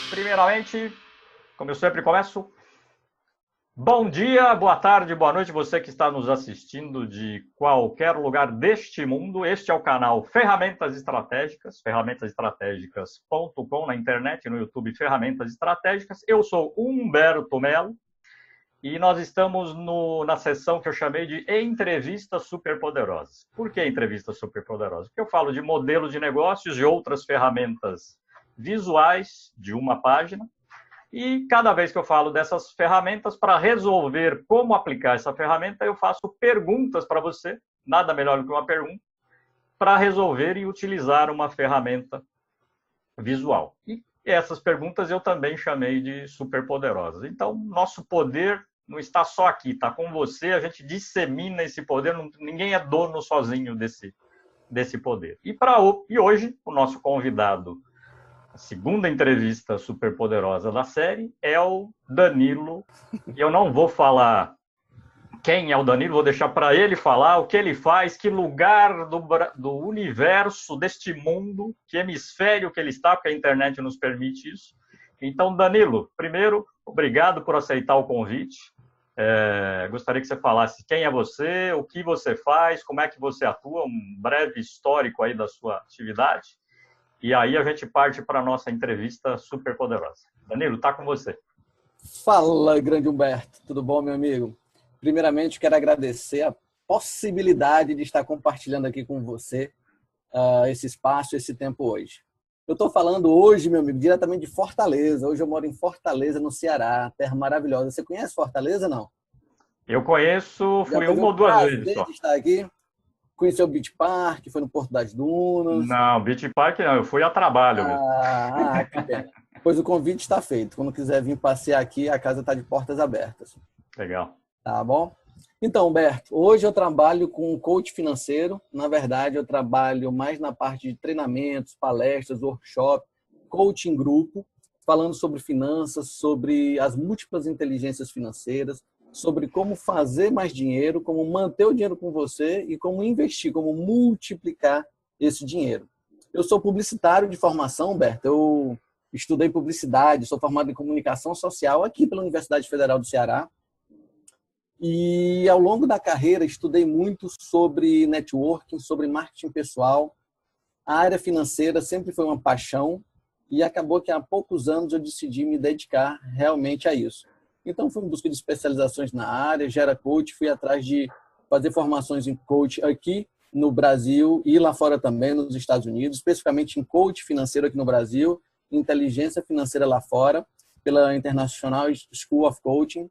Primeiramente, como eu sempre começo, bom dia, boa tarde, boa noite, você que está nos assistindo de qualquer lugar deste mundo. Este é o canal Ferramentas Estratégicas, ferramentasestratégicas.com, na internet, no YouTube, Ferramentas Estratégicas. Eu sou Humberto Melo e nós estamos na sessão que eu chamei de Entrevistas Superpoderosas. Por que Entrevistas Superpoderosas? Porque eu falo de modelos de negócios e outras ferramentas visuais de uma página. E cada vez que eu falo dessas ferramentas, para resolver como aplicar essa ferramenta, eu faço perguntas para você, nada melhor do que uma pergunta, para resolver e utilizar uma ferramenta visual. E essas perguntas eu também chamei de superpoderosas. Então, nosso poder não está só aqui, está com você, a gente dissemina esse poder, ninguém é dono sozinho desse poder. E hoje, o nosso convidado, a segunda entrevista superpoderosa da série, é o Danilo. E eu não vou falar quem é o Danilo, vou deixar para ele falar o que ele faz, que lugar do universo, deste mundo, que hemisfério que ele está, porque a internet nos permite isso. Então, Danilo, primeiro, obrigado por aceitar o convite. Gostaria que você falasse quem é você, o que você faz, como é que você atua, um breve histórico aí da sua atividade. E aí a gente parte para a nossa entrevista super poderosa. Danilo, está com você. Fala, grande Humberto. Tudo bom, meu amigo? Primeiramente, quero agradecer a possibilidade de estar compartilhando aqui com você esse espaço, esse tempo hoje. Eu estou falando hoje, meu amigo, diretamente de Fortaleza. Hoje eu moro em Fortaleza, no Ceará, terra maravilhosa. Você conhece Fortaleza, não? Eu conheço, fui uma ou duas vezes só. De estar aqui. Conheceu o Beach Park, foi no Porto das Dunas? Não, Beach Park não, eu fui a trabalho mesmo. Que pena. Pois o convite está feito. Quando quiser vir passear aqui, a casa está de portas abertas. Legal. Tá bom? Então, Humberto, hoje eu trabalho com coach financeiro. Na verdade, eu trabalho mais na parte de treinamentos, palestras, workshop, coaching grupo, falando sobre finanças, sobre as múltiplas inteligências financeiras, sobre como fazer mais dinheiro, como manter o dinheiro com você e como investir, como multiplicar esse dinheiro. Eu sou publicitário de formação, Humberto. Eu estudei publicidade, sou formado em comunicação social aqui pela Universidade Federal do Ceará. E ao longo da carreira estudei muito sobre networking, sobre marketing pessoal. A área financeira sempre foi uma paixão e acabou que há poucos anos eu decidi me dedicar realmente a isso. Então, fui em busca de especializações na área, já era coach, fui atrás de fazer formações em coach aqui no Brasil e lá fora também, nos Estados Unidos, especificamente em coach financeiro aqui no Brasil, inteligência financeira lá fora, pela International School of Coaching.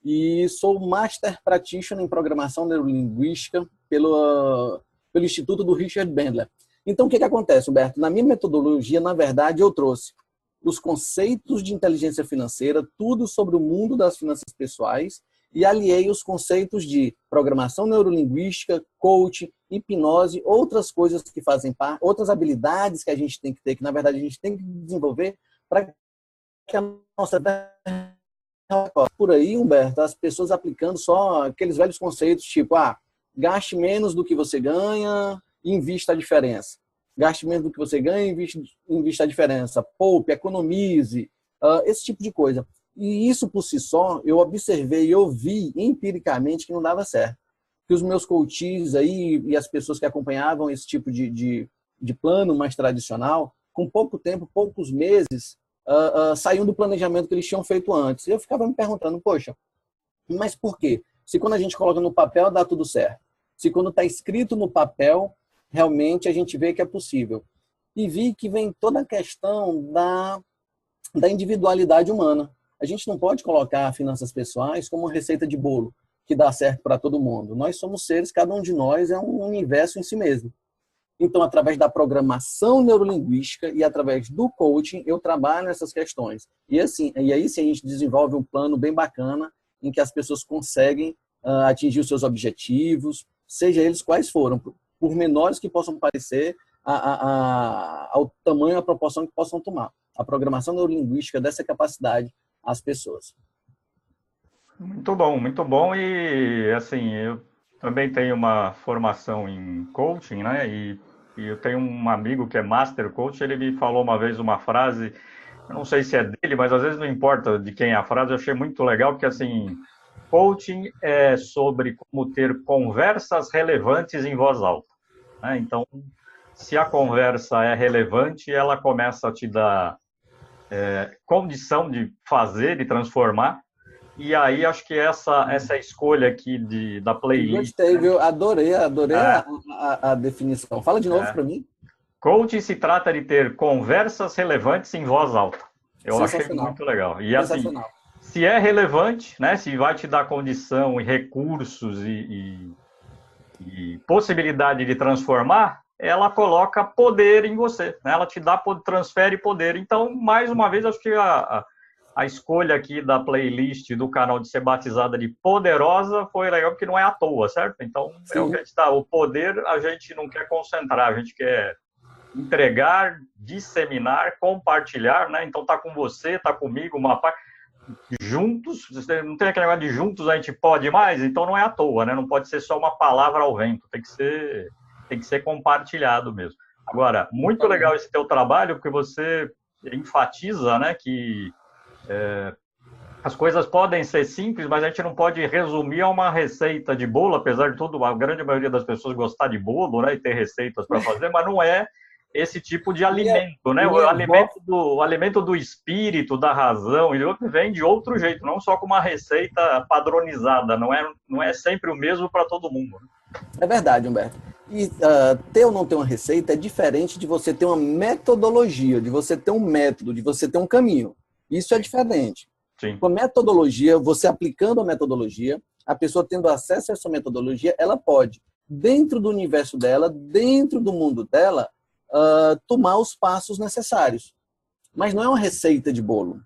E sou Master Practitioner em Programação Neurolinguística pelo Instituto do Richard Bandler. Então, o que acontece, Humberto? Na minha metodologia, na verdade, eu trouxe os conceitos de inteligência financeira, tudo sobre o mundo das finanças pessoais, e aliei os conceitos de programação neurolinguística, coaching, hipnose, outras coisas que fazem parte, outras habilidades que a gente tem que ter, que na verdade a gente tem que desenvolver para que a nossa... Por aí, Humberto, as pessoas aplicando só aqueles velhos conceitos, tipo, gaste menos do que você ganha e invista a diferença. Gaste menos do que você ganha e invista a diferença. Poupe, economize, esse tipo de coisa. E isso por si só, eu observei e eu vi empiricamente que não dava certo. Que os meus coaches aí e as pessoas que acompanhavam esse tipo de plano mais tradicional, com pouco tempo, poucos meses, saíam do planejamento que eles tinham feito antes. E eu ficava me perguntando, poxa, mas por quê? Se quando a gente coloca no papel dá tudo certo. Se quando está escrito no papel, realmente a gente vê que é possível. E vi que vem toda a questão da individualidade humana. A gente não pode colocar finanças pessoais como uma receita de bolo que dá certo para todo mundo. Nós somos seres, cada um de nós é um universo em si mesmo. Então, através da programação neurolinguística e através do coaching, eu trabalho essas questões. E aí sim a gente desenvolve um plano bem bacana em que as pessoas conseguem atingir os seus objetivos, seja eles quais foram, por menores que possam parecer, ao tamanho, à proporção que possam tomar. A programação neurolinguística dá essa capacidade às pessoas. Muito bom. E assim, eu também tenho uma formação em coaching, né? E eu tenho um amigo que é Master Coach, ele me falou uma vez uma frase, eu não sei se é dele, mas às vezes não importa de quem é a frase, eu achei muito legal, porque assim, coaching é sobre como ter conversas relevantes em voz alta, né? Então, se a conversa é relevante, ela começa a te dar condição de fazer, de transformar. E aí acho que essa escolha aqui da playlist, Gostei, né? viu? Adorei É, a definição. Fala de novo é. para mim. Coaching se trata de ter conversas relevantes em voz alta. Eu achei Sensacional. muito legal. E assim, Sensacional. se é relevante, né? Se vai te dar condição e recursos e possibilidade de transformar, ela coloca poder em você, né? Ela te dá, transfere poder. Então, mais uma vez, acho que a escolha aqui da playlist do canal de ser batizada de Poderosa foi legal, porque não é à toa, certo? Então, é o que a Sim. gente está. O poder a gente não quer concentrar, a gente quer entregar, disseminar, compartilhar, né? Então, tá com você, tá comigo, uma parte juntos, não tem aquele negócio de juntos a gente pode mais, então não é à toa, né? Não pode ser só uma palavra ao vento, tem que ser compartilhado mesmo. Agora, muito legal esse teu trabalho, porque você enfatiza, né, que as coisas podem ser simples, mas a gente não pode resumir a uma receita de bolo, apesar de tudo, a grande maioria das pessoas gostar de bolo, né, e ter receitas para fazer, mas não é esse tipo de alimento, né? Minha avó, O alimento do espírito, da razão, vem de outro jeito, não só com uma receita padronizada, não é sempre o mesmo para todo mundo. é verdade, Humberto. E ter ou não ter uma receita é diferente de você ter uma metodologia, de você ter um método, de você ter um caminho. Isso é diferente. Sim. Com a metodologia, você aplicando a metodologia, a pessoa tendo acesso a essa metodologia, ela pode, dentro do universo dela, dentro do mundo dela, tomar os passos necessários. Mas não é uma receita de bolo.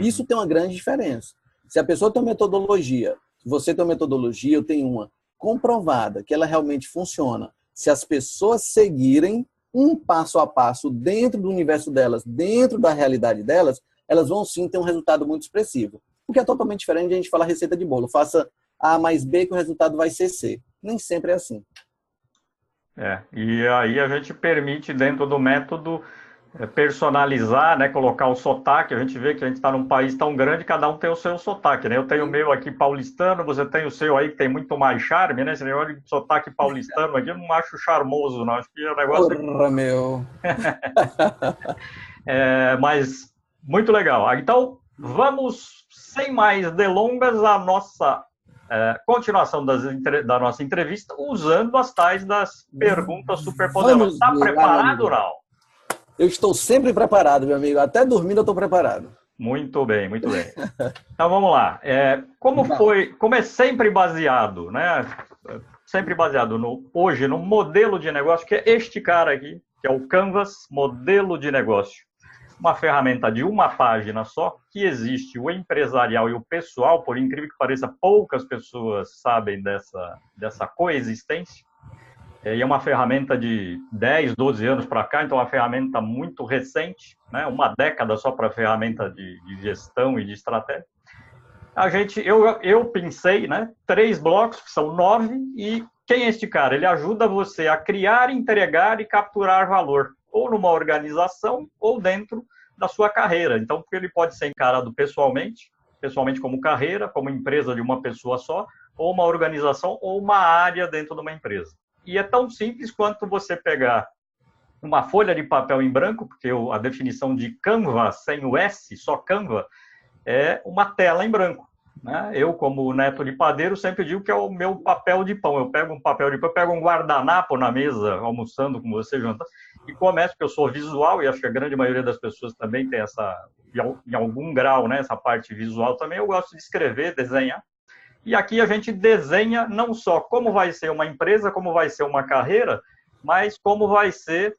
Isso tem uma grande diferença. Se a pessoa tem uma metodologia, você tem uma metodologia, eu tenho uma comprovada, que ela realmente funciona. Se as pessoas seguirem um passo a passo dentro do universo delas, dentro da realidade delas, elas vão sim ter um resultado muito expressivo. O que é totalmente diferente de a gente falar receita de bolo. Faça A mais B que o resultado vai ser C. Nem sempre é assim. E aí a gente permite, dentro do método, personalizar, né, colocar o sotaque. A gente vê que a gente está num país tão grande, cada um tem o seu sotaque, né? Eu tenho o meu aqui paulistano, você tem o seu aí que tem muito mais charme, né? Esse negócio de sotaque paulistano aqui eu não acho charmoso, não. Acho que o negócio Porra, meu. mas muito legal. Então, vamos, sem mais delongas, a nossa continuação da nossa entrevista, usando as tais das perguntas superpoderosas. Está preparado, não? Eu estou sempre preparado, meu amigo. Até dormindo eu estou preparado. Muito bem, muito bem. Então vamos lá. Como é sempre baseado, né? Sempre baseado hoje no modelo de negócio, que é este cara aqui, que é o Canvas Modelo de Negócio. Uma ferramenta de uma página só, que existe o empresarial e o pessoal, por incrível que pareça, poucas pessoas sabem dessa coexistência. E é uma ferramenta de 10, 12 anos para cá, então é uma ferramenta muito recente, né? Uma década só para ferramenta de gestão e de estratégia. Eu pensei, né, 3 blocos, que são 9, e quem é este cara? Ele ajuda você a criar, entregar e capturar valor, ou numa organização, ou dentro da sua carreira. Então, ele pode ser encarado pessoalmente como carreira, como empresa de uma pessoa só, ou uma organização, ou uma área dentro de uma empresa. E é tão simples quanto você pegar uma folha de papel em branco, porque a definição de Canva, sem o S, só Canva, é uma tela em branco. Né? Eu, como neto de padeiro, sempre digo que é o meu papel de pão. Eu pego um papel de pão, eu pego um guardanapo na mesa, almoçando com você, jantando, e começo, porque eu sou visual, e acho que a grande maioria das pessoas também tem em algum grau, né, essa parte visual também. Eu gosto de escrever, desenhar. E aqui a gente desenha não só como vai ser uma empresa, como vai ser uma carreira, mas como vai ser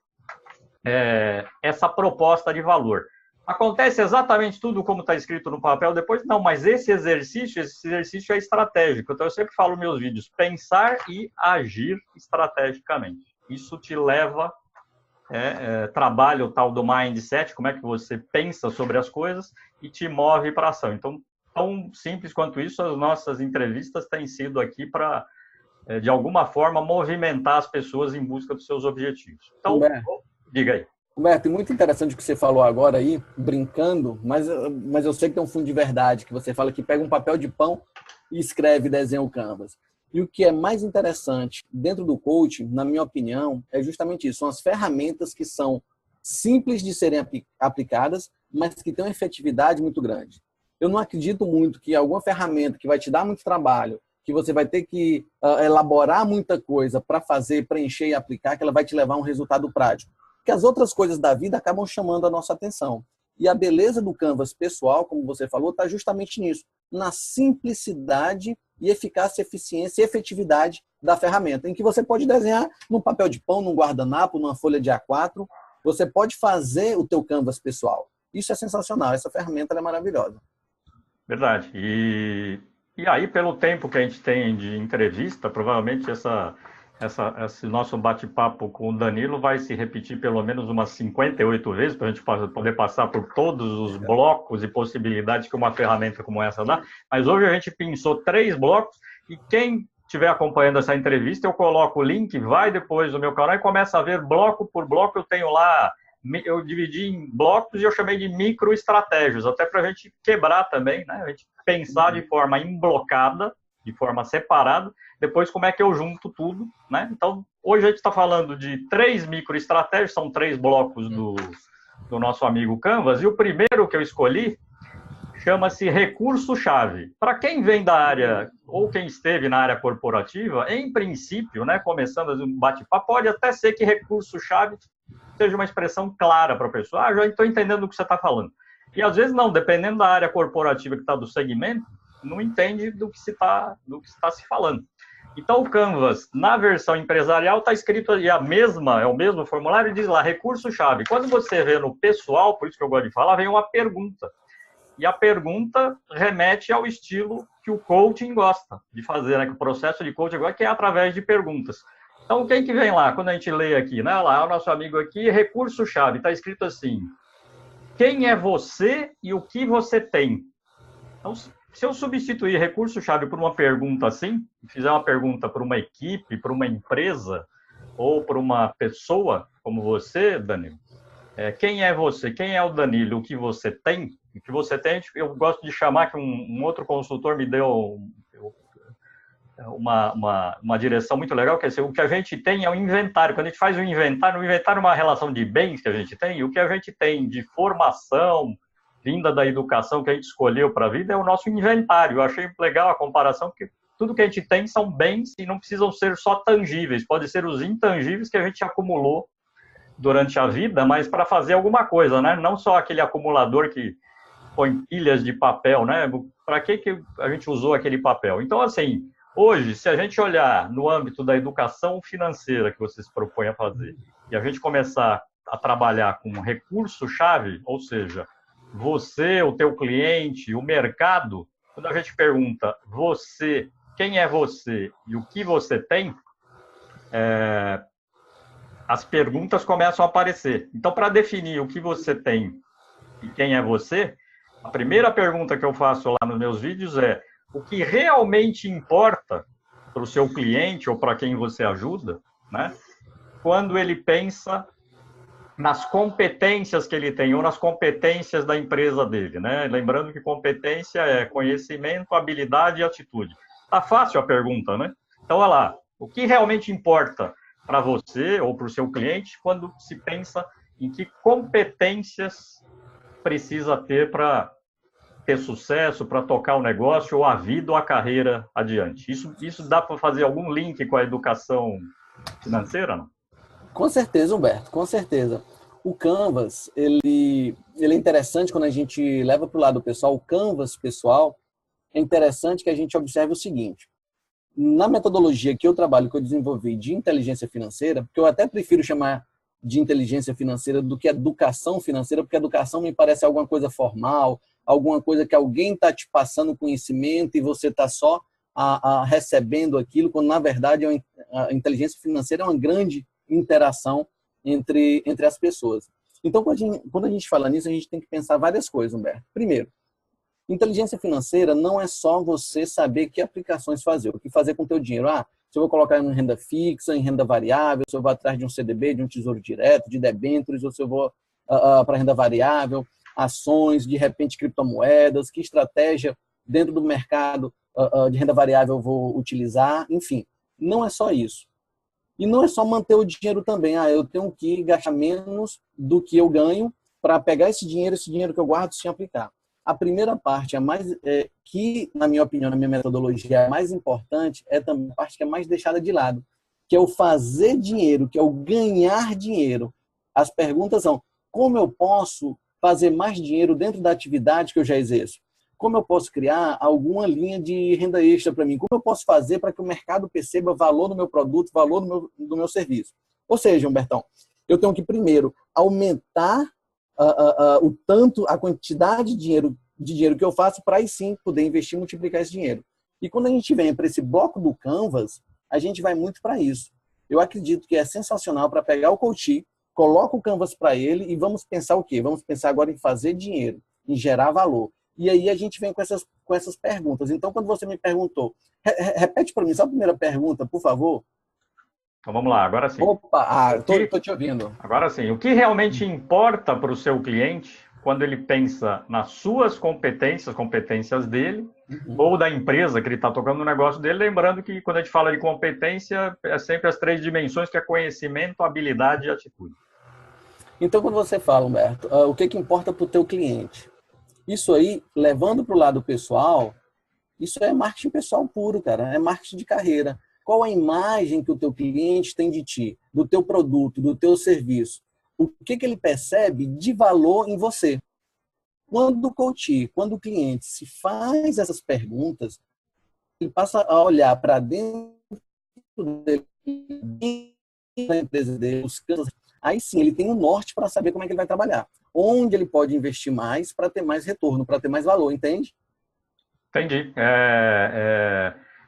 essa proposta de valor. Acontece exatamente tudo como está escrito no papel depois? Não, mas esse exercício é estratégico. Então, eu sempre falo nos meus vídeos, pensar e agir estrategicamente. Isso te leva, trabalha o tal do mindset, como é que você pensa sobre as coisas e te move para a ação. Então, tão simples quanto isso. As nossas entrevistas têm sido aqui para, de alguma forma, movimentar as pessoas em busca dos seus objetivos. Então, diga aí. Humberto, muito interessante o que você falou agora aí, brincando, mas eu sei que tem um fundo de verdade, que você fala que pega um papel de pão e escreve, desenha o Canvas. E o que é mais interessante dentro do coaching, na minha opinião, é justamente isso. São as ferramentas que são simples de serem aplicadas, mas que têm uma efetividade muito grande. Eu não acredito muito que alguma ferramenta que vai te dar muito trabalho, que você vai ter que elaborar muita coisa para fazer, preencher e aplicar, que ela vai te levar a um resultado prático. Porque as outras coisas da vida acabam chamando a nossa atenção. E a beleza do Canvas pessoal, como você falou, está justamente nisso, na simplicidade e eficácia, eficiência e efetividade da ferramenta, em que você pode desenhar num papel de pão, num guardanapo, numa folha de A4, você pode fazer o teu Canvas pessoal. Isso é sensacional, essa ferramenta é maravilhosa. Verdade. E aí, pelo tempo que a gente tem de entrevista, provavelmente esse nosso bate-papo com o Danilo vai se repetir pelo menos umas 58 vezes, para a gente poder passar por todos os blocos e possibilidades que uma ferramenta como essa dá. Mas hoje a gente pensou 3 blocos, e quem estiver acompanhando essa entrevista, eu coloco o link, vai depois no meu canal e começa a ver bloco por bloco. Eu tenho lá, eu dividi em blocos e eu chamei de microestratégias, até para a gente quebrar também, né? A gente pensar de forma emblocada, de forma separada, depois como é que eu junto tudo, né? Então, hoje a gente está falando de 3 microestratégias, são 3 blocos do nosso amigo Canvas, e o primeiro que eu escolhi chama-se recurso-chave. Para quem vem da área, ou quem esteve na área corporativa, em princípio, né, começando um bate-papo, pode até ser que recurso-chave seja uma expressão clara para a pessoa. Já estou entendendo o que você está falando. E às vezes não, dependendo da área corporativa que está do segmento, não entende do que está se falando. Então, o Canvas, na versão empresarial, está escrito ali é o mesmo formulário, e diz lá, recurso-chave. Quando você vê no pessoal, por isso que eu gosto de falar, vem uma pergunta. E a pergunta remete ao estilo que o coaching gosta de fazer, né? Que o processo de coaching gosta, que é através de perguntas. Então, quem que vem lá, quando a gente lê aqui, né? Lá, o nosso amigo aqui, recurso-chave, está escrito assim, quem é você e o que você tem? Então, se eu substituir recurso-chave por uma pergunta assim, fizer uma pergunta para uma equipe, para uma empresa, ou para uma pessoa como você, Danilo, quem é você? Quem é o Danilo? O que você tem? O que você tem, eu gosto de chamar, que um outro consultor me deu uma direção muito legal, que é assim, o que a gente tem é um inventário. Quando a gente faz um inventário é uma relação de bens que a gente tem, e o que a gente tem de formação, vinda da educação que a gente escolheu para a vida, é o nosso inventário. Eu achei legal a comparação, porque tudo que a gente tem são bens e não precisam ser só tangíveis, pode ser os intangíveis que a gente acumulou durante a vida, mas para fazer alguma coisa, né? Não só aquele acumulador que põe pilhas de papel, né? Para que a gente usou aquele papel? Então, assim, hoje, se a gente olhar no âmbito da educação financeira que você se propõe a fazer, e a gente começar a trabalhar com recurso-chave, ou seja, você, o teu cliente, o mercado, quando a gente pergunta você, quem é você e o que você tem, as perguntas começam a aparecer. Então, para definir o que você tem e quem é você, a primeira pergunta que eu faço lá nos meus vídeos é o que realmente importa para o seu cliente ou para quem você ajuda, né? Quando ele pensa nas competências que ele tem ou nas competências da empresa dele, né? Lembrando que competência é conhecimento, habilidade e atitude. Tá fácil a pergunta, né? Então, olha lá, o que realmente importa para você ou para o seu cliente quando se pensa em que competências precisa ter para ter sucesso, para tocar o negócio ou a vida ou a carreira adiante. Isso dá para fazer algum link com a educação financeira, não? Com certeza, Humberto, com certeza. O Canvas, ele é interessante quando a gente leva para o lado pessoal. O Canvas pessoal, é interessante que a gente observe o seguinte. Na metodologia que eu trabalho, que eu desenvolvi de inteligência financeira, que eu até prefiro chamar de inteligência financeira do que educação financeira, porque educação me parece alguma coisa formal, alguma coisa que alguém está te passando conhecimento e você está só recebendo aquilo, quando na verdade a inteligência financeira é uma grande interação entre as pessoas. Então, quando a gente fala nisso, a gente tem que pensar várias coisas, Humberto. Primeiro, Inteligência financeira não é só você saber que aplicações fazer, o que fazer com o teu dinheiro. Se eu vou colocar em renda fixa, em renda variável, se eu vou atrás de um CDB, de um tesouro direto, de debêntures, ou se eu vou para renda variável, ações, de repente criptomoedas, que estratégia dentro do mercado de renda variável eu vou utilizar, enfim. Não é só isso. E não é só manter o dinheiro também. Eu tenho que gastar menos do que eu ganho para pegar esse dinheiro que eu guardo, sem aplicar. A primeira parte, que, na minha opinião, na minha metodologia, é mais importante, é também a parte que é mais deixada de lado, que é o fazer dinheiro, que é o ganhar dinheiro. As perguntas são: como eu posso fazer mais dinheiro dentro da atividade que eu já exerço? Como eu posso criar alguma linha de renda extra para mim? Como eu posso fazer para que o mercado perceba valor no meu produto, valor no meu serviço? Ou seja, Humbertão, eu tenho que primeiro aumentar a quantidade de dinheiro que eu faço para aí sim poder investir e multiplicar esse dinheiro. E quando a gente vem para esse bloco do Canvas, a gente vai muito para isso. Eu acredito que é sensacional para pegar o coach, coloca o Canvas para ele e vamos pensar o quê? Vamos pensar agora em fazer dinheiro, em gerar valor. E aí a gente vem com essas perguntas. Então, quando você me perguntou, repete para mim só a primeira pergunta, por favor. Então vamos lá, agora sim. Opa, estou te ouvindo. Agora sim, o que realmente importa para o seu cliente quando ele pensa nas suas competências dele, ou da empresa que ele está tocando no negócio dele, lembrando que quando a gente fala de competência, é sempre as 3 dimensões, que é conhecimento, habilidade e atitude. Então, quando você fala, Humberto, o que importa para o teu cliente? Isso aí, levando para o lado pessoal, isso é marketing pessoal puro, cara. É marketing de carreira. Qual a imagem que o teu cliente tem de ti, do teu produto, do teu serviço? O que ele percebe de valor em você? Quando o coach, quando o cliente se faz essas perguntas, ele passa a olhar para dentro dele, da empresa dele, aí sim ele tem um norte para saber como é que ele vai trabalhar. Onde ele pode investir mais para ter mais retorno, para ter mais valor, entende? Entendi.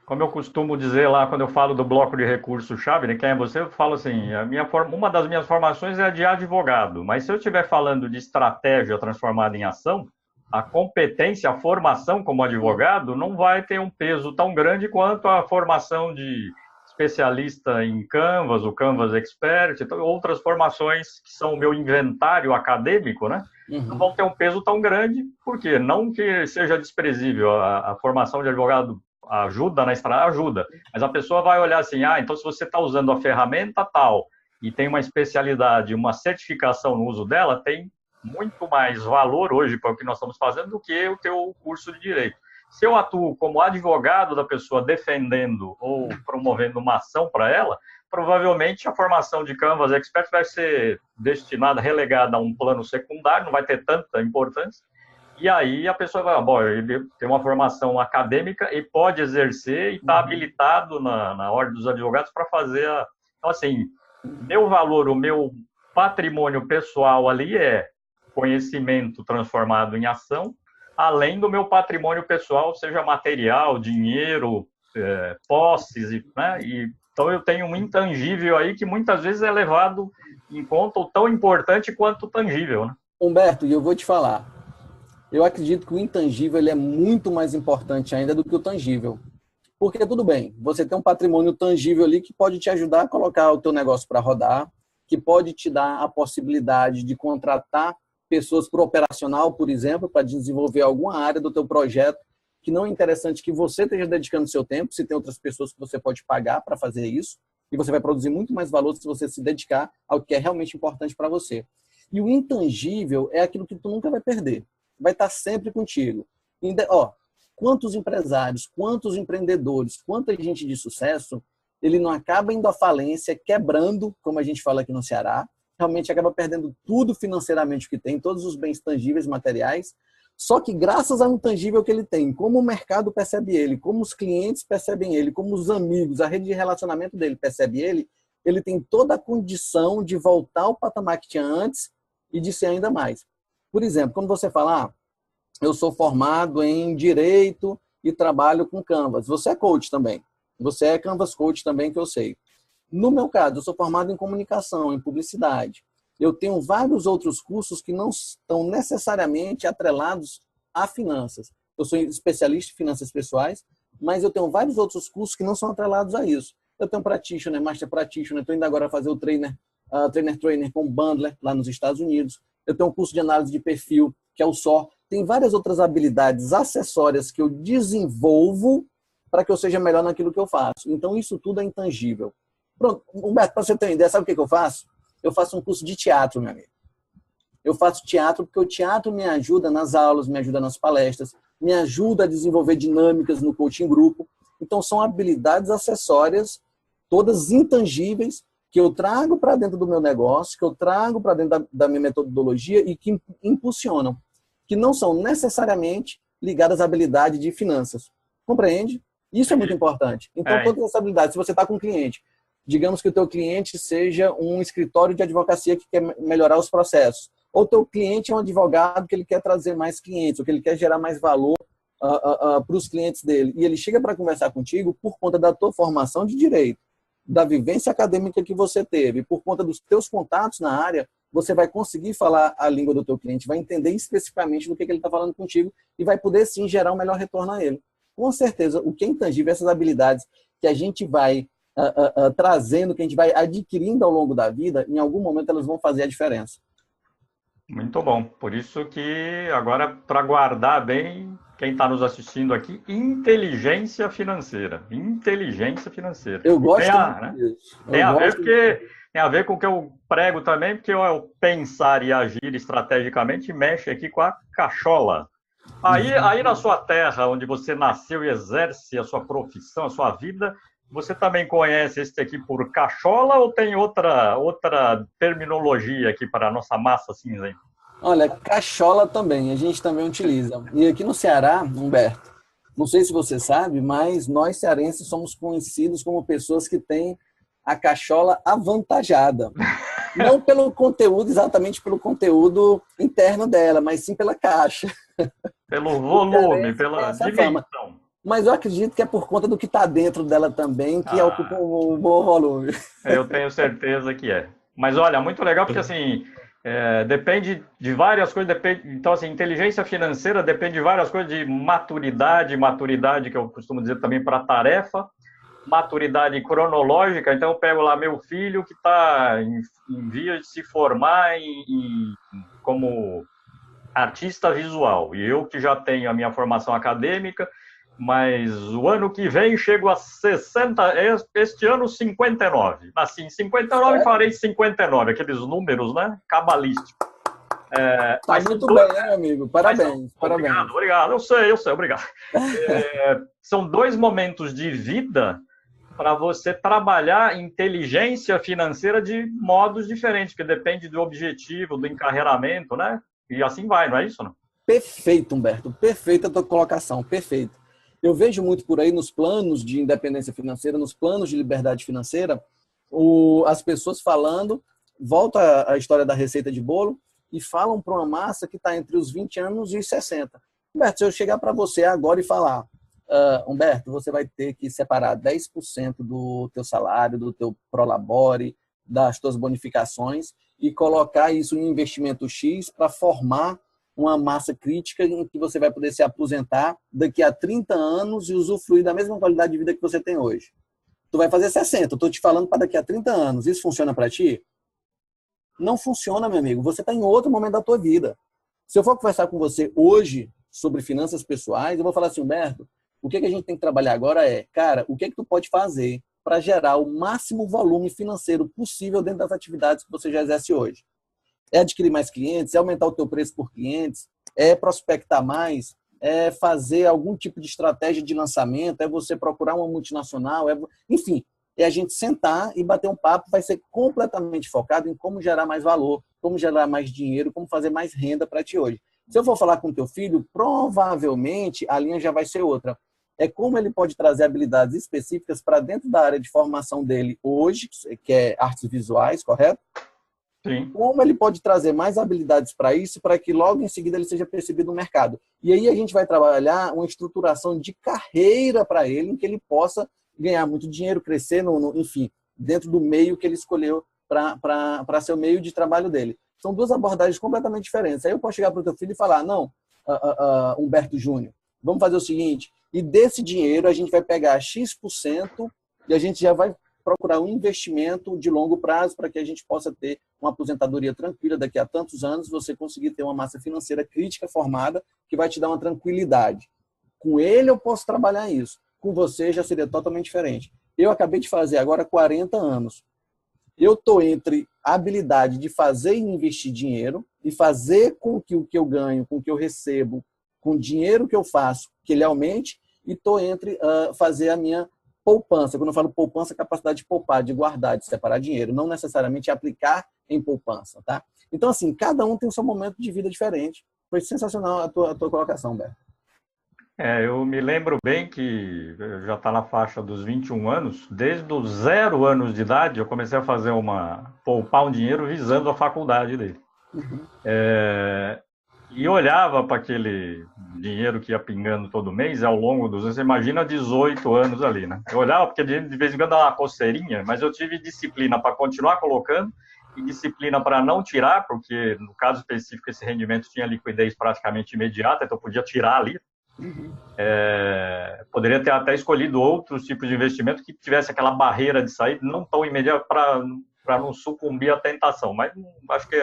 Como eu costumo dizer lá, quando eu falo do bloco de recursos-chave, né, quem é você, eu falo assim, uma das minhas formações é a de advogado, mas se eu estiver falando de estratégia transformada em ação, a competência, a formação como advogado não vai ter um peso tão grande quanto a formação de especialista em Canvas, o Canvas Expert, então, outras formações que são o meu inventário acadêmico, né? Não vão ter um peso tão grande, porque não que seja desprezível, a formação de advogado ajuda na estrada, ajuda, mas a pessoa vai olhar assim, então se você está usando a ferramenta tal e tem uma especialidade, uma certificação no uso dela, tem muito mais valor hoje para o que nós estamos fazendo do que o teu curso de direito. Se eu atuo como advogado da pessoa defendendo ou promovendo uma ação para ela, provavelmente a formação de Canvas Expert vai ser destinada, relegada a um plano secundário, não vai ter tanta importância. E aí a pessoa vai, ele tem uma formação acadêmica e pode exercer e está habilitado na ordem dos advogados para fazer Então, assim, meu valor, o meu patrimônio pessoal ali é conhecimento transformado em ação, além do meu patrimônio pessoal, seja material, dinheiro, posses, né? Então eu tenho um intangível aí que muitas vezes é levado em conta, ou tão importante quanto o tangível, né? Humberto, e eu vou te falar, eu acredito que o intangível ele é muito mais importante ainda do que o tangível. Porque tudo bem, você tem um patrimônio tangível ali que pode te ajudar a colocar o teu negócio para rodar, que pode te dar a possibilidade de contratar pessoas para o operacional, por exemplo, para desenvolver alguma área do teu projeto, que não é interessante que você esteja dedicando seu tempo, se tem outras pessoas que você pode pagar para fazer isso, e você vai produzir muito mais valor se você se dedicar ao que é realmente importante para você. E o intangível é aquilo que tu nunca vai perder, vai estar sempre contigo. Quantos empresários, quantos empreendedores, quanta gente de sucesso, ele não acaba indo à falência, quebrando, como a gente fala aqui no Ceará, realmente acaba perdendo tudo financeiramente que tem, todos os bens tangíveis, materiais, só que graças ao intangível que ele tem, como o mercado percebe ele, como os clientes percebem ele, como os amigos, a rede de relacionamento dele percebe ele tem toda a condição de voltar ao patamar que tinha antes e de ser ainda mais. Por exemplo, quando você fala, eu sou formado em Direito e trabalho com Canvas, você é coach também, você é Canvas Coach também, que eu sei. No meu caso, eu sou formado em comunicação, em publicidade. Eu tenho vários outros cursos que não estão necessariamente atrelados a finanças. eu sou especialista em finanças pessoais, mas eu tenho vários outros cursos que não são atrelados a isso. Eu tenho Practitioner, Master Practitioner, estou indo agora a fazer o Trainer com Bundler lá nos Estados Unidos. Eu tenho um curso de análise de perfil, que é o SOR. Tem várias outras habilidades acessórias que eu desenvolvo para que eu seja melhor naquilo que eu faço. Então, isso tudo é intangível. Pronto, Humberto, para você ter uma ideia, sabe o que eu faço? Eu faço um curso de teatro, meu amigo. Eu faço teatro porque o teatro me ajuda nas aulas, me ajuda nas palestras, me ajuda a desenvolver dinâmicas no coaching grupo. Então, são habilidades acessórias, todas intangíveis, que eu trago para dentro do meu negócio, que eu trago para dentro da minha metodologia e que impulsionam, que não são necessariamente ligadas à habilidade de finanças. Compreende? Isso é muito importante. Então, todas essas habilidades, se você está com um cliente, digamos que o teu cliente seja um escritório de advocacia que quer melhorar os processos, ou o teu cliente é um advogado que ele quer trazer mais clientes, ou que ele quer gerar mais valor para os clientes dele, e ele chega para conversar contigo por conta da tua formação de direito, da vivência acadêmica que você teve, por conta dos teus contatos na área, você vai conseguir falar a língua do teu cliente, vai entender especificamente do que ele está falando contigo e vai poder, sim, gerar um melhor retorno a ele. Com certeza, o que é intangível, essas habilidades que a gente vai trazendo, que a gente vai adquirindo ao longo da vida, em algum momento elas vão fazer a diferença. Muito bom. Por isso que agora, para guardar bem, quem está nos assistindo aqui, inteligência financeira. Inteligência financeira. Eu gosto disso. Tem a ver porque tem a ver com o que eu prego também, porque eu pensar e agir estrategicamente mexe aqui com a cachola. Aí na sua terra, onde você nasceu e exerce a sua profissão, a sua vida, você também conhece esse aqui por cachola ou tem outra terminologia aqui para a nossa massa cinzenta? Olha, cachola também, a gente também utiliza. E aqui no Ceará, Humberto, não sei se você sabe, mas nós cearenses somos conhecidos como pessoas que têm a cachola avantajada. Não pelo conteúdo, exatamente pelo conteúdo interno dela, mas sim pela caixa. Pelo volume, pela dimensão. Mas eu acredito que é por conta do que está dentro dela também, que ocupa um bom volume. Eu tenho certeza que é. Mas olha, muito legal porque assim, depende de várias coisas. Então, assim, inteligência financeira depende de várias coisas, de maturidade que eu costumo dizer também para tarefa, maturidade cronológica. Então, eu pego lá meu filho que está em vias de se formar como artista visual, e eu que já tenho a minha formação acadêmica, mas o ano que vem chego a 60, este ano 59. Nasci em 59 e farei 59, aqueles números, né? Cabalísticos. Tá muito bem, né, meu amigo? Parabéns. Obrigado. Eu sei, obrigado. São 2 momentos de vida para você trabalhar inteligência financeira de modos diferentes, que depende do objetivo, do encarreiramento, né? E assim vai, não é isso? Não? Perfeito, Humberto. Perfeita a tua colocação, perfeito. Eu vejo muito por aí nos planos de independência financeira, nos planos de liberdade financeira, as pessoas falando, volta a história da receita de bolo, e falam para uma massa que está entre os 20 anos e os 60. Humberto, se eu chegar para você agora e falar, Humberto, você vai ter que separar 10% do teu salário, do teu prolabore, das tuas bonificações e colocar isso em investimento X para formar uma massa crítica em que você vai poder se aposentar daqui a 30 anos e usufruir da mesma qualidade de vida que você tem hoje. Tu vai fazer 60, eu estou te falando para daqui a 30 anos. Isso funciona para ti? Não funciona, meu amigo. Você está em outro momento da tua vida. Se eu for conversar com você hoje sobre finanças pessoais, eu vou falar assim, Humberto, o que a gente tem que trabalhar agora é, cara, o que tu pode fazer para gerar o máximo volume financeiro possível dentro das atividades que você já exerce hoje? É adquirir mais clientes, é aumentar o teu preço por clientes, é prospectar mais, é fazer algum tipo de estratégia de lançamento, é você procurar uma multinacional, enfim, é a gente sentar e bater um papo, vai ser completamente focado em como gerar mais valor, como gerar mais dinheiro, como fazer mais renda para ti hoje. Se eu for falar com teu filho, provavelmente a linha já vai ser outra. É como ele pode trazer habilidades específicas para dentro da área de formação dele hoje, que é artes visuais, correto? Sim. Como ele pode trazer mais habilidades para isso, para que logo em seguida ele seja percebido no mercado. E aí a gente vai trabalhar uma estruturação de carreira para ele, em que ele possa ganhar muito dinheiro, crescer, enfim, dentro do meio que ele escolheu para ser o meio de trabalho dele. São 2 abordagens completamente diferentes. Aí eu posso chegar para o teu filho e falar, não, Humberto Júnior, Vamos fazer o seguinte, e desse dinheiro a gente vai pegar X% e a gente já vai procurar um investimento de longo prazo para que a gente possa ter uma aposentadoria tranquila daqui a tantos anos, você conseguir ter uma massa financeira crítica formada que vai te dar uma tranquilidade. Com ele eu posso trabalhar isso. Com você já seria totalmente diferente. Eu acabei de fazer agora 40 anos. Eu estou entre a habilidade de fazer e investir dinheiro e fazer com que o que eu ganho, com o que eu recebo, com o dinheiro que eu faço, que ele aumente, e estou entre fazer a minha poupança. Quando eu falo poupança, capacidade de poupar, de guardar, de separar dinheiro, não necessariamente aplicar em poupança, tá? Então, assim, cada um tem o seu momento de vida diferente. Foi sensacional a tua colocação, Beto. Eu me lembro bem que já está na faixa dos 21 anos, desde os 0 anos de idade, eu comecei a fazer poupar um dinheiro visando a faculdade dele. E olhava para aquele dinheiro que ia pingando todo mês, ao longo dos anos, você imagina 18 anos ali, né? Eu olhava porque de vez em quando dava uma coceirinha, mas eu tive disciplina para continuar colocando e disciplina para não tirar, porque no caso específico esse rendimento tinha liquidez praticamente imediata, então eu podia tirar ali. Poderia ter até escolhido outros tipos de investimento que tivesse aquela barreira de sair, não tão imediata para não sucumbir à tentação, mas acho que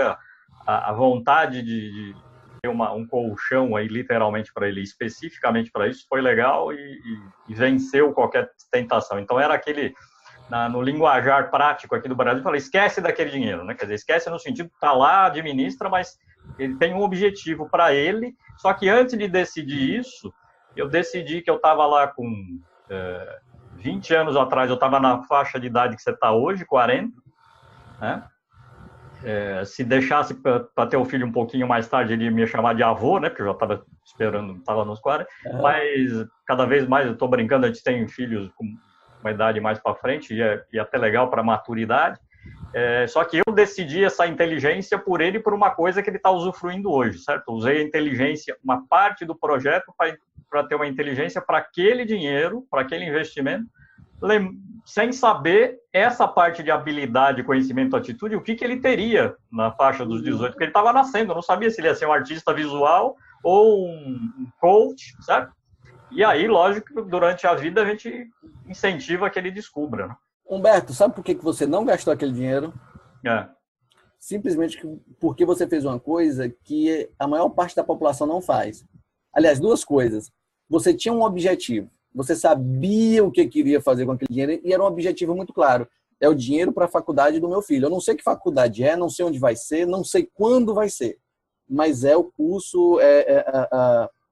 a vontade de ter um colchão aí literalmente para ele, especificamente para isso, foi legal e venceu qualquer tentação. Então era aquele, no linguajar prático aqui do Brasil, falei, esquece daquele dinheiro, né? Quer dizer, esquece no sentido que está lá, administra, mas ele tem um objetivo para ele. Só que antes de decidir isso, eu decidi que eu estava lá com 20 anos atrás, eu estava na faixa de idade que você está hoje, 40, né? Se deixasse para ter o filho um pouquinho mais tarde, ele ia me chamar de avô, né? Porque eu já estava esperando, estava nos 40. Mas cada vez mais, eu estou brincando, a gente tem filhos com uma idade mais para frente, e até legal para maturidade. Só que eu decidi essa inteligência por ele, por uma coisa que ele está usufruindo hoje, certo? Eu usei a inteligência, uma parte do projeto, para ter uma inteligência para aquele dinheiro, para aquele investimento, sem saber essa parte de habilidade, conhecimento, atitude, o que ele teria na faixa dos 18, porque ele estava nascendo, eu não sabia se ele ia ser um artista visual ou um coach, certo? E aí, lógico que durante a vida a gente incentiva que ele descubra, né? Humberto, sabe por que você não gastou aquele dinheiro? Simplesmente porque você fez uma coisa que a maior parte da população não faz. Aliás, duas coisas. Você tinha um objetivo. Você sabia o que queria fazer com aquele dinheiro e era um objetivo muito claro. É o dinheiro para a faculdade do meu filho. Eu não sei que faculdade não sei onde vai ser, não sei quando vai ser. Mas é o curso,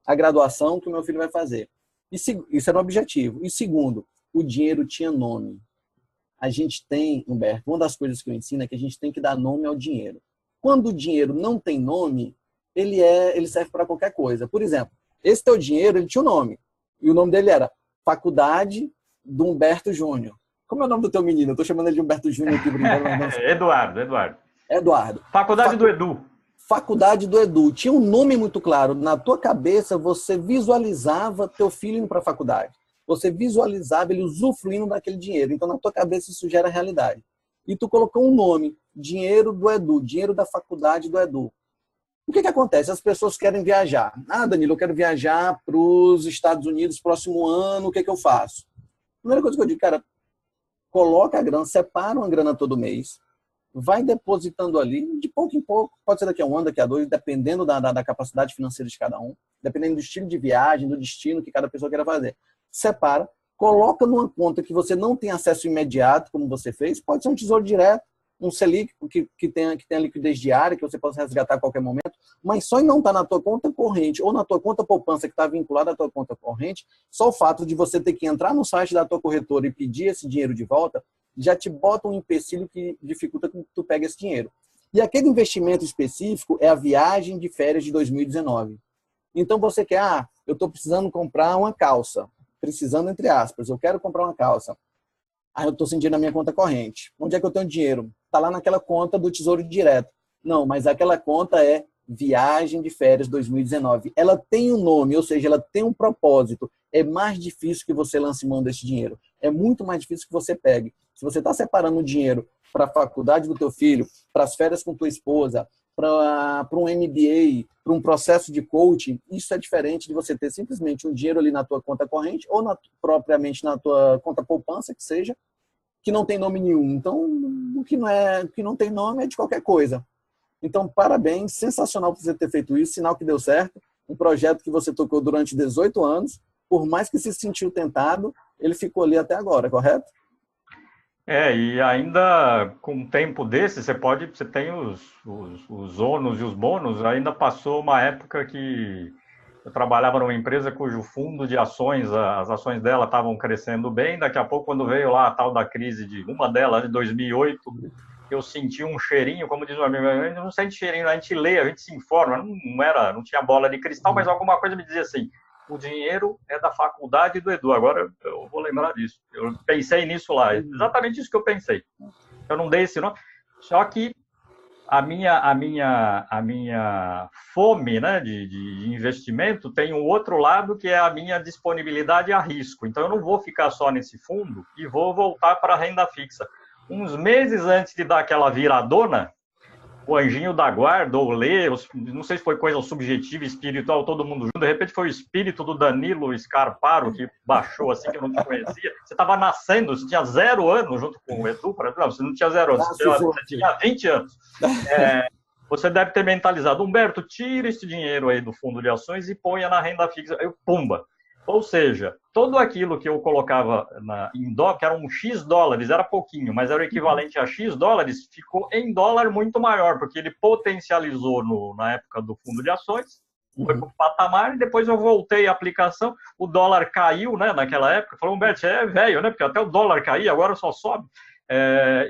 a graduação que o meu filho vai fazer. Isso era um objetivo. E segundo, o dinheiro tinha nome. A gente tem, Humberto, uma das coisas que eu ensino é que a gente tem que dar nome ao dinheiro. Quando o dinheiro não tem nome, ele serve para qualquer coisa. Por exemplo, esse teu dinheiro, ele tinha um nome. E o nome dele era Faculdade do Humberto Júnior. Como é o nome do teu menino? Eu estou chamando ele de Humberto Júnior aqui brincando. Mas não... Eduardo. Faculdade do Edu. Faculdade do Edu. Tinha um nome muito claro. Na tua cabeça, você visualizava teu filho indo para a faculdade. Você visualizava ele usufruindo daquele dinheiro. Então, na tua cabeça, isso gera realidade. E tu colocou um nome, dinheiro do Edu, dinheiro da faculdade do Edu. O que acontece? As pessoas querem viajar. Danilo, eu quero viajar para os Estados Unidos próximo ano, o que eu faço? Primeira coisa que eu digo, cara, coloca a grana, separa uma grana todo mês, vai depositando ali, de pouco em pouco, pode ser daqui a um ano, daqui a 2, dependendo da capacidade financeira de cada um, dependendo do estilo de viagem, do destino que cada pessoa queira fazer. Separa, coloca numa conta que você não tem acesso imediato, como você fez, pode ser um tesouro direto, um Selic que tenha liquidez diária, que você possa resgatar a qualquer momento, mas só em não estar na tua conta corrente ou na tua conta poupança que está vinculada à tua conta corrente, só o fato de você ter que entrar no site da tua corretora e pedir esse dinheiro de volta, já te bota um empecilho que dificulta que tu pegue esse dinheiro. E aquele investimento específico é a viagem de férias de 2019. Então você quer, eu estou precisando comprar uma calça, precisando entre aspas, eu quero comprar uma calça. Eu estou sem dinheiro na minha conta corrente. Onde é que eu tenho dinheiro? Está lá naquela conta do Tesouro Direto. Não, mas aquela conta é Viagem de Férias 2019. Ela tem um nome, ou seja, ela tem um propósito. É mais difícil que você lance mão desse dinheiro. É muito mais difícil que você pegue. Se você está separando o dinheiro para a faculdade do teu filho, para as férias com tua esposa, para um MBA, para um processo de coaching, isso é diferente de você ter simplesmente um dinheiro ali na tua conta corrente ou propriamente na tua conta poupança, que seja, que não tem nome nenhum. Então, o que não tem nome é de qualquer coisa. Então, parabéns, sensacional por você ter feito isso, sinal que deu certo. Um projeto que você tocou durante 18 anos, por mais que se sentiu tentado, ele ficou ali até agora, correto? E ainda com um tempo desse, você tem os ônus e os bônus. Ainda passou uma época que eu trabalhava numa empresa cujo fundo de ações, as ações dela estavam crescendo bem. Daqui a pouco, quando veio lá a tal da crise de uma delas, de 2008, eu senti um cheirinho, como diz o amigo, a gente não sente cheirinho, a gente lê, a gente se informa. Não tinha bola de cristal, mas alguma coisa me dizia assim: o dinheiro é da faculdade do Edu. Agora eu vou lembrar disso. Eu pensei nisso lá, exatamente isso que eu pensei. Eu não dei esse nome. Só que a minha fome, né, de investimento tem um outro lado, que é a minha disponibilidade a risco. Então eu não vou ficar só nesse fundo e vou voltar para a renda fixa. Uns meses antes de dar aquela viradona, o anjinho da guarda, ou Lê, não sei se foi coisa subjetiva, espiritual, todo mundo junto, de repente foi o espírito do Danilo Scarparo que baixou assim, que eu não te conhecia. Você estava nascendo, você tinha 0 anos junto com o Edu, não, você não tinha 0 anos, você tinha 20 anos. Você deve ter mentalizado: Humberto, tira esse dinheiro aí do fundo de ações e ponha na renda fixa. Eu, pumba! Ou seja, tudo aquilo que eu colocava em dólar, que eram X dólares, era pouquinho, mas era o equivalente a X dólares, ficou em dólar muito maior, porque ele potencializou na época do fundo de ações, foi para o patamar, e depois eu voltei à aplicação, o dólar caiu, né, naquela época. Falou: Humberto, você é velho, né, porque até o dólar cair, agora só sobe.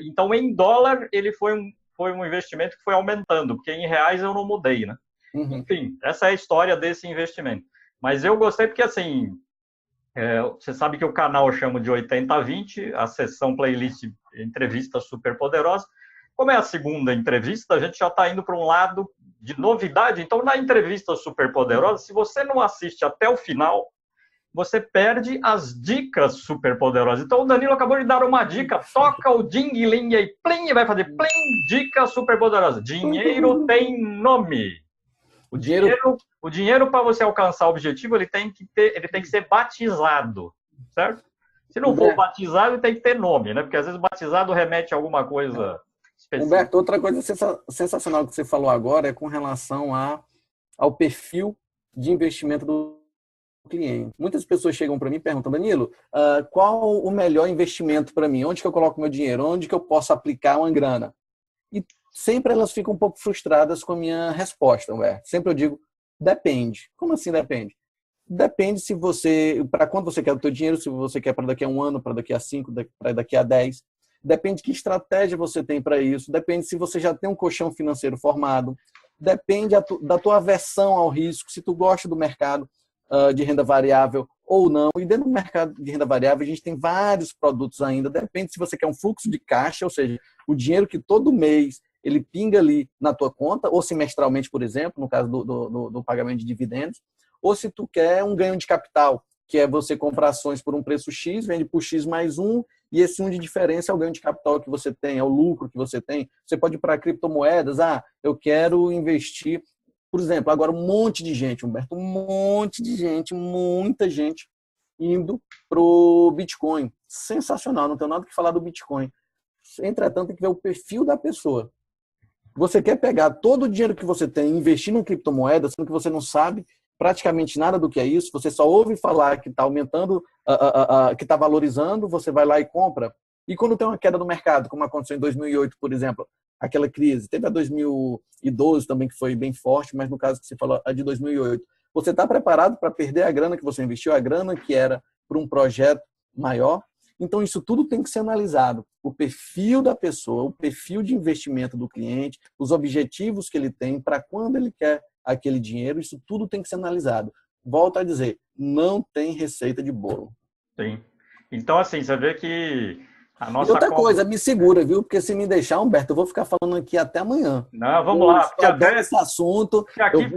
Então, em dólar, ele foi um investimento que foi aumentando, porque em reais eu não mudei, né? Enfim, essa é a história desse investimento. Mas eu gostei porque, assim, você sabe que o canal eu chamo de 80/20, a sessão playlist Entrevista Super Poderosa. Como é a segunda entrevista, a gente já está indo para um lado de novidade. Então, na Entrevista Super Poderosa, se você não assiste até o final, você perde as dicas super poderosas. Então, o Danilo acabou de dar uma dica: toca o ding-ling aí, plim, e vai fazer plim, dica super poderosa. Dinheiro tem nome. O dinheiro, para você alcançar o objetivo, ele tem que ser batizado, certo? Se não for batizado, ele tem que ter nome, né? Porque às vezes batizado remete a alguma coisa específica. Humberto, outra coisa sensacional que você falou agora é com relação ao perfil de investimento do cliente. Muitas pessoas chegam para mim e perguntam: Danilo, qual o melhor investimento para mim? Onde que eu coloco meu dinheiro? Onde que eu posso aplicar uma grana? E sempre elas ficam um pouco frustradas com a minha resposta, Humberto. Sempre eu digo: depende. Como assim depende? Depende se para quando você quer o teu dinheiro, se você quer para daqui a 1 ano, para daqui a 5, para daqui a 10. Depende que estratégia você tem para isso. Depende se você já tem um colchão financeiro formado. Depende da tua aversão ao risco, se tu gosta do mercado de renda variável ou não. E dentro do mercado de renda variável, a gente tem vários produtos ainda. Depende se você quer um fluxo de caixa, ou seja, o dinheiro que todo mês ele pinga ali na tua conta, ou semestralmente, por exemplo, no caso do pagamento de dividendos, ou se tu quer um ganho de capital, que é você comprar ações por um preço X, vende por X mais 1, e esse 1 de diferença é o ganho de capital que você tem, é o lucro que você tem. Você pode ir para criptomoedas: eu quero investir. Por exemplo, agora um monte de gente, Humberto, um monte de gente, muita gente indo para o Bitcoin. Sensacional, não tenho nada que falar do Bitcoin. Entretanto, tem que ver o perfil da pessoa. Você quer pegar todo o dinheiro que você tem e investir em criptomoeda, sendo que você não sabe praticamente nada do que é isso, você só ouve falar que está aumentando, que está valorizando, você vai lá e compra. E quando tem uma queda no mercado, como aconteceu em 2008, por exemplo, aquela crise, teve a 2012 também, que foi bem forte, mas no caso que você falou, a de 2008, você está preparado para perder a grana que você investiu, a grana que era para um projeto maior? Então, isso tudo tem que ser analisado. O perfil da pessoa, o perfil de investimento do cliente, os objetivos que ele tem, para quando ele quer aquele dinheiro, isso tudo tem que ser analisado. Volto a dizer, não tem receita de bolo. Sim. Então, assim, você vê que a nossa... E outra coisa, me segura, viu? Porque se me deixar, Humberto, eu vou ficar falando aqui até amanhã. Não, vamos lá. Porque até esse assunto... Aqui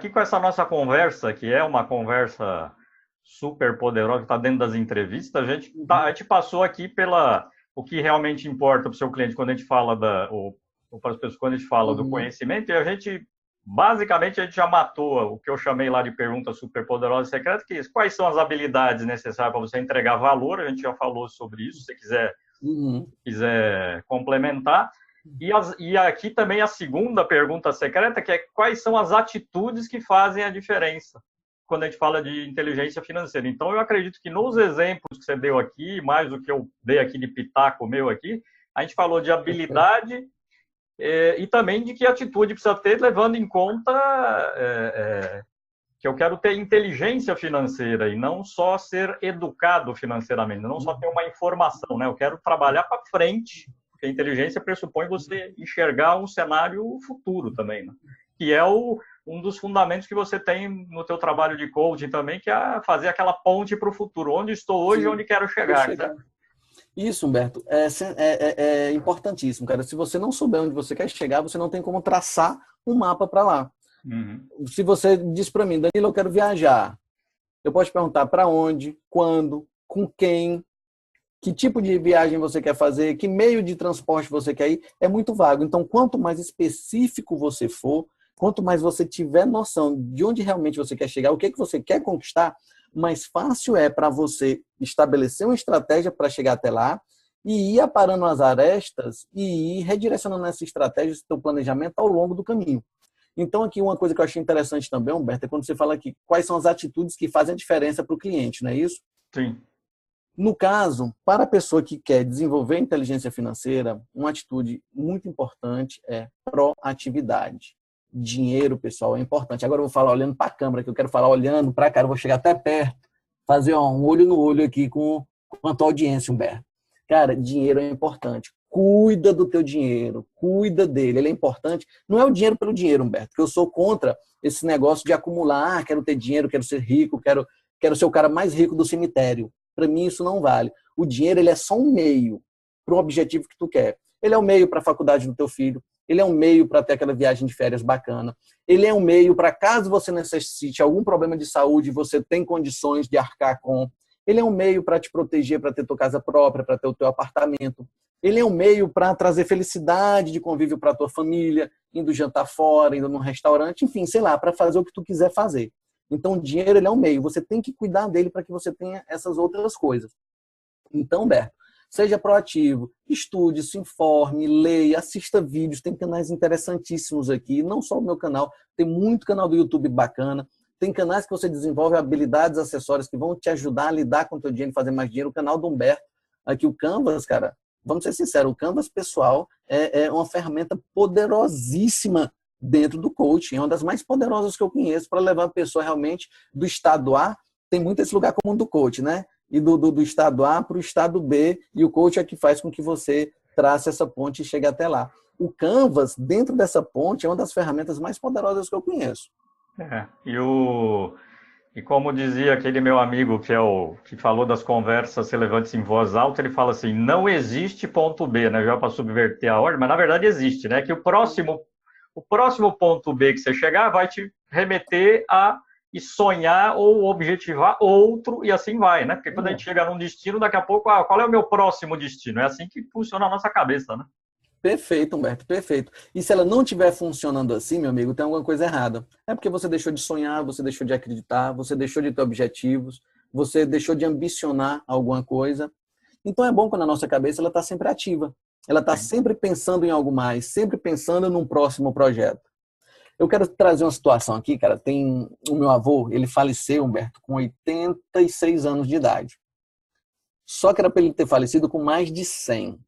com essa nossa conversa, que é uma conversa super poderosa, que está dentro das entrevistas, a gente passou aqui o que realmente importa para o seu cliente quando a gente fala ou para as pessoas quando a gente fala do conhecimento, e basicamente a gente já matou o que eu chamei lá de pergunta super poderosa e secreta, que é isso. Quais são as habilidades necessárias para você entregar valor? A gente já falou sobre isso, se você quiser complementar. E aqui também a segunda pergunta secreta, que é quais são as atitudes que fazem a diferença quando a gente fala de inteligência financeira. Então, eu acredito que nos exemplos que você deu aqui, mais do que eu dei aqui de pitaco meu aqui, a gente falou de habilidade e também de que atitude precisa ter, levando em conta que eu quero ter inteligência financeira e não só ser educado financeiramente, não só ter uma informação, né? Eu quero trabalhar para frente, porque a inteligência pressupõe você enxergar um cenário futuro também, né? Que é um dos fundamentos que você tem no teu trabalho de coaching também, que é fazer aquela ponte para o futuro. Onde estou hoje e onde quero chegar. Né? Isso, Humberto, é importantíssimo, cara. Se você não souber onde você quer chegar, você não tem como traçar um mapa para lá. Se você diz para mim, Danilo, eu quero viajar, eu posso te perguntar para onde, quando, com quem, que tipo de viagem você quer fazer, que meio de transporte você quer ir, é muito vago. Então, quanto mais específico você for, quanto mais você tiver noção de onde realmente você quer chegar, o que você quer conquistar, mais fácil é para você estabelecer uma estratégia para chegar até lá e ir aparando as arestas e ir redirecionando essa estratégia, esse seu planejamento ao longo do caminho. Então, aqui uma coisa que eu achei interessante também, Humberto, é quando você fala aqui quais são as atitudes que fazem a diferença para o cliente, não é isso? Sim. No caso, para a pessoa que quer desenvolver inteligência financeira, uma atitude muito importante é proatividade. Dinheiro, pessoal, é importante. Agora eu vou falar olhando para a câmera, que eu quero falar olhando para a cara, eu vou chegar até perto, fazer um olho no olho aqui com a tua audiência, Humberto. Cara, dinheiro é importante. Cuida do teu dinheiro, cuida dele, ele é importante. Não é o dinheiro pelo dinheiro, Humberto, porque eu sou contra esse negócio de acumular, quero ter dinheiro, quero ser rico, quero ser o cara mais rico do cemitério. Para mim isso não vale. O dinheiro ele é só um meio para um objetivo que tu quer. Ele é um meio para a faculdade do teu filho, ele é um meio para ter aquela viagem de férias bacana, ele é um meio para caso você necessite algum problema de saúde, você tem condições de arcar com. Ele é um meio para te proteger, para ter tua casa própria, para ter o teu apartamento. Ele é um meio para trazer felicidade de convívio para a tua família, indo jantar fora, indo num restaurante, enfim, sei lá, para fazer o que tu quiser fazer. Então, o dinheiro ele é um meio. Você tem que cuidar dele para que você tenha essas outras coisas. Então, Berto, seja proativo, estude, se informe, leia, assista vídeos. Tem canais interessantíssimos aqui, não só o meu canal, tem muito canal do YouTube bacana. Tem canais que você desenvolve habilidades, acessórios que vão te ajudar a lidar com o teu dinheiro, fazer mais dinheiro. O canal do Humberto, aqui o Canvas, cara, vamos ser sinceros, o Canvas pessoal é uma ferramenta poderosíssima dentro do coaching. É uma das mais poderosas que eu conheço para levar a pessoa realmente do estado A. Tem muito esse lugar comum do coach, né? E do estado A para o estado B. E o coach é que faz com que você trace essa ponte e chegue até lá. O Canvas, dentro dessa ponte, é uma das ferramentas mais poderosas que eu conheço. E como dizia aquele meu amigo que falou das conversas relevantes em voz alta, ele fala assim, não existe ponto B, né? Já para subverter a ordem, mas na verdade existe, né? Que o próximo ponto B que você chegar vai te remeter a sonhar ou objetivar outro e assim vai, né? Porque quando a gente chega num destino, daqui a pouco, qual é o meu próximo destino? É assim que funciona a nossa cabeça, né? Perfeito, Humberto, perfeito. E se ela não estiver funcionando assim, meu amigo, tem alguma coisa errada. É porque você deixou de sonhar, você deixou de acreditar, você deixou de ter objetivos, você deixou de ambicionar alguma coisa. Então é bom quando a nossa cabeça ela está sempre ativa. Ela está sempre pensando em algo mais, sempre pensando num próximo projeto. Eu quero trazer uma situação aqui, cara. Tem o meu avô, ele faleceu, Humberto, com 86 anos de idade. Só que era para ele ter falecido com mais de 100.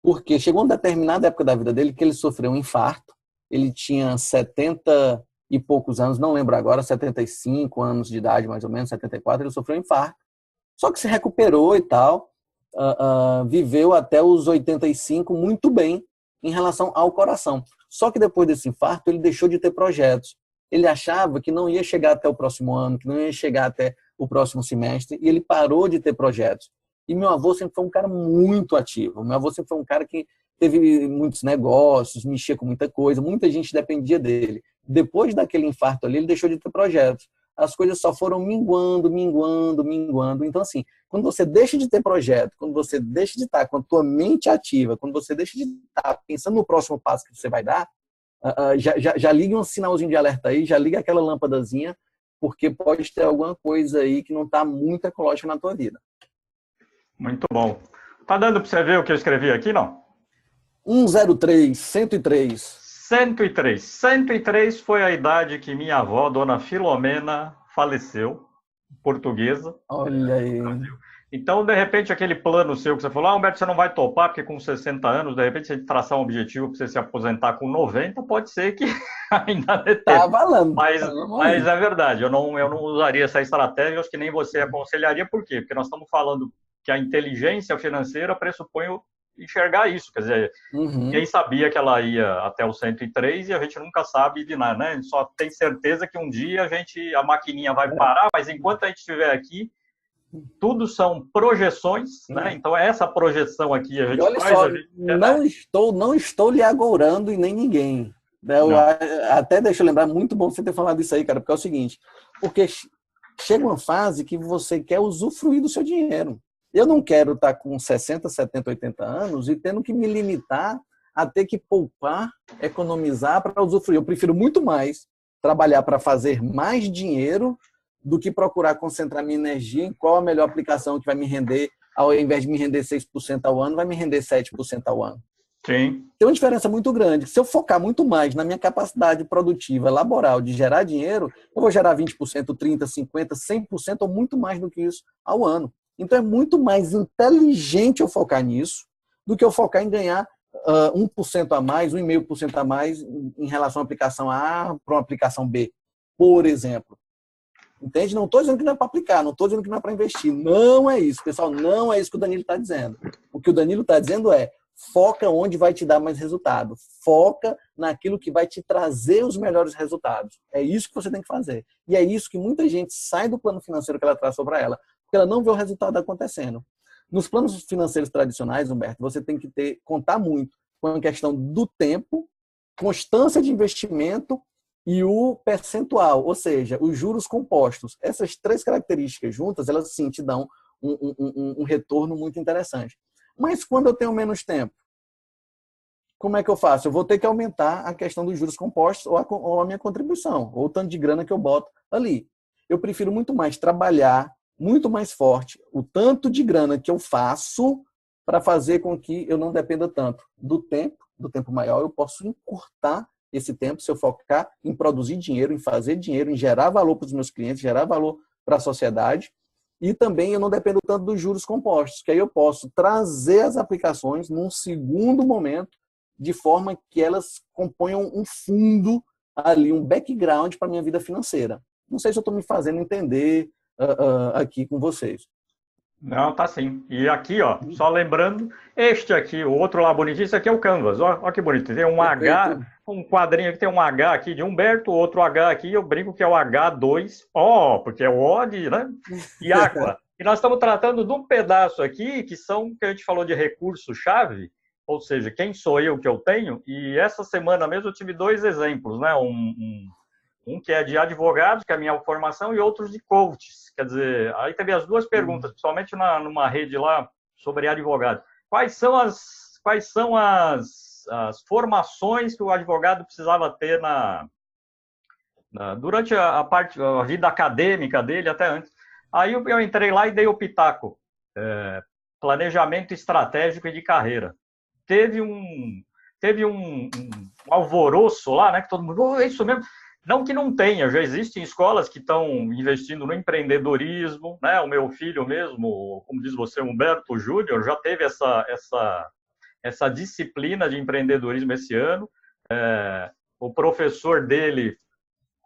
Porque chegou uma determinada época da vida dele que ele sofreu um infarto. Ele tinha 70 e poucos anos, não lembro agora, 75 anos de idade, mais ou menos, 74, ele sofreu um infarto. Só que se recuperou e tal, viveu até os 85 muito bem em relação ao coração. Só que depois desse infarto, ele deixou de ter projetos. Ele achava que não ia chegar até o próximo ano, que não ia chegar até o próximo semestre, e ele parou de ter projetos. E meu avô sempre foi um cara muito ativo. Meu avô sempre foi um cara que teve muitos negócios, mexia com muita coisa, muita gente dependia dele. Depois daquele infarto ali, ele deixou de ter projetos. as coisas só foram minguando, minguando, minguando. Então, assim, quando você deixa de ter projeto, quando você deixa de estar com a tua mente ativa, quando você deixa de estar pensando no próximo passo que você vai dar, já liga um sinalzinho de alerta aí, já liga aquela lâmpadazinha, porque pode ter alguma coisa aí que não está muito ecológica na tua vida. Muito bom. Tá dando para você ver o que eu escrevi aqui, não? 103, 103. 103. 103 foi a idade que minha avó, Dona Filomena, faleceu, portuguesa. Olha aí. Então, de repente, aquele plano seu que você falou, Humberto, você não vai topar, porque com 60 anos, de repente, você traçar um objetivo para você se aposentar com 90, pode ser que ainda dê tempo. Tá valendo. Mas é verdade, eu não usaria essa estratégia, acho que nem você aconselharia, por quê? Porque nós estamos falando que a inteligência financeira pressupõe enxergar isso, quer dizer, quem sabia que ela ia até o 103 e a gente nunca sabe de nada, né? A gente só tem certeza que um dia a maquininha vai parar, mas enquanto a gente estiver aqui, tudo são projeções, né? Então essa projeção aqui a gente olha faz. Só, não estou lhe agourando e nem ninguém. Até deixa eu lembrar, muito bom você ter falado isso aí, cara, porque é o seguinte, porque chega uma fase que você quer usufruir do seu dinheiro. Eu não quero estar com 60, 70, 80 anos e tendo que me limitar a ter que poupar, economizar para usufruir. Eu prefiro muito mais trabalhar para fazer mais dinheiro do que procurar concentrar minha energia em qual a melhor aplicação que vai me render, ao invés de me render 6% ao ano, vai me render 7% ao ano. Sim. Tem uma diferença muito grande. Se eu focar muito mais na minha capacidade produtiva, laboral, de gerar dinheiro, eu vou gerar 20%, 30%, 50%, 100% ou muito mais do que isso ao ano. Então é muito mais inteligente eu focar nisso do que eu focar em ganhar 1% a mais, 1,5% a mais em relação à aplicação A para uma aplicação B, por exemplo. Entende? Não estou dizendo que não é para aplicar, não estou dizendo que não é para investir. Não é isso, pessoal. Não é isso que o Danilo está dizendo. O que o Danilo está dizendo é foca onde vai te dar mais resultado. Foca naquilo que vai te trazer os melhores resultados. É isso que você tem que fazer. E é isso que muita gente sai do plano financeiro que ela traçou para ela, porque ela não vê o resultado acontecendo. Nos planos financeiros tradicionais, Humberto, você tem que contar muito com a questão do tempo, constância de investimento e o percentual, ou seja, os juros compostos. Essas três características juntas, elas sim te dão um retorno muito interessante. Mas quando eu tenho menos tempo, como é que eu faço? Eu vou ter que aumentar a questão dos juros compostos ou a minha contribuição, ou o tanto de grana que eu boto ali. Eu prefiro muito mais trabalhar, muito mais forte, o tanto de grana que eu faço para fazer com que eu não dependa tanto do tempo maior. Eu posso encurtar esse tempo se eu focar em produzir dinheiro, em fazer dinheiro, em gerar valor para os meus clientes, gerar valor para a sociedade. E também eu não dependo tanto dos juros compostos, que aí eu posso trazer as aplicações num segundo momento, de forma que elas componham um fundo ali, um background para a minha vida financeira. Não sei se eu estou me fazendo entender aqui com vocês. Não, tá sim. E aqui, ó, só lembrando, este aqui, o outro lá bonitinho, esse aqui é o Canvas, ó que bonito. Tem um H, um quadrinho aqui, tem um H aqui de Humberto, outro H aqui, eu brinco que é o H2O, porque é o O de, né? E Aqua. E nós estamos tratando de um pedaço aqui, que a gente falou de recurso-chave, ou seja, quem sou eu que eu tenho, e essa semana mesmo eu tive dois exemplos, né? Um que é de advogados, que é a minha formação, e outros de coaches. Quer dizer, aí teve as duas perguntas, principalmente numa rede lá sobre advogados. Quais são as formações que o advogado precisava ter durante a vida acadêmica dele, até antes? Aí eu entrei lá e dei o pitaco. Planejamento estratégico e de carreira. Teve um alvoroço lá, né? Que todo mundo, é isso mesmo. Não que não tenha, já existem escolas que estão investindo no empreendedorismo, né? O meu filho mesmo, como diz você, Humberto Júnior, já teve essa disciplina de empreendedorismo esse ano. O professor dele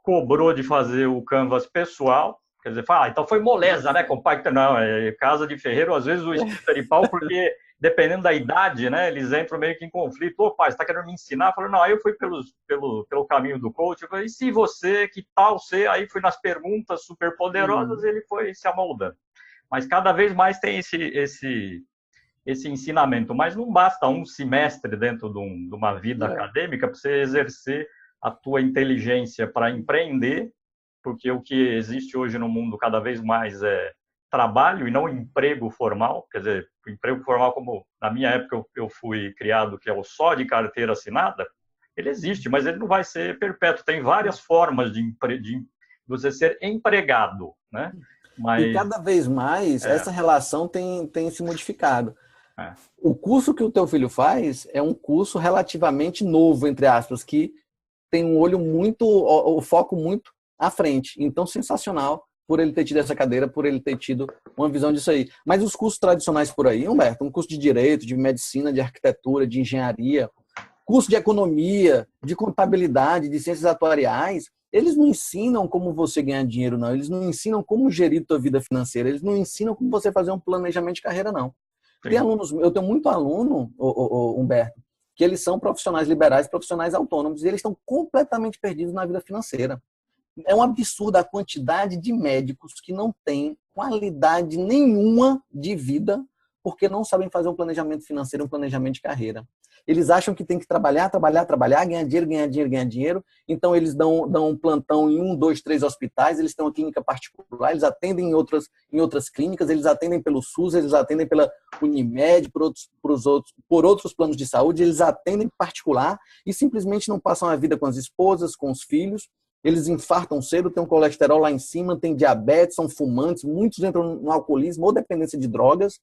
cobrou de fazer o Canvas pessoal, quer dizer, então foi moleza, né, compadre? Não, é casa de ferreiro, às vezes o espírito é de pau, porque dependendo da idade, né, eles entram meio que em conflito. Ô, pai, você está querendo me ensinar? Eu falei, não, aí eu fui pelo caminho do coach. Eu falei, e se você, que tal você? Aí fui nas perguntas super poderosas, ele foi se amoldando. Mas cada vez mais tem esse ensinamento. Mas não basta um semestre dentro de uma vida acadêmica para você exercer a tua inteligência para empreender porque o que existe hoje no mundo cada vez mais é trabalho e não emprego formal. Quer dizer, o emprego formal, como na minha época eu fui criado, que é o só de carteira assinada, ele existe, mas ele não vai ser perpétuo. Tem várias formas de você ser empregado, né? E Mas cada vez mais é, essa relação tem se modificado. é, O curso que o teu filho faz é um curso relativamente novo, entre aspas, que tem um olho muito, o foco muito à frente. Então, sensacional por ele ter tido essa cadeira, por ele ter tido uma visão disso aí. Mas os cursos tradicionais por aí, Humberto, um curso de direito, de medicina, de arquitetura, de engenharia, curso de economia, de contabilidade, de ciências atuariais, eles não ensinam como você ganhar dinheiro, não. Eles não ensinam como gerir tua vida financeira. Eles não ensinam como você fazer um planejamento de carreira, não. Tem sim. alunos, eu tenho muito aluno, Humberto, que eles são profissionais liberais, profissionais autônomos, e eles estão completamente perdidos na vida financeira. É um absurdo a quantidade de médicos que não têm qualidade nenhuma de vida porque não sabem fazer um planejamento financeiro, um planejamento de carreira. Eles acham que tem que trabalhar, trabalhar, trabalhar, ganhar dinheiro, ganhar dinheiro, ganhar dinheiro. Então, eles dão um plantão em 1, 2, 3 hospitais, eles têm uma clínica particular, eles atendem em outras clínicas, eles atendem pelo SUS, eles atendem pela Unimed, por outros planos de saúde, eles atendem particular e simplesmente não passam a vida com as esposas, com os filhos. Eles infartam cedo, têm um colesterol lá em cima, têm diabetes, são fumantes, muitos entram no alcoolismo ou dependência de drogas,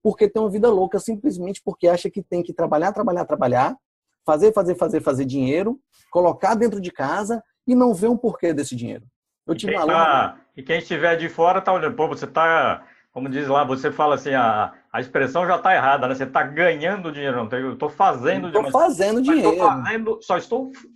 porque tem uma vida louca simplesmente porque acha que tem que trabalhar, trabalhar, trabalhar, fazer dinheiro, colocar dentro de casa e não ver um porquê desse dinheiro. Eu tive um aluno... E quem estiver de fora está olhando, pô, você está, como diz lá, você fala assim, a expressão já está errada, né? Você está ganhando dinheiro, não, eu estou fazendo Estou dinheiro, fazendo mas estou dinheiro. fazendo,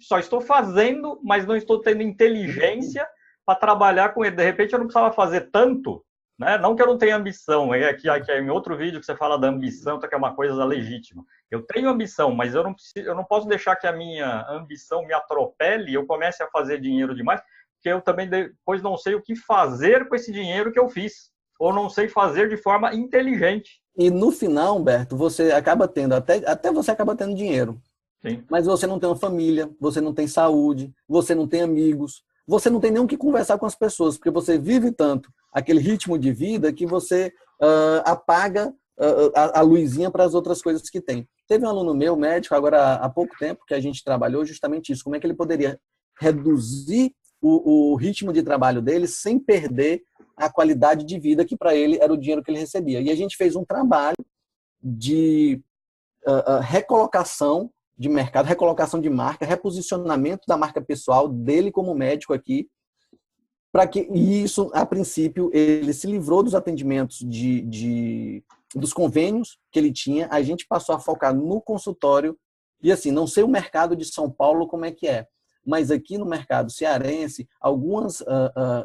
só estou fazendo, mas não estou tendo inteligência para trabalhar com ele. De repente eu não precisava fazer tanto, né? Não que eu não tenha ambição, aqui é em outro vídeo que você fala da ambição, que é uma coisa legítima. Eu tenho ambição, mas eu não posso deixar que a minha ambição me atropele e eu comece a fazer dinheiro demais, porque eu também depois não sei o que fazer com esse dinheiro que eu fiz, ou não sei fazer de forma inteligente. E no final, Humberto, você acaba tendo, até você acaba tendo dinheiro. Sim. Mas você não tem uma família, você não tem saúde, você não tem amigos, você não tem nem o que conversar com as pessoas, porque você vive tanto aquele ritmo de vida que você apaga a luzinha para as outras coisas que tem. Teve um aluno meu, médico, agora há pouco tempo, que a gente trabalhou justamente isso, como é que ele poderia reduzir o ritmo de trabalho dele sem perder a qualidade de vida, que para ele era o dinheiro que ele recebia. E a gente fez um trabalho de recolocação de mercado, recolocação de marca, reposicionamento da marca pessoal dele como médico aqui, para que e isso, a princípio, ele se livrou dos atendimentos dos convênios que ele tinha, a gente passou a focar no consultório, e assim, não sei o mercado de São Paulo como é que é, mas aqui no mercado cearense, algumas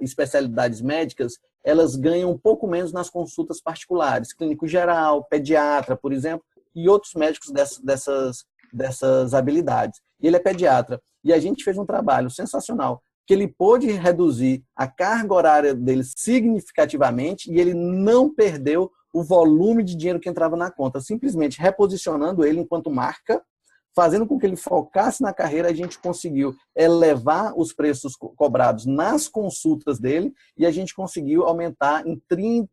especialidades médicas, elas ganham um pouco menos nas consultas particulares, clínico geral, pediatra, por exemplo, e outros médicos dessas habilidades. E ele é pediatra. E a gente fez um trabalho sensacional, que ele pôde reduzir a carga horária dele significativamente e ele não perdeu o volume de dinheiro que entrava na conta, simplesmente reposicionando ele enquanto marca, fazendo com que ele focasse na carreira, a gente conseguiu elevar os preços cobrados nas consultas dele e a gente conseguiu aumentar em 30,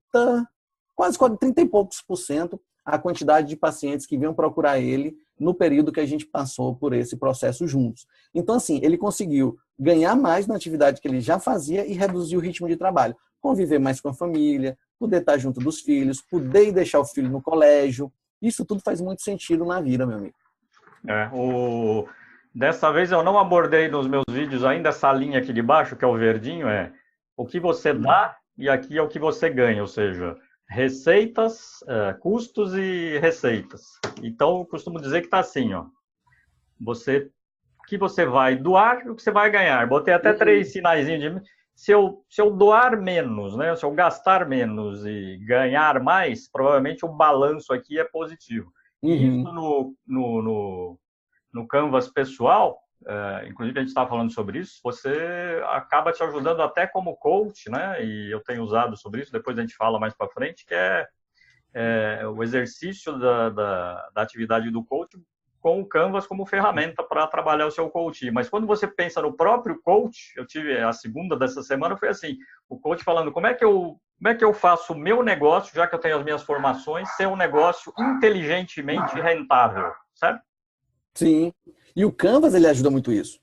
quase 30 e poucos % a quantidade de pacientes que vinham procurar ele no período que a gente passou por esse processo juntos. Então, assim, ele conseguiu ganhar mais na atividade que ele já fazia e reduzir o ritmo de trabalho. Conviver mais com a família, poder estar junto dos filhos, poder deixar o filho no colégio. Isso tudo faz muito sentido na vida, meu amigo. Dessa vez eu não abordei nos meus vídeos ainda essa linha aqui de baixo, que é o verdinho, é o que você dá e aqui é o que você ganha, ou seja, receitas, custos e receitas. Então, eu costumo dizer que está assim, ó, o que você vai doar e o que você vai ganhar. Botei até 3 sinaizinhos de... Se eu doar menos, né, se eu gastar menos e ganhar mais, provavelmente o balanço aqui é positivo. E isso no Canvas pessoal, inclusive a gente estava falando sobre isso, você acaba te ajudando até como coach, né? E eu tenho usado sobre isso, depois a gente fala mais para frente, que é o exercício da atividade do coach com o Canvas como ferramenta para trabalhar o seu coach. Mas quando você pensa no próprio coach, eu tive a segunda dessa semana, foi assim, o coach falando como é que eu faço o meu negócio, já que eu tenho as minhas formações, ser um negócio inteligentemente rentável, certo? Sim. E o Canvas, ele ajuda muito isso.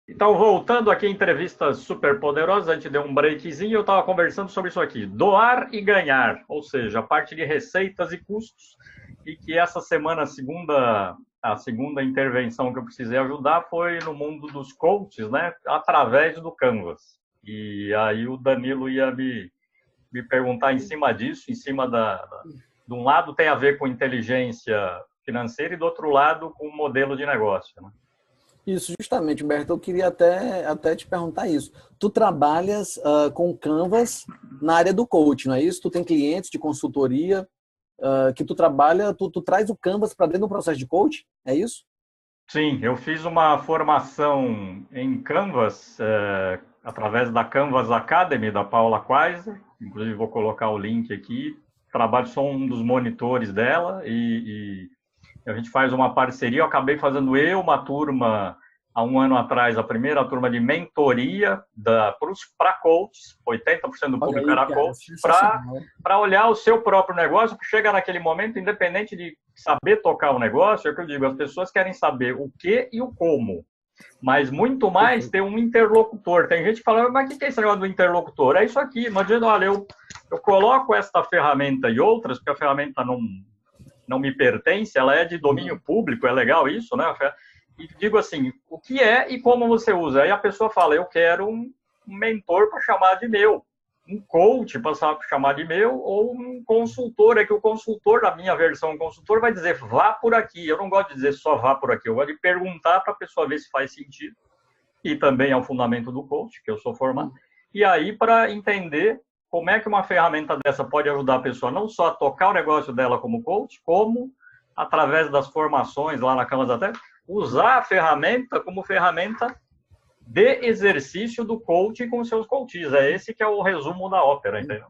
Então, voltando aqui, entrevistas super poderosas, a gente deu um breakzinho e eu estava conversando sobre isso aqui, doar e ganhar, ou seja, a parte de receitas e custos, e que essa semana, a segunda intervenção que eu precisei ajudar foi no mundo dos coaches, né, através do Canvas. E aí o Danilo ia me perguntar em cima disso, de um lado tem a ver com inteligência financeira e do outro lado com modelo de negócio, né? Isso, justamente, Humberto, eu queria até te perguntar isso. Tu trabalhas com Canvas na área do coaching, não é isso? Tu tem clientes de consultoria que tu trabalha, tu traz o Canvas para dentro do processo de coaching, é isso? Sim, eu fiz uma formação em Canvas, através da Canvas Academy, da Paula Quaiser, inclusive vou colocar o link aqui, sou um dos monitores dela e a gente faz uma parceria, eu acabei fazendo uma turma há um ano atrás, a primeira turma de mentoria para coaches, 80% do Olha público aí, era cara, coach, sensacional. para olhar o seu próprio negócio, porque chega naquele momento, independente de saber tocar o negócio, é o que eu digo, as pessoas querem saber o que e o como, mas muito mais ter um interlocutor. Tem gente que fala, mas o que é esse negócio do interlocutor? É isso aqui, não adianta, olha, eu coloco esta ferramenta e outras, porque a ferramenta não me pertence, ela é de domínio público, é legal isso, né? E digo assim, o que é e como você usa? Aí a pessoa fala, eu quero um mentor para chamar de meu, um coach para chamar de meu, ou um consultor, é que o consultor, na minha versão, o consultor vai dizer, vá por aqui. Eu não gosto de dizer só vá por aqui, eu gosto de perguntar para a pessoa ver se faz sentido. E também é o fundamento do coach, que eu sou formado. E aí, para entender como é que uma ferramenta dessa pode ajudar a pessoa não só a tocar o negócio dela como coach, como, através das formações lá na Canvas até, usar a ferramenta como ferramenta de exercício do coaching com seus coaches. É esse que é o resumo da ópera, entendeu?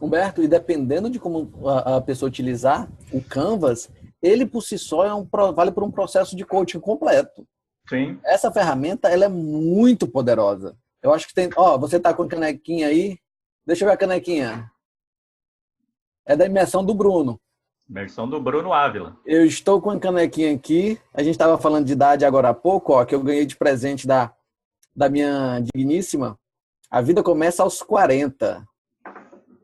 Humberto, e dependendo de como a pessoa utilizar o Canvas, ele por si só vale por um processo de coaching completo. Sim. Essa ferramenta, ela é muito poderosa. Eu acho que tem... você tá com a canequinha aí? Deixa eu ver a canequinha. É da imersão do Bruno. Imersão do Bruno Ávila. Eu estou com a canequinha aqui. A gente estava falando de idade agora há pouco, que eu ganhei de presente da minha digníssima. A vida começa aos 40.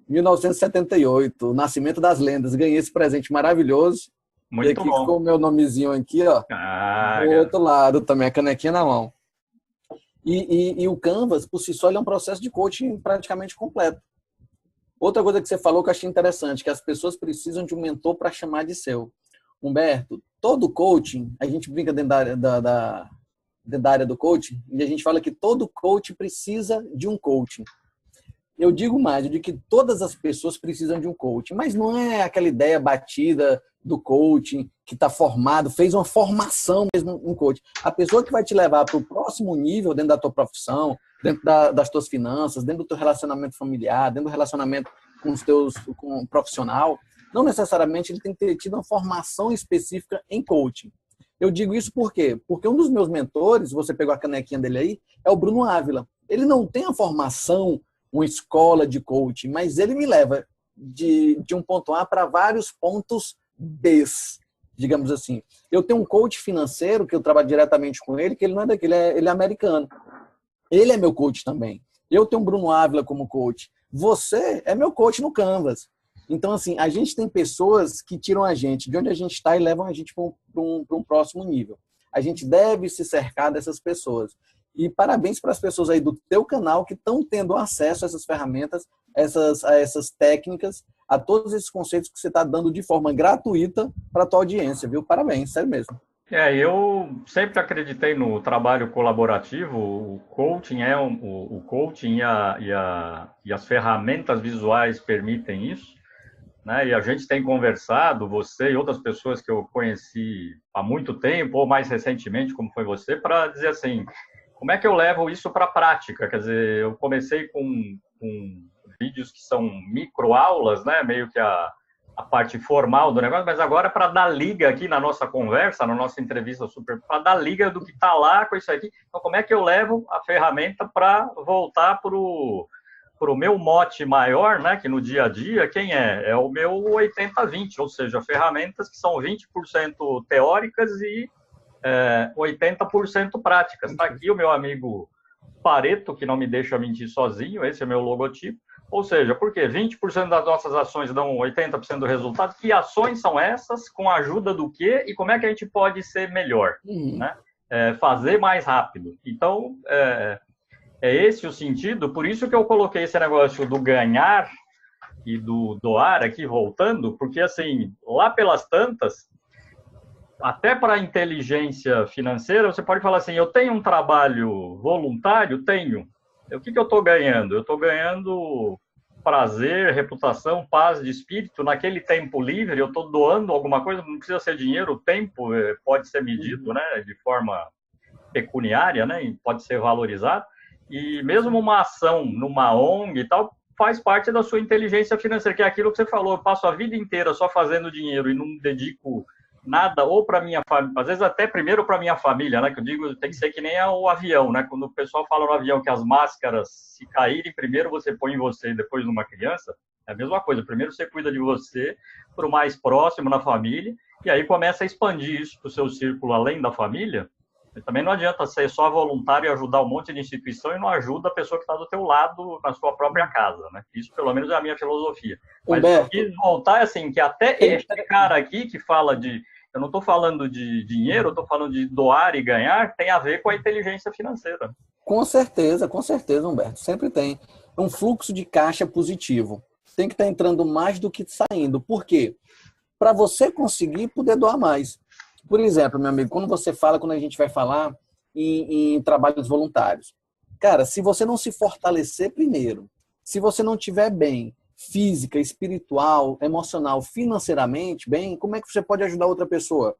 1978, o Nascimento das Lendas. Ganhei esse presente maravilhoso. Muito e aqui bom. ficou o meu nomezinho aqui, do outro lado também, a canequinha na mão. E o Canvas, por si só, ele é um processo de coaching praticamente completo. Outra coisa que você falou que eu achei interessante, que as pessoas precisam de um mentor para chamar de seu. Humberto, todo coaching, a gente brinca dentro da área do coaching, e a gente fala que todo coach precisa de um coaching. Eu digo mais, eu digo que todas as pessoas precisam de um coaching, mas não é aquela ideia batida do coaching que está formado, fez uma formação mesmo em coaching. A pessoa que vai te levar para o próximo nível dentro da tua profissão, dentro das tuas finanças, dentro do teu relacionamento familiar, dentro do relacionamento com o profissional, não necessariamente ele tem que ter tido uma formação específica em coaching. Eu digo isso por quê? Porque um dos meus mentores, você pegou a canequinha dele aí, é o Bruno Ávila. Ele não tem a formação, uma escola de coaching, mas ele me leva de um ponto A para vários pontos B, digamos assim. Eu tenho um coach financeiro, que eu trabalho diretamente com ele, que ele não é daqui, ele é americano. Ele é meu coach também. Eu tenho um Bruno Ávila como coach. Você é meu coach no Canvas. Então, assim, a gente tem pessoas que tiram a gente de onde a gente está e levam a gente para um próximo nível. A gente deve se cercar dessas pessoas. E parabéns para as pessoas aí do teu canal que estão tendo acesso a essas ferramentas, a essas técnicas, a todos esses conceitos que você está dando de forma gratuita para a tua audiência, viu? Parabéns, sério mesmo. Eu sempre acreditei no trabalho colaborativo. O coaching o coaching e as ferramentas visuais permitem isso, né? E a gente tem conversado, você e outras pessoas que eu conheci há muito tempo ou mais recentemente, como foi você, para dizer assim, como é que eu levo isso para a prática? Quer dizer, eu comecei com vídeos que são microaulas, né? Meio que a parte formal do negócio, mas agora para dar liga aqui na nossa conversa, na nossa entrevista super, para dar liga do que está lá com isso aqui. Então, como é que eu levo a ferramenta para voltar para o meu mote maior, né, que no dia a dia, quem é? É o meu 80-20, ou seja, ferramentas que são 20% teóricas e 80% práticas. Está aqui o meu amigo Pareto, que não me deixa mentir sozinho, esse é o meu logotipo. Ou seja, por quê? 20% das nossas ações dão 80% do resultado. Que ações são essas? Com a ajuda do quê? E como é que a gente pode ser melhor? Né? Fazer mais rápido. Então, é esse o sentido. Por isso que eu coloquei esse negócio do ganhar e do doar aqui, voltando, porque, assim, lá pelas tantas, até para a inteligência financeira, você pode falar assim, eu tenho um trabalho voluntário? Tenho. O que eu estou ganhando? Eu estou ganhando prazer, reputação, paz de espírito. Naquele tempo livre, eu estou doando alguma coisa, não precisa ser dinheiro, o tempo pode ser medido, né, de forma pecuniária, né, e pode ser valorizado. E mesmo uma ação numa ONG e tal, faz parte da sua inteligência financeira, que é aquilo que você falou, eu passo a vida inteira só fazendo dinheiro e não dedico nada, ou para minha família, às vezes até primeiro para minha família, né? Que eu digo, tem que ser que nem o avião, né? Quando o pessoal fala no avião que as máscaras, se caírem, primeiro você põe em você e depois numa criança, é a mesma coisa. Primeiro você cuida de você, para o mais próximo, na família, e aí começa a expandir isso para o seu círculo além da família. E também não adianta ser só voluntário e ajudar um monte de instituição e não ajuda a pessoa que está do teu lado na sua própria casa, né? Isso, pelo menos, é a minha filosofia. Mas eu quis voltar, assim, que até este cara aqui que fala de... Eu não estou falando de dinheiro, eu estou falando de doar e ganhar, tem a ver com a inteligência financeira. Com certeza, Humberto. Sempre tem. Um fluxo de caixa positivo. Tem que estar entrando mais do que saindo. Por quê? Para você conseguir poder doar mais. Por exemplo, meu amigo, quando a gente vai falar em trabalhos voluntários. Cara, se você não se fortalecer primeiro, se você não estiver bem, física, espiritual, emocional, financeiramente bem, como é que você pode ajudar outra pessoa?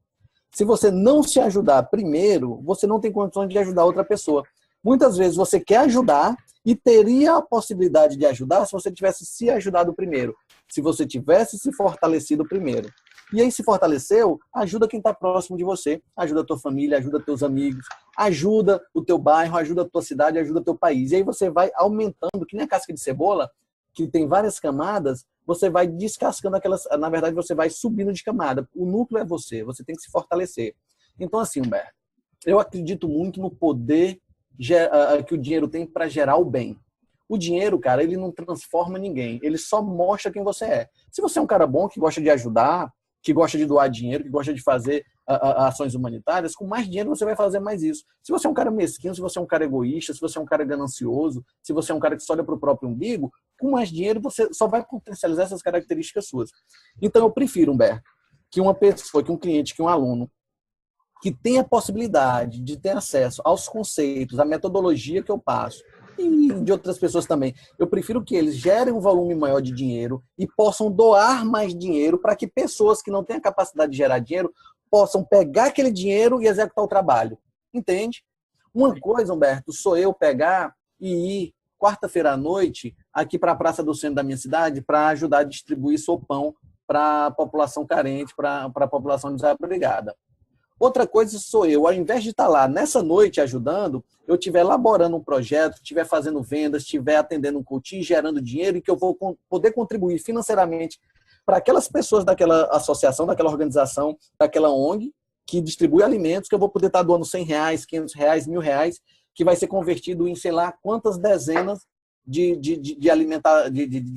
Se você não se ajudar primeiro, você não tem condições de ajudar outra pessoa. Muitas vezes você quer ajudar e teria a possibilidade de ajudar se você tivesse se ajudado primeiro, se você tivesse se fortalecido primeiro. E aí, se fortaleceu, ajuda quem está próximo de você, ajuda a tua família, ajuda teus amigos, ajuda o teu bairro, ajuda a tua cidade, ajuda o teu país. E aí você vai aumentando, que nem a casca de cebola, que tem várias camadas, você vai descascando aquelas... Na verdade, você vai subindo de camada. O núcleo é você tem que se fortalecer. Então, assim, Humberto, eu acredito muito no poder que o dinheiro tem para gerar o bem. O dinheiro, cara, ele não transforma ninguém, ele só mostra quem você é. Se você é um cara bom, que gosta de ajudar, que gosta de doar dinheiro, que gosta de fazer ações humanitárias, com mais dinheiro você vai fazer mais isso. Se você é um cara mesquinho, se você é um cara egoísta, se você é um cara ganancioso, se você é um cara que só olha para o próprio umbigo, com mais dinheiro você só vai potencializar essas características suas. Então eu prefiro, Humberto, que uma pessoa, que um cliente, que um aluno, que tenha a possibilidade de ter acesso aos conceitos, à metodologia que eu passo, e de outras pessoas também. Eu prefiro que eles gerem um volume maior de dinheiro e possam doar mais dinheiro para que pessoas que não têm a capacidade de gerar dinheiro possam pegar aquele dinheiro e executar o trabalho. Entende? Uma coisa, Humberto, sou eu pegar e ir quarta-feira à noite aqui para a Praça do Centro da minha cidade para ajudar a distribuir sopão para a população carente, para a população desabrigada. Outra coisa sou eu, ao invés de estar lá nessa noite ajudando, eu estiver elaborando um projeto, estiver fazendo vendas, estiver atendendo um coaching, gerando dinheiro e que eu vou poder contribuir financeiramente para aquelas pessoas daquela associação, daquela organização, daquela ONG, que distribui alimentos, que eu vou poder estar doando R$100, R$500, R$1.000, que vai ser convertido em sei lá quantas dezenas de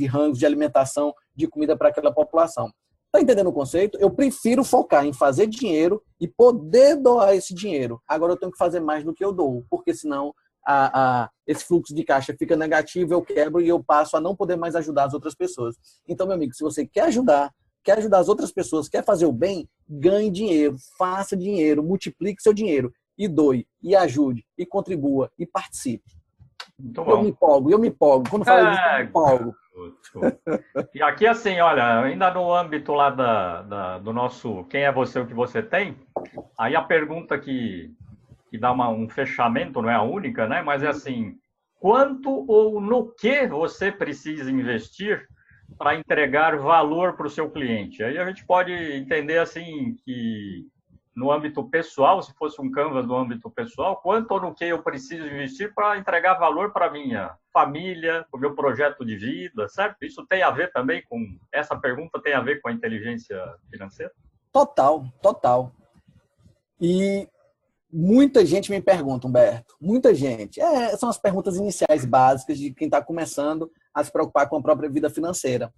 rangos de alimentação, de comida para aquela população. Está entendendo o conceito? Eu prefiro focar em fazer dinheiro e poder doar esse dinheiro. Agora eu tenho que fazer mais do que eu dou, porque senão esse fluxo de caixa fica negativo, eu quebro e eu passo a não poder mais ajudar as outras pessoas. Então, meu amigo, se você quer ajudar as outras pessoas, quer fazer o bem, ganhe dinheiro, faça dinheiro, multiplique seu dinheiro e doe, e ajude, e contribua, e participe. Muito bom. Eu me empolgo. Quando falo disso, eu me empolgo. E aqui, assim, olha, ainda no âmbito lá do nosso quem é você, o que você tem, aí a pergunta que dá um fechamento, não é a única, né? Mas é assim, quanto ou no que você precisa investir para entregar valor para o seu cliente? Aí a gente pode entender assim que no âmbito pessoal, se fosse um Canvas no âmbito pessoal, quanto ou no que eu preciso investir para entregar valor para a minha família, para o meu projeto de vida, certo? Isso tem a ver também com, essa pergunta tem a ver com a inteligência financeira? Total, total. E muita gente me pergunta, Humberto, muita gente. São as perguntas iniciais básicas de quem está começando a se preocupar com a própria vida financeira.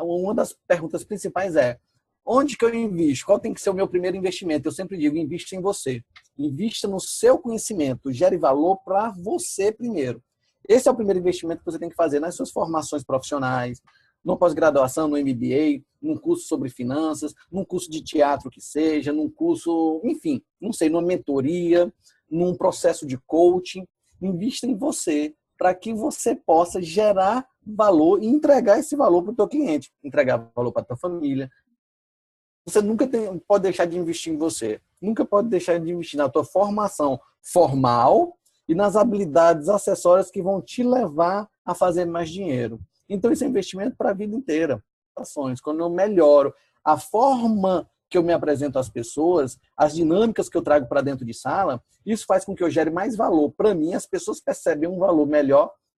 Uma das perguntas principais é: onde que eu invisto? Qual tem que ser o meu primeiro investimento? Eu sempre digo, invista em você. Invista no seu conhecimento. Gere valor para você primeiro. Esse é o primeiro investimento que você tem que fazer nas suas formações profissionais, numa pós-graduação, no MBA, num curso sobre finanças, num curso de teatro que seja, num curso, enfim, não sei, numa mentoria, num processo de coaching. Invista em você para que você possa gerar valor e entregar esse valor para o teu cliente, entregar valor para a tua família. Você nunca pode deixar de investir em você. Nunca pode deixar de investir na tua formação formal e nas habilidades acessórias que vão te levar a fazer mais dinheiro. Então, isso é investimento para a vida inteira. Quando eu melhoro a forma que eu me apresento às pessoas, as dinâmicas que eu trago para dentro de sala, isso faz com que eu gere mais valor para mim. As pessoas percebem um valor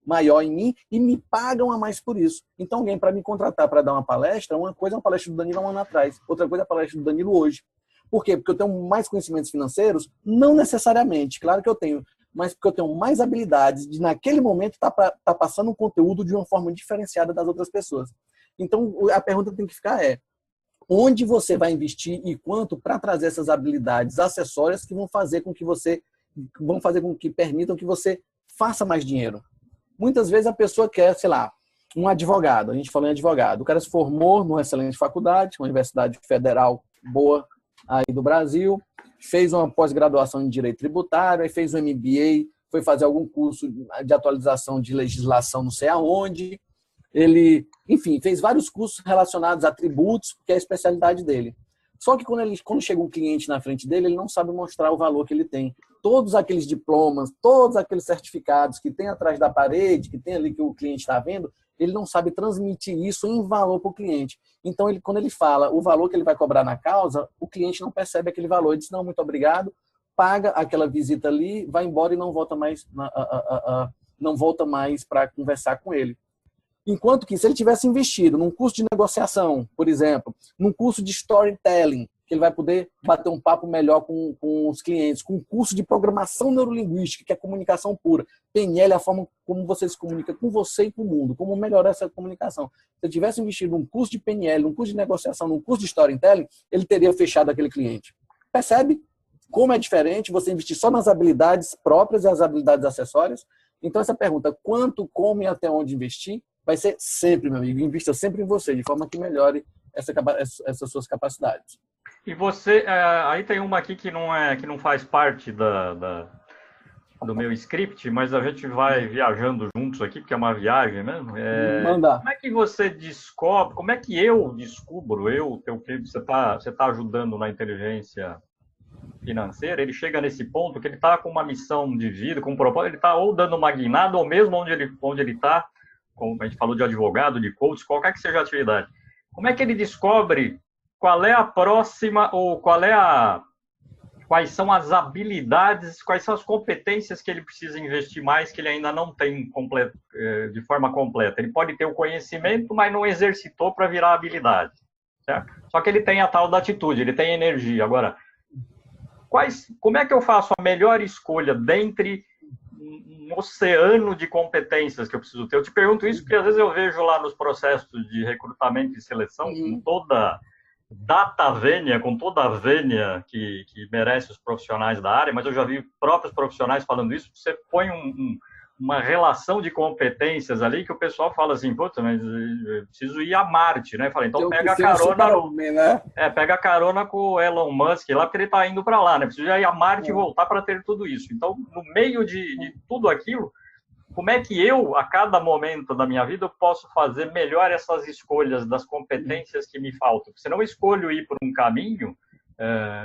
maior em mim e me pagam a mais por isso. Então, alguém para me contratar para dar uma palestra, uma coisa é uma palestra do Danilo há um ano atrás, outra coisa é a palestra do Danilo hoje. Por quê? Porque eu tenho mais conhecimentos financeiros? Não necessariamente, claro que eu tenho, mas porque eu tenho mais habilidades de, naquele momento, tá passando um conteúdo de uma forma diferenciada das outras pessoas. Então, a pergunta que tem que ficar é: onde você vai investir e quanto para trazer essas habilidades acessórias que vão fazer com que permitam que você faça mais dinheiro? Muitas vezes a pessoa quer, sei lá, um advogado. A gente falou em advogado. O cara se formou numa excelente faculdade, uma universidade federal boa aí do Brasil, fez uma pós-graduação em Direito Tributário, aí fez um MBA, foi fazer algum curso de atualização de legislação não sei aonde. Ele, enfim, fez vários cursos relacionados a tributos, que é a especialidade dele. Só que quando chega um cliente na frente dele, ele não sabe mostrar o valor que ele tem. Todos aqueles diplomas, todos aqueles certificados que tem atrás da parede, que tem ali que o cliente está vendo, ele não sabe transmitir isso em valor para o cliente. Então, quando ele fala o valor que ele vai cobrar na causa, o cliente não percebe aquele valor. Ele diz: não, muito obrigado, paga aquela visita ali, vai embora e não volta mais para conversar com ele. Enquanto que, se ele tivesse investido num curso de negociação, por exemplo, num curso de storytelling, que ele vai poder bater um papo melhor com os clientes, com um curso de programação neurolinguística, que é comunicação pura. PNL é a forma como você se comunica com você e com o mundo, como melhorar essa comunicação. Se ele tivesse investido num curso de PNL, num curso de negociação, num curso de storytelling, ele teria fechado aquele cliente. Percebe como é diferente você investir só nas habilidades próprias e as habilidades acessórias? Então, essa pergunta, quanto, como e até onde investir, vai ser sempre, meu amigo, invista sempre em você, de forma que melhore essas suas capacidades. E você, aí tem uma aqui que não faz parte do meu script, mas a gente vai viajando juntos aqui, porque é uma viagem mesmo. Mandar. Como é que você descobre, como é que eu descubro, teu cliente, você tá ajudando na inteligência financeira, ele chega nesse ponto que ele está com uma missão de vida, com um propósito, ele está ou dando uma guinada, ou mesmo onde ele está, como a gente falou de advogado, de coach, qualquer que seja a atividade. Como é que ele descobre qual é a próxima, ou quais são as habilidades, quais são as competências que ele precisa investir mais, que ele ainda não tem de forma completa? Ele pode ter o conhecimento, mas não exercitou para virar habilidade, certo? Só que ele tem a tal da atitude, ele tem energia. Agora, como é que eu faço a melhor escolha dentre um oceano de competências que eu preciso ter? Eu te pergunto isso porque às vezes eu vejo lá nos processos de recrutamento e seleção, com toda data vênia, com toda a vênia que merece os profissionais da área, mas eu já vi próprios profissionais falando isso. Você põe uma relação de competências ali que o pessoal fala assim: putz, mas eu preciso ir a Marte, né? Falei, então pega a carona com o Elon Musk lá, porque ele está indo para lá, né? Preciso ir a Marte e voltar para ter tudo isso. Então, no meio de tudo aquilo, como é que eu, a cada momento da minha vida, eu posso fazer melhor essas escolhas das competências que me faltam? Porque se não escolho ir por um caminho,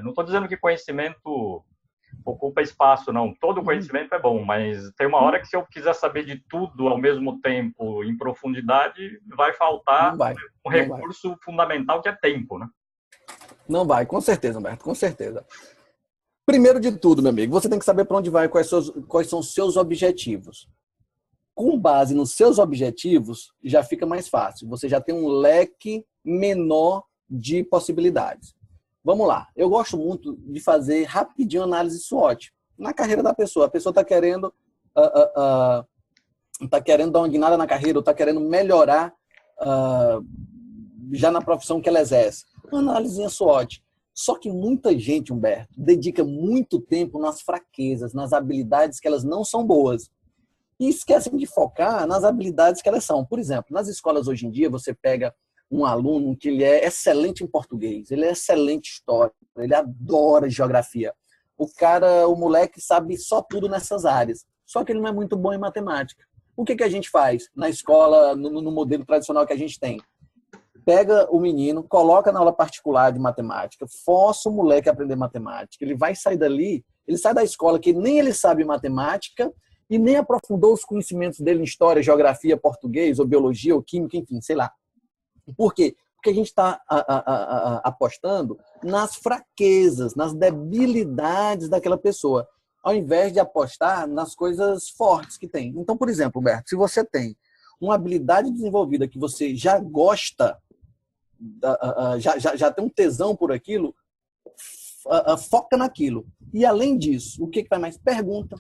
não estou dizendo que conhecimento ocupa espaço, não. Todo conhecimento é bom, mas tem uma hora que se eu quiser saber de tudo ao mesmo tempo, em profundidade, vai faltar um recurso fundamental que é tempo, né? Não vai, com certeza, Humberto, com certeza. Primeiro de tudo, meu amigo, você tem que saber para onde vai, quais são os seus objetivos. Com base nos seus objetivos, já fica mais fácil. Você já tem um leque menor de possibilidades. Vamos lá. Eu gosto muito de fazer rapidinho análise SWOT. Na carreira da pessoa. A pessoa está querendo dar uma guinada na carreira, ou está querendo melhorar já na profissão que ela exerce. Uma análise SWOT. Só que muita gente, Humberto, dedica muito tempo nas fraquezas, nas habilidades que elas não são boas. E esquecem de focar nas habilidades que elas são. Por exemplo, nas escolas hoje em dia, você pega um aluno que ele é excelente em português, ele é excelente em história, ele adora geografia. O moleque sabe só tudo nessas áreas. Só que ele não é muito bom em matemática. O que a gente faz na escola, no modelo tradicional que a gente tem? Pega o menino, coloca na aula particular de matemática, força o moleque a aprender matemática. Ele vai sair dali, ele sai da escola que nem ele sabe matemática e nem aprofundou os conhecimentos dele em história, geografia, português, ou biologia, ou química, enfim, sei lá. Por quê? Porque a gente está apostando nas fraquezas, nas debilidades daquela pessoa, ao invés de apostar nas coisas fortes que tem. Então, por exemplo, Humberto, se você tem uma habilidade desenvolvida que você já gosta, já tem um tesão por aquilo, foca naquilo. E além disso, o que vai mais? Pergunta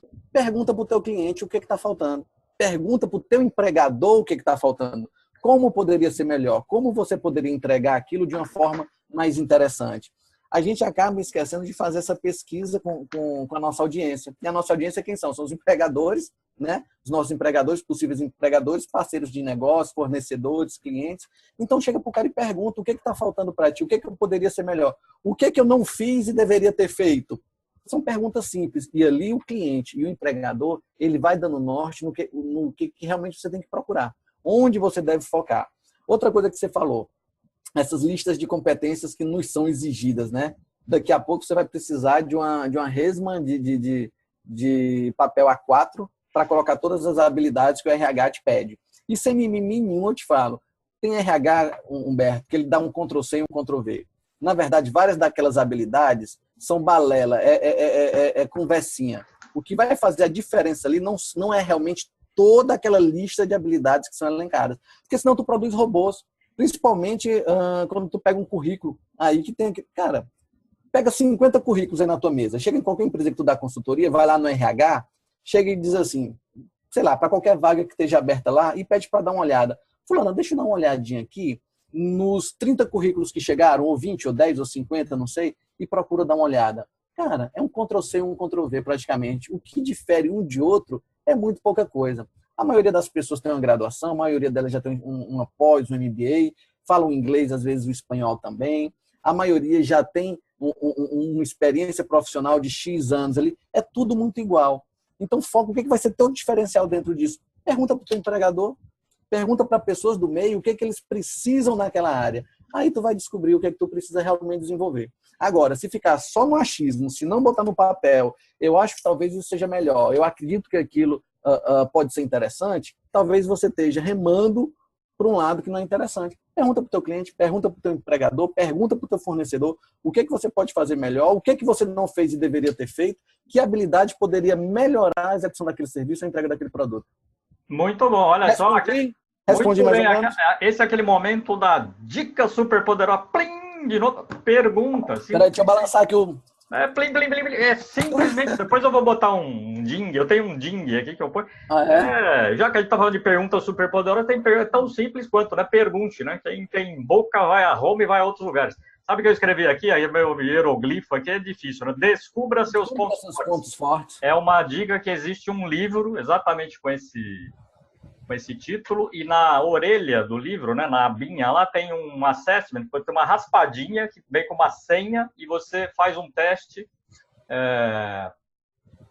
para o teu cliente o que está faltando. Pergunta para o teu empregador o que está faltando. Como poderia ser melhor? Como você poderia entregar aquilo de uma forma mais interessante? A gente acaba esquecendo de fazer essa pesquisa com a nossa audiência. E a nossa audiência quem são? São os empregadores, né? Os nossos empregadores, possíveis empregadores, parceiros de negócio, fornecedores, clientes. Então chega para o cara e pergunta o que está faltando para ti, o que poderia ser melhor, o que eu não fiz e deveria ter feito. São perguntas simples. E ali o cliente e o empregador, ele vai dando norte no que realmente você tem que procurar. Onde você deve focar. Outra coisa que você falou, essas listas de competências que nos são exigidas, né? Daqui a pouco você vai precisar de uma resma de papel A4 para colocar todas as habilidades que o RH te pede. E sem mimimi nenhum, eu te falo. Tem RH, Humberto, que ele dá um Ctrl+C e um Ctrl+V. Na verdade, várias daquelas habilidades são balela, conversinha. O que vai fazer a diferença ali não é realmente toda aquela lista de habilidades que são elencadas. Porque senão tu produz robôs. Principalmente quando tu pega um currículo aí que tem... Cara, pega 50 currículos aí na tua mesa. Chega em qualquer empresa que tu dá consultoria, vai lá no RH, chega e diz assim, sei lá, para qualquer vaga que esteja aberta lá e pede para dar uma olhada. Fulano, deixa eu dar uma olhadinha aqui nos 30 currículos que chegaram, ou 20, ou 10, ou 50, não sei, e procura dar uma olhada. Cara, é um Ctrl+C e um Ctrl+V praticamente. O que difere um de outro é muito pouca coisa. A maioria das pessoas tem uma graduação, a maioria delas já tem uma pós, um MBA, falam inglês, às vezes o espanhol também. A maioria já tem uma experiência profissional de X anos ali. É tudo muito igual. Então, foca o que vai ser tão diferencial dentro disso. Pergunta para o teu empregador, pergunta para pessoas do meio o que eles precisam naquela área. Aí tu vai descobrir o que tu precisa realmente desenvolver. Agora, se ficar só no achismo, se não botar no papel, eu acho que talvez isso seja melhor, eu acredito que aquilo pode ser interessante, talvez você esteja remando para um lado que não é interessante. Pergunta para o teu cliente, pergunta para o teu empregador, pergunta para o teu fornecedor o que você pode fazer melhor, o que você não fez e deveria ter feito, que habilidade poderia melhorar a execução daquele serviço, a entrega daquele produto. Muito bom, olha só. Respondi mais ou menos. Esse é aquele momento da dica super poderosa. Plim, de novo, pergunta. Peraí, deixa eu balançar aqui o... Plim, plim, plim, plim. Simplesmente, depois eu vou botar um ding, eu tenho um ding aqui que eu ponho. Já que a gente tá falando de pergunta super poderosa, tem pergunta tão simples quanto, né? Pergunte, né? Quem tem boca vai a Roma e vai a outros lugares. Sabe o que eu escrevi aqui? Aí meu hieroglifo aqui é difícil, né? Descubra seus pontos fortes. É uma dica que existe um livro exatamente com esse título, e na orelha do livro, né, na abinha, lá tem um assessment, pode ter uma raspadinha que vem com uma senha e você faz um teste,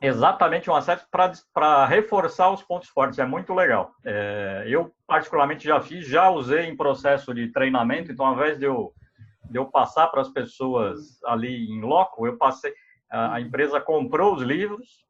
exatamente um assessment para reforçar os pontos fortes. É muito legal. Eu, particularmente, já usei em processo de treinamento, então, ao invés de eu passar para as pessoas ali em loco, eu passei... A empresa comprou os livros,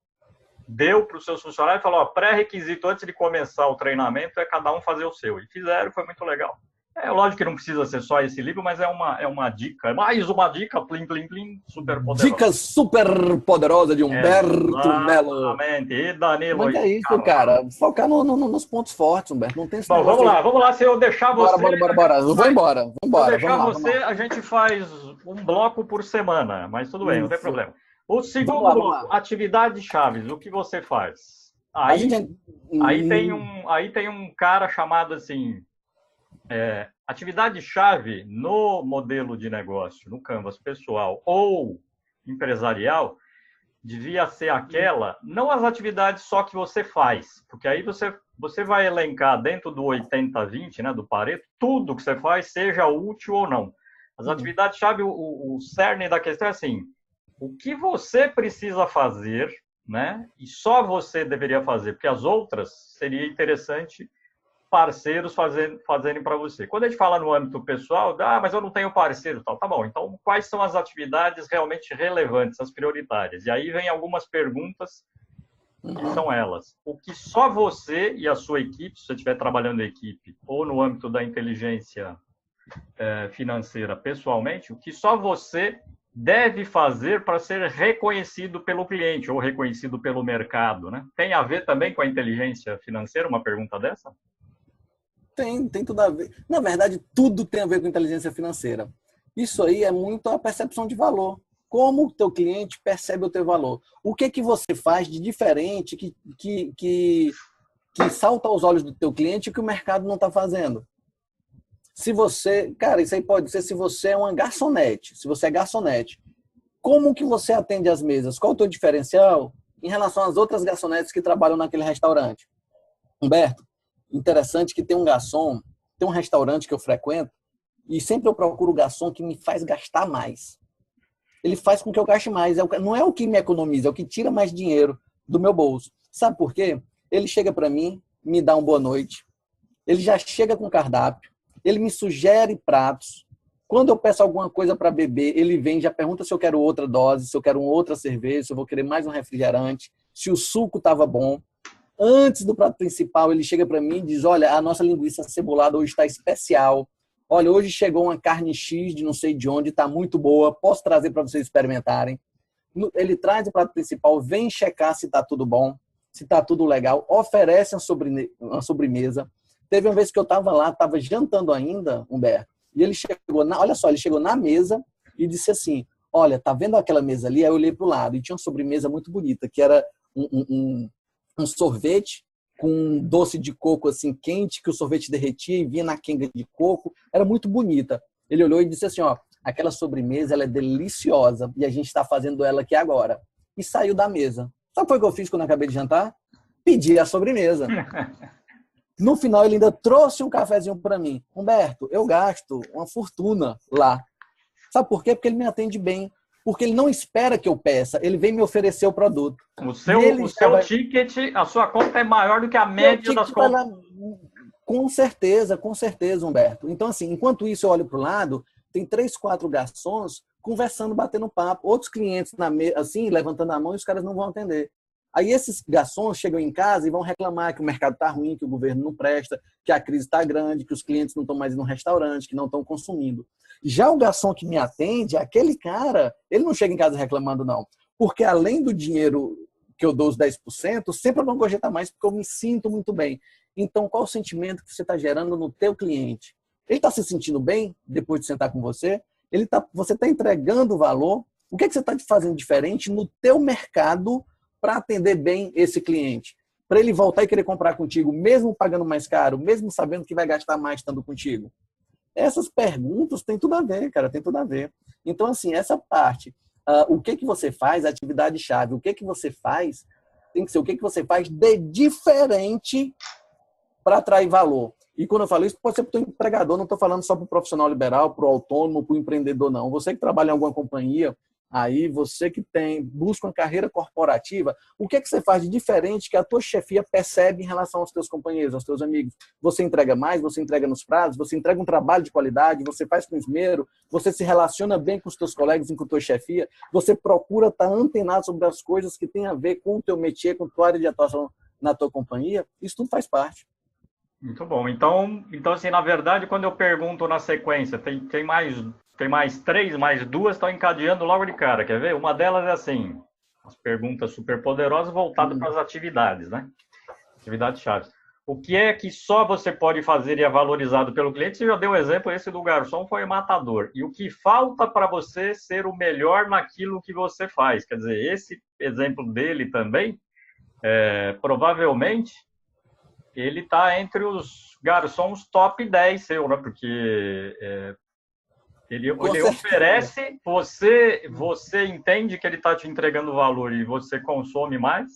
deu para os seus funcionários e falou, pré-requisito antes de começar o treinamento é cada um fazer o seu. E fizeram, foi muito legal. É lógico que não precisa ser só esse livro, mas é uma dica. Mais uma dica, plim, plim, plim, super poderosa. Dica super poderosa de Humberto Melo. Exatamente. E Danilo. Mas é isso, cara. Focar nos pontos fortes, Humberto. Não tem esse vamos lá. Se eu deixar você... Bora. Vou embora. Se eu deixar você, a gente faz um bloco por semana. Mas tudo bem, não tem problema. O segundo bloco, atividades chaves. O que você faz? Aí tem um cara chamado assim... atividade-chave no modelo de negócio, no Canvas pessoal ou empresarial, devia ser aquela, não as atividades só que você faz, porque aí você vai elencar dentro do 80-20, né, do Pareto, tudo que você faz, seja útil ou não. As atividades-chave, o cerne da questão é assim, o que você precisa fazer, né, e só você deveria fazer, porque as outras seria interessante parceiros fazerem para você. Quando a gente fala no âmbito pessoal, mas eu não tenho parceiro, tal, tá bom. Então, quais são as atividades realmente relevantes, as prioritárias? E aí vem algumas perguntas que são elas. O que só você e a sua equipe, se você estiver trabalhando em equipe, ou no âmbito da inteligência financeira pessoalmente, o que só você deve fazer para ser reconhecido pelo cliente ou reconhecido pelo mercado, né? Tem a ver também com a inteligência financeira, uma pergunta dessa? Tem tudo a ver. Na verdade, tudo tem a ver com inteligência financeira. Isso aí é muito a percepção de valor. Como o teu cliente percebe o teu valor. O que você faz de diferente que salta aos olhos do teu cliente que o mercado não está fazendo? Se você... Cara, isso aí pode ser se você é uma garçonete. Se você é garçonete, como que você atende as mesas? Qual o teu diferencial em relação às outras garçonetes que trabalham naquele restaurante? Humberto, interessante que tem um garçom, tem um restaurante que eu frequento e sempre eu procuro o garçom que me faz gastar mais. Ele faz com que eu gaste mais. Não é o que me economiza, é o que tira mais dinheiro do meu bolso. Sabe por quê? Ele chega para mim, me dá uma boa noite, ele já chega com cardápio, ele me sugere pratos. Quando eu peço alguma coisa para beber, ele vem, já pergunta se eu quero outra dose, se eu quero uma outra cerveja, se eu vou querer mais um refrigerante, se o suco estava bom. Antes do prato principal, ele chega para mim e diz, olha, a nossa linguiça cebolada hoje está especial. Olha, hoje chegou uma carne X de não sei de onde, está muito boa, posso trazer para vocês experimentarem. Ele traz o prato principal, vem checar se está tudo bom, se está tudo legal, oferece uma sobremesa. Teve uma vez que eu estava lá, estava jantando ainda, Humberto, e ele chegou, ele chegou na mesa e disse assim, olha, tá vendo aquela mesa ali? Aí eu olhei para o lado e tinha uma sobremesa muito bonita, que era um sorvete com um doce de coco assim quente, que o sorvete derretia e vinha na quenga de coco. Era muito bonita. Ele olhou e disse assim, aquela sobremesa ela é deliciosa e a gente está fazendo ela aqui agora. E saiu da mesa. Sabe o que eu fiz quando eu acabei de jantar? Pedi a sobremesa. No final, ele ainda trouxe um cafezinho para mim. Humberto, eu gasto uma fortuna lá. Sabe por quê? Porque ele me atende bem. Porque ele não espera que eu peça, ele vem me oferecer o produto. O seu ticket, a sua conta é maior do que a média das contas. Com certeza, Humberto. Então, assim, enquanto isso eu olho para o lado, tem 3, 4 garçons conversando, batendo papo. Outros clientes assim, levantando a mão e os caras não vão atender. Aí esses garçons chegam em casa e vão reclamar que o mercado está ruim, que o governo não presta, que a crise está grande, que os clientes não estão mais indo no restaurante, que não estão consumindo. Já o garçom que me atende, aquele cara, ele não chega em casa reclamando, não. Porque além do dinheiro que eu dou os 10%, sempre eu não gorjeta mais porque eu me sinto muito bem. Então, qual o sentimento que você está gerando no teu cliente? Ele está se sentindo bem depois de sentar com você? Você está entregando valor? O que você está fazendo diferente no teu mercado para atender bem esse cliente? Para ele voltar e querer comprar contigo, mesmo pagando mais caro, mesmo sabendo que vai gastar mais estando contigo? Essas perguntas têm tudo a ver, cara, tem tudo a ver. Então, assim, essa parte, o que você faz, a atividade-chave, o que você faz, tem que ser o que você faz de diferente para atrair valor. E quando eu falo isso, pode ser para o empregador, não estou falando só para o profissional liberal, para o autônomo, para o empreendedor, não. Você que trabalha em alguma companhia, Aí você que busca uma carreira corporativa, o que é que você faz de diferente que a tua chefia percebe em relação aos teus companheiros, aos teus amigos? Você entrega mais, você entrega nos prazos, você entrega um trabalho de qualidade, você faz com esmero, você se relaciona bem com os teus colegas e com a tua chefia, você procura estar antenado sobre as coisas que têm a ver com o teu métier, com a tua área de atuação na tua companhia. Isso tudo faz parte. Muito bom. Então assim, na verdade, quando eu pergunto na sequência, tem mais três, mais duas estão encadeando logo de cara, quer ver? Uma delas é assim, as perguntas super poderosas voltadas para as atividades, né? Atividades chaves. O que é que só você pode fazer e é valorizado pelo cliente? Você já deu o exemplo, esse do garçom foi matador. E o que falta para você ser o melhor naquilo que você faz? Quer dizer, esse exemplo dele também, provavelmente, ele está entre os garçons top 10 seu, né? Porque ele oferece, você entende que ele está te entregando valor e você consome mais,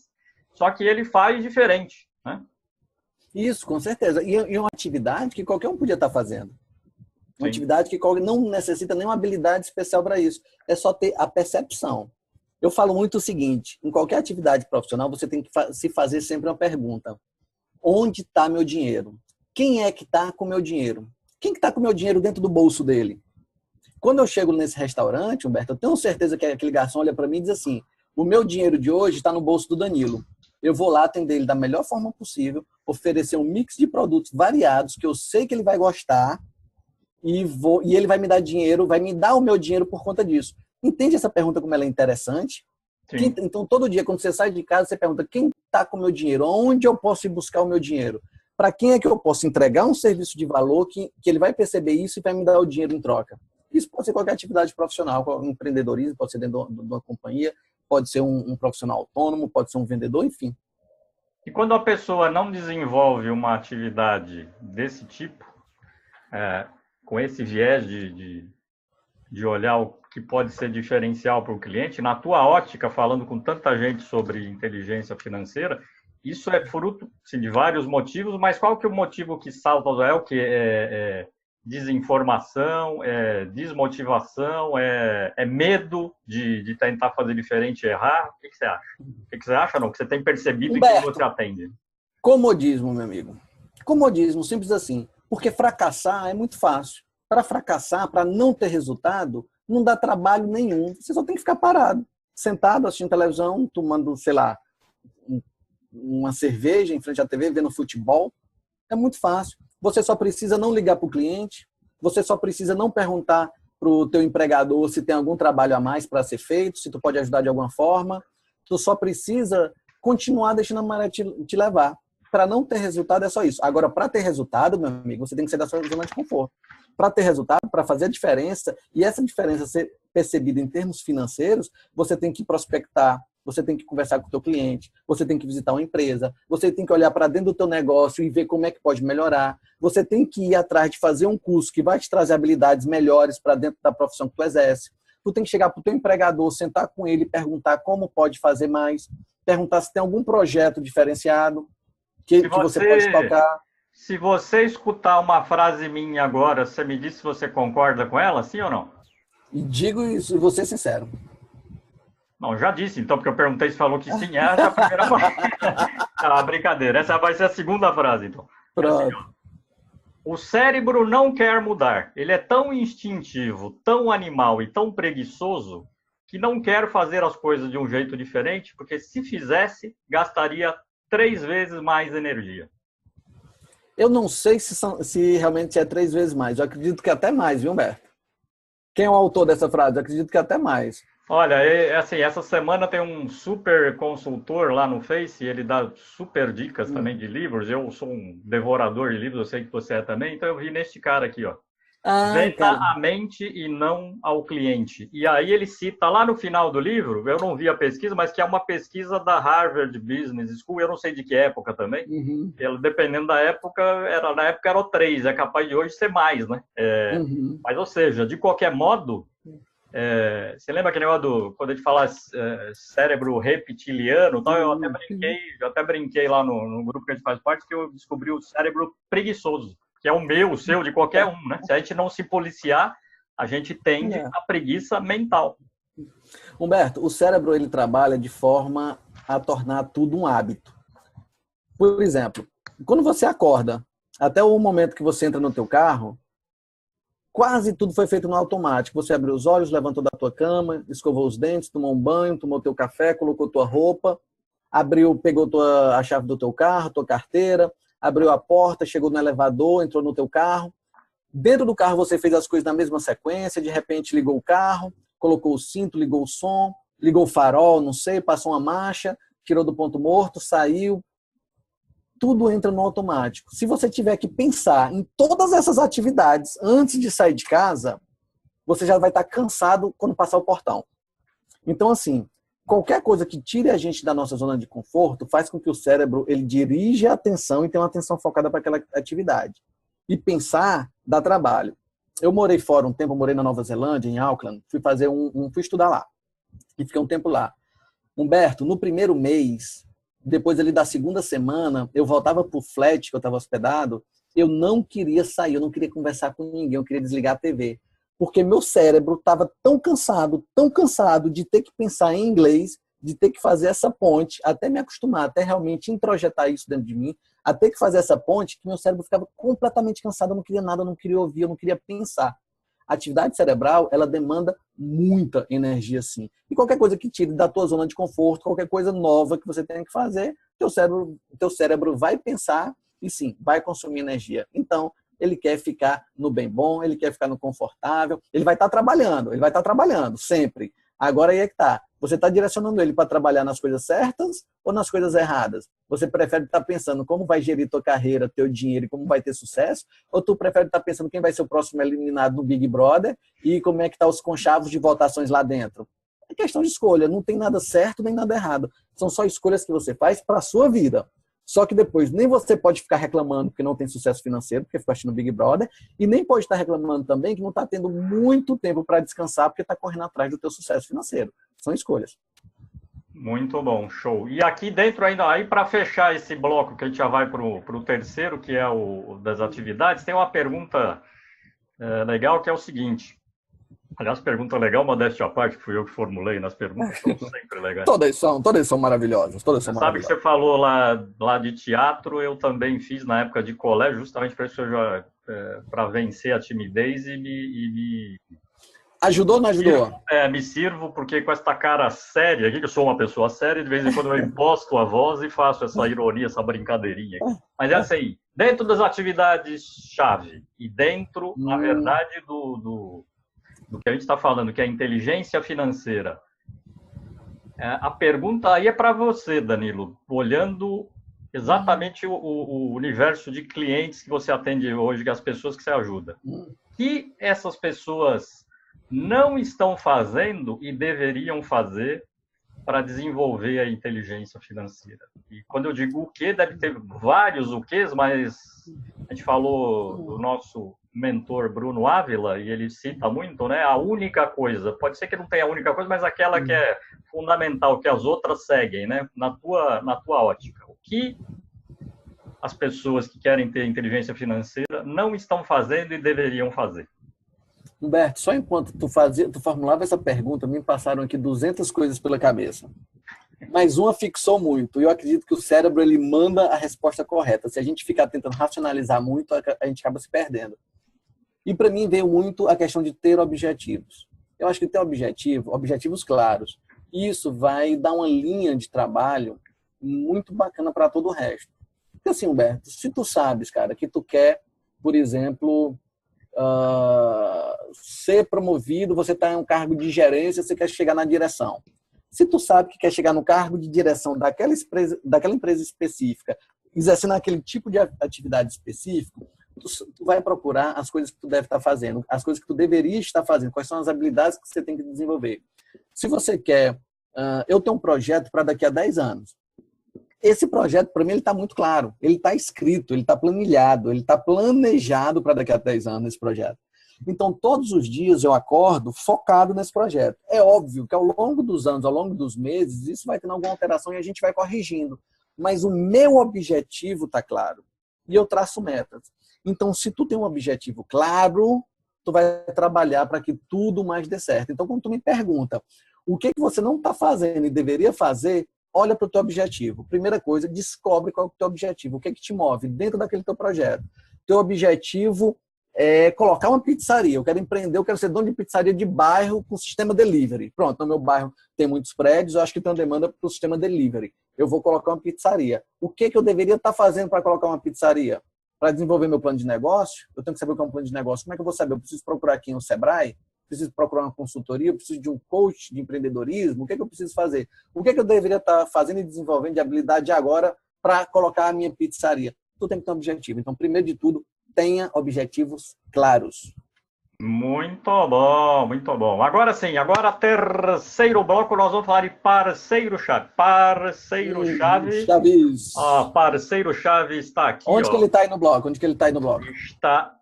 só que ele faz diferente, né? Isso, com certeza. E é uma atividade que qualquer um podia estar fazendo. Uma atividade que não necessita nenhuma habilidade especial para isso. É só ter a percepção. Eu falo muito o seguinte, em qualquer atividade profissional, você tem que se fazer sempre uma pergunta. Onde está meu dinheiro? Quem é que está com meu dinheiro? Quem que está com meu dinheiro dentro do bolso dele? Quando eu chego nesse restaurante, Humberto, eu tenho certeza que aquele garçom olha para mim e diz assim, o meu dinheiro de hoje está no bolso do Danilo. Eu vou lá atender ele da melhor forma possível, oferecer um mix de produtos variados que eu sei que ele vai gostar e ele vai me dar dinheiro, vai me dar o meu dinheiro por conta disso. Entende essa pergunta como ela é interessante? Então, todo dia, quando você sai de casa, você pergunta quem está com o meu dinheiro? Onde eu posso ir buscar o meu dinheiro? Para quem é que eu posso entregar um serviço de valor que ele vai perceber isso e vai me dar o dinheiro em troca? Isso pode ser qualquer atividade profissional, empreendedorismo, pode ser dentro de uma companhia, pode ser um profissional autônomo, pode ser um vendedor, enfim. E quando a pessoa não desenvolve uma atividade desse tipo, com esse viés de olhar o que pode ser diferencial para o cliente, na tua ótica, falando com tanta gente sobre inteligência financeira, isso é fruto sim, de vários motivos, mas qual que é o motivo que salta? É o que? Desinformação, desmotivação, medo de tentar fazer diferente e errar? O que você acha? O que você acha, não? Que você tem percebido Humberto, e que você atende? Comodismo, meu amigo. Comodismo, simples assim. Porque fracassar é muito fácil. Para fracassar, para não ter resultado, não dá trabalho nenhum. Você só tem que ficar parado, sentado, assistindo televisão, tomando, sei lá, uma cerveja em frente à TV, vendo futebol. É muito fácil. Você só precisa não ligar para o cliente, você só precisa não perguntar para o teu empregador se tem algum trabalho a mais para ser feito, se tu pode ajudar de alguma forma. Tu só precisa continuar deixando a maré te levar. Para não ter resultado é só isso. Agora, para ter resultado, meu amigo, você tem que sair da sua zona de conforto. Para ter resultado, para fazer a diferença, e essa diferença ser percebida em termos financeiros, você tem que prospectar, você tem que conversar com o teu cliente, você tem que visitar uma empresa, você tem que olhar para dentro do teu negócio e ver como é que pode melhorar, você tem que ir atrás de fazer um curso que vai te trazer habilidades melhores para dentro da profissão que tu exerce. Tu tem que chegar para o teu empregador, sentar com ele, perguntar como pode fazer mais, perguntar se tem algum projeto diferenciado que você pode tocar. Se você escutar uma frase minha agora, você me diz se você concorda com ela, sim ou não? E digo isso, vou ser sincero. Não, já disse, então, porque eu perguntei se falou que sim, essa é a primeira frase. Ah, brincadeira, essa vai ser a segunda frase, então. Pronto. Assim, o cérebro não quer mudar. Ele é tão instintivo, tão animal e tão preguiçoso que não quer fazer as coisas de um jeito diferente, porque se fizesse, gastaria 3 vezes mais energia. Eu não sei se realmente é 3 vezes mais. Eu acredito que até mais, viu, Humberto? Quem é o autor dessa frase? Eu acredito que até mais. Olha, assim, essa semana tem um super consultor lá no Face, ele dá super dicas também de livros. Eu sou um devorador de livros, eu sei que você é também, então eu vi neste cara aqui, ó. Venda à mente e não ao cliente. E aí ele cita lá no final do livro, eu não vi a pesquisa, mas que é uma pesquisa da Harvard Business School, eu não sei de que época também. Dependendo da época, na época era o 3, é capaz de hoje ser mais, né? Mas, ou seja, de qualquer modo, você lembra aquele negócio quando a gente fala cérebro reptiliano, tal, eu até brinquei lá no grupo que a gente faz parte, que eu descobri o cérebro preguiçoso, que é o meu, o seu, de qualquer um, né? Se a gente não se policiar, a gente tende à preguiça mental. Humberto, o cérebro ele trabalha de forma a tornar tudo um hábito. Por exemplo, quando você acorda, até o momento que você entra no teu carro, quase tudo foi feito no automático. Você abriu os olhos, levantou da tua cama, escovou os dentes, tomou um banho, tomou teu café, colocou tua roupa, abriu, pegou a chave do teu carro, tua carteira, abriu a porta, chegou no elevador, entrou no teu carro. Dentro do carro você fez as coisas na mesma sequência, de repente ligou o carro, colocou o cinto, ligou o som, ligou o farol, não sei, passou uma marcha, tirou do ponto morto, saiu. Tudo entra no automático. Se você tiver que pensar em todas essas atividades antes de sair de casa, você já vai estar cansado quando passar o portão. Então, assim, qualquer coisa que tire a gente da nossa zona de conforto faz com que o cérebro ele dirija a atenção e tenha uma atenção focada para aquela atividade. E pensar dá trabalho. Eu morei fora um tempo, eu morei na Nova Zelândia, em Auckland, fui estudar lá. E fiquei um tempo lá. Humberto, no primeiro mês, depois ali da segunda semana, eu voltava pro flat que eu estava hospedado, eu não queria sair, eu não queria conversar com ninguém, eu queria desligar a TV. Porque meu cérebro estava tão cansado de ter que pensar em inglês, de ter que fazer essa ponte, até me acostumar, até realmente introjetar isso dentro de mim, até que fazer essa ponte, que meu cérebro ficava completamente cansado, eu não queria nada, eu não queria ouvir, eu não queria pensar. A atividade cerebral, ela demanda muita energia, sim. E qualquer coisa que tire da tua zona de conforto, qualquer coisa nova que você tenha que fazer, teu cérebro vai pensar e, sim, vai consumir energia. Então, ele quer ficar no bem bom, ele quer ficar no confortável, ele vai estar trabalhando, sempre. Agora aí é que tá. Você está direcionando ele para trabalhar nas coisas certas ou nas coisas erradas? Você prefere estar pensando como vai gerir tua carreira, teu dinheiro e como vai ter sucesso? Ou tu prefere estar pensando quem vai ser o próximo eliminado no Big Brother e como é que tá os conchavos de votações lá dentro? É questão de escolha, não tem nada certo nem nada errado. São só escolhas que você faz para a sua vida. Só que depois nem você pode ficar reclamando porque não tem sucesso financeiro, porque ficou assistindo Big Brother, e nem pode estar reclamando também que não está tendo muito tempo para descansar porque está correndo atrás do teu sucesso financeiro. São escolhas. Muito bom, show. E aqui dentro ainda, aí para fechar esse bloco, que a gente já vai para o terceiro, que é o das atividades, tem uma pergunta legal que é o seguinte. Aliás, pergunta legal, modéstia à parte, que fui eu que formulei nas perguntas, são sempre legais. Todas são maravilhosas. Você sabe que você falou lá de teatro, eu também fiz na época de colégio, justamente para vencer a timidez e me Ajudou ou não ajudou? Me sirvo porque com esta cara séria aqui, que eu sou uma pessoa séria, de vez em quando eu imposto a voz e faço essa ironia, essa brincadeirinha. Mas é assim, dentro das atividades-chave e dentro, na verdade, do que a gente está falando, que é a inteligência financeira. A pergunta aí é para você, Danilo, olhando exatamente o universo de clientes que você atende hoje, que as pessoas que você ajuda. O que essas pessoas não estão fazendo e deveriam fazer para desenvolver a inteligência financeira? E quando eu digo o que, deve ter vários o quês, mas a gente falou do nosso mentor Bruno Ávila, e ele cita muito, né? A única coisa, pode ser que não tenha a única coisa, mas aquela que é fundamental, que as outras seguem, né? Na tua ótica. O que as pessoas que querem ter inteligência financeira não estão fazendo e deveriam fazer? Humberto, só enquanto tu formulava essa pergunta, me passaram aqui 200 coisas pela cabeça. Mas uma fixou muito. E eu acredito que o cérebro ele manda a resposta correta. Se a gente ficar tentando racionalizar muito, a gente acaba se perdendo. E para mim veio muito a questão de ter objetivos. Eu acho que ter objetivos claros, isso vai dar uma linha de trabalho muito bacana para todo o resto. Porque assim, Humberto, se tu sabes, cara, que tu quer, por exemplo, ser promovido, você está em um cargo de gerência, você quer chegar na direção. Se tu sabe que quer chegar no cargo de direção daquela empresa específica, exercendo aquele tipo de atividade específica, tu vai procurar as coisas que tu deve estar fazendo, as coisas que tu deveria estar fazendo, quais são as habilidades que você tem que desenvolver. Se você quer, eu tenho um projeto para daqui a 10 anos. Esse projeto, para mim, ele está muito claro. Ele está escrito, ele está planilhado, ele está planejado para daqui a 10 anos esse projeto. Então, todos os dias eu acordo focado nesse projeto. É óbvio que ao longo dos anos, ao longo dos meses, isso vai tendo alguma alteração e a gente vai corrigindo. Mas o meu objetivo está claro. E eu traço metas. Então, se tu tem um objetivo claro, tu vai trabalhar para que tudo mais dê certo. Então, quando tu me pergunta O que você não está fazendo e deveria fazer, olha para o teu objetivo. Primeira coisa, descobre qual é o teu objetivo, o que te move dentro daquele teu projeto. Teu objetivo é colocar uma pizzaria. Eu quero empreender, eu quero ser dono de pizzaria de bairro com sistema delivery. Pronto, no meu bairro tem muitos prédios, eu acho que tem uma demanda para o sistema delivery. Eu vou colocar uma pizzaria. O que eu deveria estar fazendo para colocar uma pizzaria? Para desenvolver meu plano de negócio, eu tenho que saber o que é um plano de negócio. Como é que eu vou saber? Eu preciso procurar aqui no Sebrae? Preciso procurar uma consultoria? Eu preciso de um coach de empreendedorismo? O que eu preciso fazer? O que eu deveria estar fazendo e desenvolvendo de habilidade agora para colocar a minha pizzaria? Tu tem que ter um objetivo. Então, primeiro de tudo, tenha objetivos claros. Muito bom, muito bom. Agora sim, agora terceiro bloco, nós vamos falar de parceiro-chave. Parceiro-chave. Chaves. Parceiro-chave está aqui. Onde que ele está aí no bloco? Onde que ele está aí no bloco? Está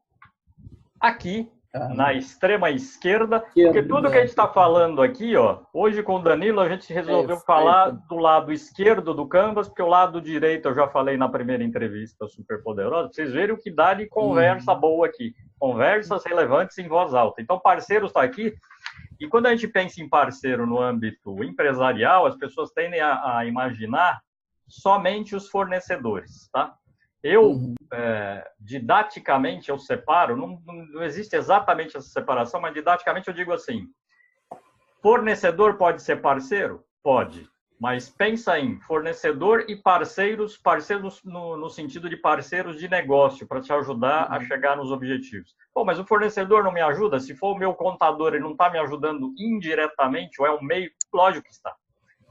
aqui, na extrema esquerda. Porque tudo que a gente está falando aqui, hoje com o Danilo, a gente resolveu falar do lado esquerdo do Canvas, porque o lado direito eu já falei na primeira entrevista super poderosa. Pra vocês verem o que dá de conversa boa aqui. Conversas relevantes em voz alta. Então, parceiro está aqui. E quando a gente pensa em parceiro no âmbito empresarial, as pessoas tendem a imaginar somente os fornecedores, tá? Eu, didaticamente, eu separo, não existe exatamente essa separação, mas didaticamente eu digo assim, fornecedor pode ser parceiro? Pode. Mas pensa em fornecedor e parceiros no sentido de parceiros de negócio, para te ajudar a chegar nos objetivos. Pô, mas o fornecedor não me ajuda? Se for o meu contador, ele não está me ajudando indiretamente, ou é um meio? Lógico que está.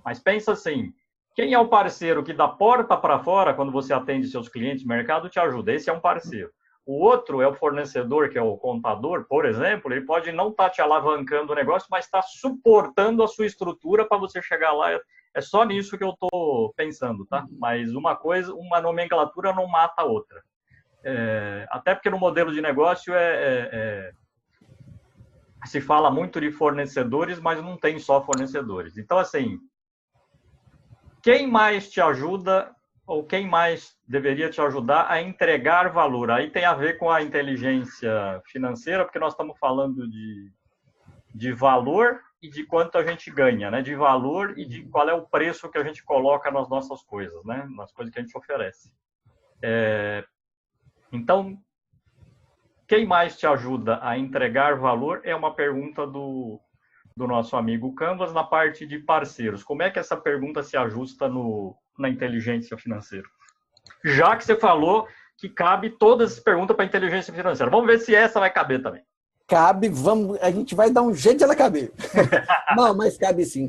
Mas pensa assim, quem é o parceiro que da porta para fora, quando você atende seus clientes no mercado, te ajuda? Esse é um parceiro. O outro é o fornecedor, que é o contador, por exemplo, ele pode não estar te alavancando o negócio, mas está suportando a sua estrutura para você chegar lá. É só nisso que eu estou pensando, tá? Mas uma nomenclatura não mata a outra. Até porque no modelo de negócio se fala muito de fornecedores, mas não tem só fornecedores. Então, assim, quem mais te ajuda ou quem mais deveria te ajudar a entregar valor? Aí tem a ver com a inteligência financeira, porque nós estamos falando de valor e de quanto a gente ganha, né? De valor e de qual é o preço que a gente coloca nas nossas coisas, né? Nas coisas que a gente oferece. Então, quem mais te ajuda a entregar valor é uma pergunta do nosso amigo Canvas na parte de parceiros. Como é que essa pergunta se ajusta na inteligência financeira? Já que você falou que cabe todas as perguntas para a inteligência financeira. Vamos ver se essa vai caber também. Cabe, a gente vai dar um jeito de ela caber. Não, mas cabe sim,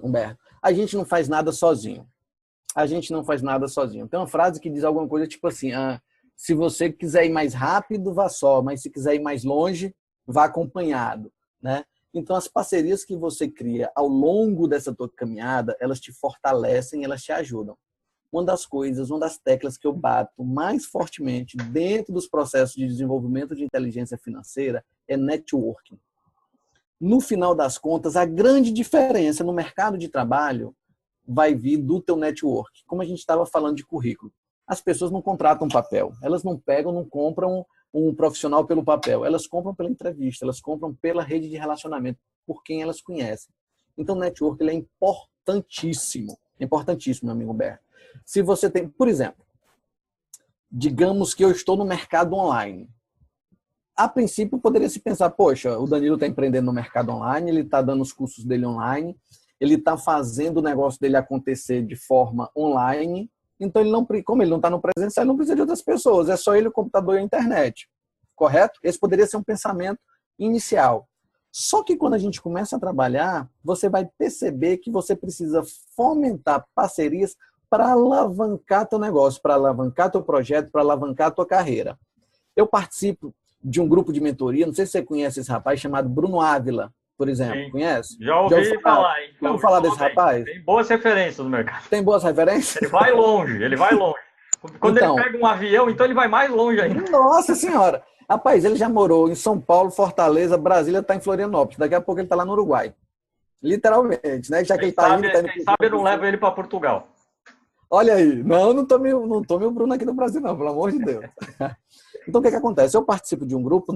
Humberto. A gente não faz nada sozinho. Tem uma frase que diz alguma coisa tipo assim, se você quiser ir mais rápido, vá só, mas se quiser ir mais longe, vá acompanhado, né? Então, as parcerias que você cria ao longo dessa tua caminhada, elas te fortalecem, elas te ajudam. Uma das teclas que eu bato mais fortemente dentro dos processos de desenvolvimento de inteligência financeira é networking. No final das contas, a grande diferença no mercado de trabalho vai vir do teu network. Como a gente estava falando de currículo. As pessoas não contratam papel. Elas não compram um profissional pelo papel. Elas compram pela entrevista, elas compram pela rede de relacionamento, por quem elas conhecem. Então, o network ele é importantíssimo. Importantíssimo, meu amigo Humberto. Se você tem, por exemplo, digamos que eu estou no mercado online. A princípio, poderia se pensar, poxa, o Danilo está empreendendo no mercado online, ele está dando os cursos dele online, ele está fazendo o negócio dele acontecer de forma online, então, como ele não está no presencial, ele não precisa de outras pessoas, é só ele, o computador e a internet. Correto? Esse poderia ser um pensamento inicial. Só que quando a gente começa a trabalhar, você vai perceber que você precisa fomentar parcerias para alavancar teu negócio, para alavancar teu projeto, para alavancar tua carreira. Eu participo de um grupo de mentoria, não sei se você conhece esse rapaz, chamado Bruno Ávila, por exemplo. Sim. Conhece? Já ouvi falar, hein? Já ouviu falar desse rapaz? Tem boas referências no mercado. Tem boas referências? Ele vai longe. Quando então, ele pega um avião, então ele vai mais longe ainda. Nossa Senhora! Rapaz, ele já morou em São Paulo, Fortaleza, Brasília, está em Florianópolis. Daqui a pouco ele está lá no Uruguai. Literalmente, né? Já que ele está indo... Quem sabe eu não levo ele para Portugal. Olha aí. Não tome o Bruno aqui no Brasil, não, pelo amor de Deus. Então, o que acontece? Eu participo de um grupo,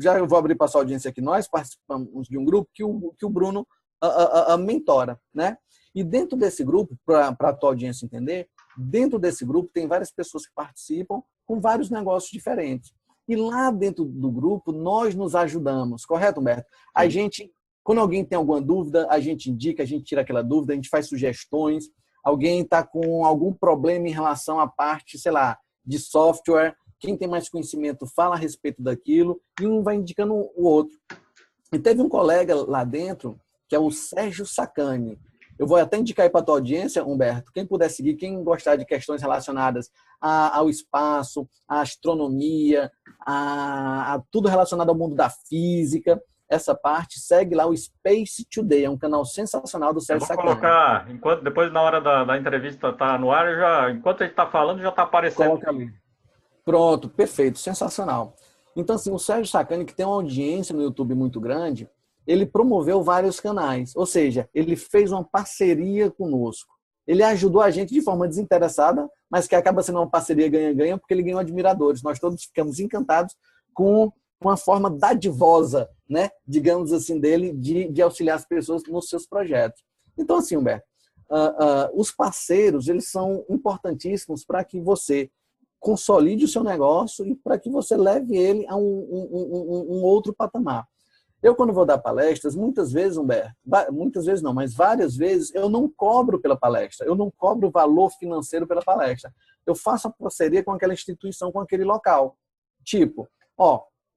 já eu vou abrir para a sua audiência aqui, nós participamos de um grupo que o Bruno a mentora, né? E dentro desse grupo, para a tua audiência entender, dentro desse grupo tem várias pessoas que participam com vários negócios diferentes. E lá dentro do grupo, nós nos ajudamos, correto, Humberto? A gente, quando alguém tem alguma dúvida, a gente indica, a gente tira aquela dúvida, a gente faz sugestões. Alguém está com algum problema em relação à parte, sei lá, de software. Quem tem mais conhecimento fala a respeito daquilo e um vai indicando o outro. E teve um colega lá dentro, que é o Sérgio Sacani. Eu vou até indicar aí para a tua audiência, Humberto, quem puder seguir, quem gostar de questões relacionadas ao espaço, à astronomia, a tudo relacionado ao mundo da física, essa parte, segue lá o Space Today, é um canal sensacional do Sérgio Sacani. Vou colocar, depois na hora da entrevista tá no ar, enquanto a gente está falando, já está aparecendo. Coloca ali. Pronto, perfeito, sensacional. Então, assim, o Sérgio Sacani, que tem uma audiência no YouTube muito grande, ele promoveu vários canais, ou seja, ele fez uma parceria conosco. Ele ajudou a gente de forma desinteressada, mas que acaba sendo uma parceria ganha-ganha, porque ele ganhou admiradores. Nós todos ficamos encantados com uma forma dadivosa, né, digamos assim, dele de auxiliar as pessoas nos seus projetos. Então, assim, Humberto, os parceiros, eles são importantíssimos para que você consolide o seu negócio e para que você leve ele a um outro patamar. Eu, quando vou dar palestras, muitas vezes, Humberto, muitas vezes não, mas várias vezes, eu não cobro pela palestra, eu não cobro valor financeiro pela palestra. Eu faço a parceria com aquela instituição, com aquele local. Tipo,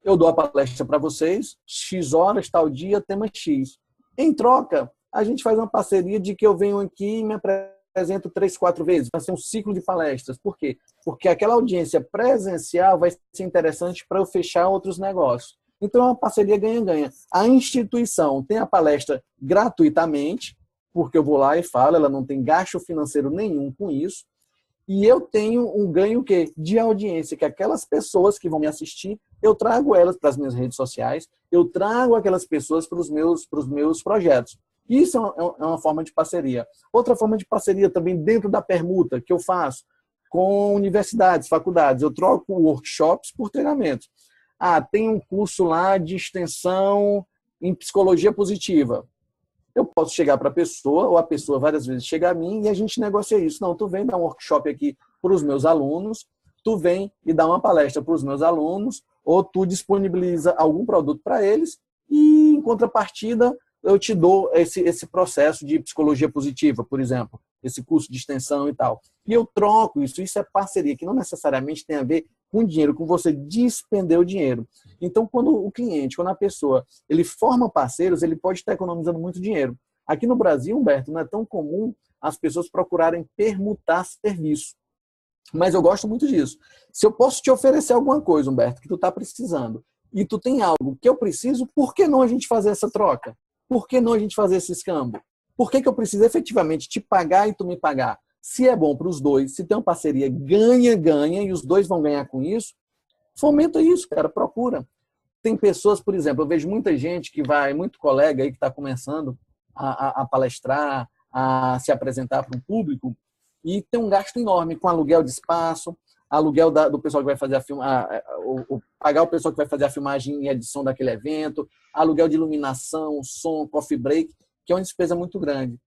eu dou a palestra para vocês, X horas, tal dia, tema X. Em troca, a gente faz uma parceria de que eu venho aqui e me apresento 3, 4 vezes. Vai ser um ciclo de palestras. Por quê? Porque aquela audiência presencial vai ser interessante para eu fechar outros negócios. Então, é uma parceria ganha-ganha. A instituição tem a palestra gratuitamente, porque eu vou lá e falo, ela não tem gasto financeiro nenhum com isso. E eu tenho um ganho o quê? De audiência, que aquelas pessoas que vão me assistir, eu trago elas para as minhas redes sociais, eu trago aquelas pessoas para os meus projetos. Isso é uma forma de parceria. Outra forma de parceria também dentro da permuta que eu faço com universidades, faculdades. Eu troco workshops por treinamentos. Tem um curso lá de extensão em psicologia positiva. Eu posso chegar para a pessoa, ou a pessoa várias vezes chega a mim e a gente negocia isso. Não, tu vem dar um workshop aqui para os meus alunos, tu vem e dá uma palestra para os meus alunos, ou tu disponibiliza algum produto para eles e, em contrapartida, eu te dou esse processo de psicologia positiva, por exemplo, esse curso de extensão e tal. E eu troco isso. Isso é parceria, que não necessariamente tem a ver com dinheiro, com você despender o dinheiro. Então, quando o cliente, quando a pessoa, ele forma parceiros, ele pode estar economizando muito dinheiro. Aqui no Brasil, Humberto, não é tão comum as pessoas procurarem permutar serviço. Mas eu gosto muito disso. Se eu posso te oferecer alguma coisa, Humberto, que tu está precisando, e tu tem algo que eu preciso, por que não a gente fazer essa troca? Por que não a gente fazer esse escambo? Por que eu preciso efetivamente te pagar e tu me pagar? Se é bom para os dois, se tem uma parceria ganha-ganha e os dois vão ganhar com isso, fomenta isso, cara, procura. Tem pessoas, por exemplo, eu vejo muita gente que vai, muito colega aí que está começando a palestrar, a se apresentar para um público e tem um gasto enorme com aluguel de espaço, aluguel do pessoal que vai fazer pagar o pessoal que vai fazer a filmagem e edição daquele evento, aluguel de iluminação, som, coffee break, que é uma despesa muito grande.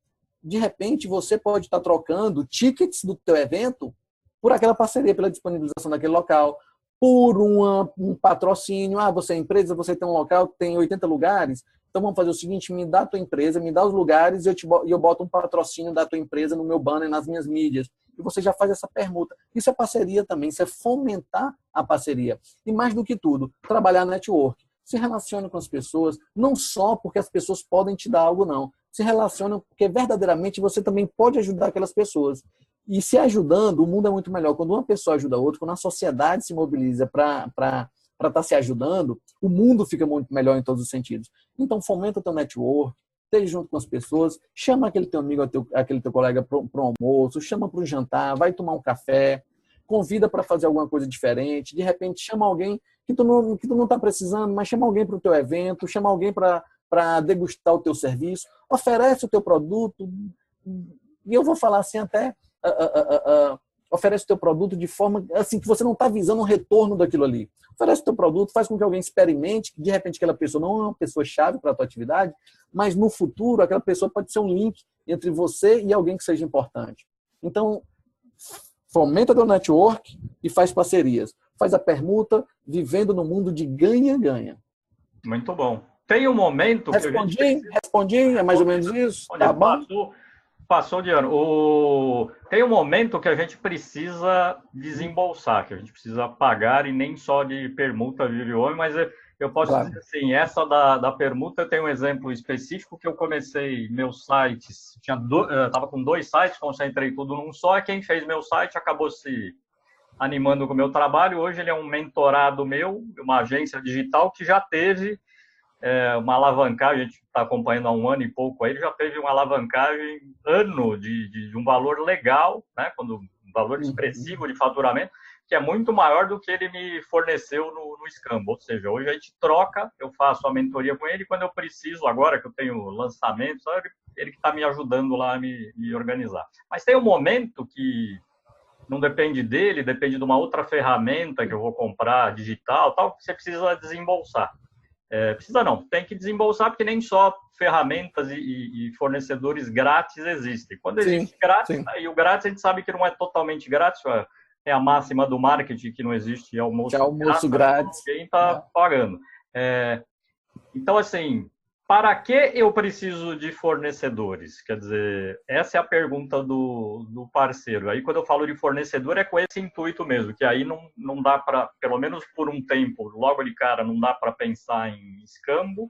De repente, você pode estar trocando tickets do teu evento por aquela parceria, pela disponibilização daquele local, por um patrocínio. Você é empresa, você tem um local, tem 80 lugares, então vamos fazer o seguinte, me dá a tua empresa, me dá os lugares e eu boto um patrocínio da tua empresa no meu banner, nas minhas mídias. E você já faz essa permuta. Isso é parceria também, isso é fomentar a parceria. E mais do que tudo, trabalhar network. Se relacione com as pessoas, não só porque as pessoas podem te dar algo, não. Se relacione porque verdadeiramente você também pode ajudar aquelas pessoas. E se ajudando, o mundo é muito melhor. Quando uma pessoa ajuda a outra, quando a sociedade se mobiliza para estar se ajudando, o mundo fica muito melhor em todos os sentidos. Então, fomenta o teu network, esteja junto com as pessoas, chama aquele teu amigo, aquele teu colega para um almoço, chama para um jantar, vai tomar um café, convida para fazer alguma coisa diferente, de repente chama alguém que tu não está precisando, mas chama alguém para o teu evento, chama alguém para degustar o teu serviço, oferece o teu produto, e eu vou falar assim até Oferece o teu produto de forma assim que você não está visando um retorno daquilo ali. Oferece o teu produto, faz com que alguém experimente, que de repente aquela pessoa não é uma pessoa chave para a tua atividade, mas no futuro aquela pessoa pode ser um link entre você e alguém que seja importante. Então, fomenta teu network e faz parcerias. Faz a permuta, vivendo no mundo de ganha-ganha. Muito bom. Tem um momento que a gente... Respondi, é mais ou menos isso? Tá bom? Passou de ano. Tem um momento que a gente precisa desembolsar, que a gente precisa pagar, e nem só de permuta vive o homem, mas eu posso dizer assim, essa da permuta, eu tenho um exemplo específico que eu comecei meus sites, estava com 2 sites, concentrei tudo num só, e quem fez meu site acabou se animando com o meu trabalho. Hoje ele é um mentorado meu, uma agência digital que já teve uma alavancagem, a gente está acompanhando há 1 ano e pouco aí, ele já teve uma alavancagem de um valor legal, né, um valor expressivo de faturamento, que é muito maior do que ele me forneceu no Scambo. Ou seja, hoje a gente troca, eu faço a mentoria com ele, quando eu preciso, agora que eu tenho lançamento, ele que está me ajudando lá a me organizar. Mas tem um momento que não depende dele, depende de uma outra ferramenta que eu vou comprar, digital, tal, que você precisa desembolsar. Precisa não, tem que desembolsar, porque nem só ferramentas e fornecedores grátis existem. Quando existe grátis, e o grátis a gente sabe que não é totalmente grátis, é a máxima do marketing que não existe almoço grátis. Quem está pagando. Então, assim, para que eu preciso de fornecedores? Quer dizer, essa é a pergunta do parceiro. Aí, quando eu falo de fornecedor, é com esse intuito mesmo, que aí não dá para, pelo menos por um tempo, logo de cara, não dá para pensar em escambo.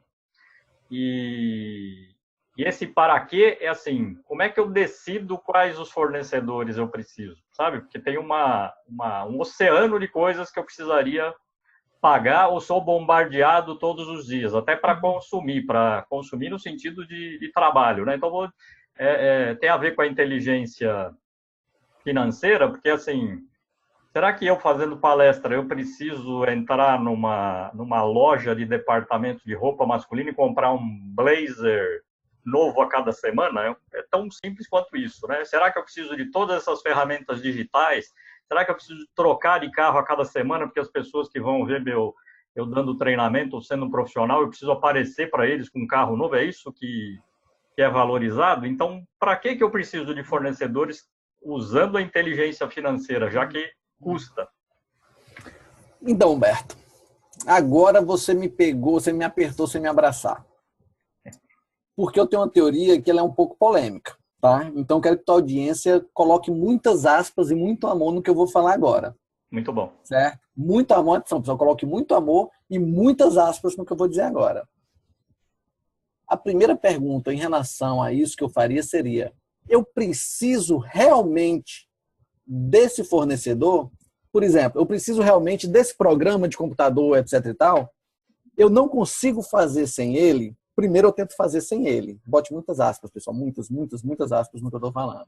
E esse para quê é assim, como é que eu decido quais os fornecedores eu preciso, sabe? Porque tem um oceano de coisas que eu precisaria pagar, ou sou bombardeado todos os dias, até para consumir no sentido de trabalho, né? Então, tem a ver com a inteligência financeira, porque, assim, será que eu fazendo palestra, eu preciso entrar numa loja de departamento de roupa masculina e comprar um blazer novo a cada semana? É tão simples quanto isso, né? Será que eu preciso de todas essas ferramentas digitais? Será que eu preciso trocar de carro a cada semana, porque as pessoas que vão ver eu dando treinamento, ou sendo um profissional, eu preciso aparecer para eles com um carro novo? É isso que é valorizado? Então, para que eu preciso de fornecedores usando a inteligência financeira, já que custa? Então, Humberto, agora você me pegou, você me apertou sem me abraçar. Porque eu tenho uma teoria que ela é um pouco polêmica. Tá? Então, quero que tua audiência coloque muitas aspas e muito amor no que eu vou falar agora. Muito bom. Certo? Muito amor, atenção, pessoal, coloque muito amor e muitas aspas no que eu vou dizer agora. A primeira pergunta em relação a isso que eu faria seria: eu preciso realmente desse fornecedor? Por exemplo, eu preciso realmente desse programa de computador, etc e tal? Eu não consigo fazer sem ele? Primeiro eu tento fazer sem ele. Bote muitas aspas, pessoal. Muitas aspas no que eu estou falando.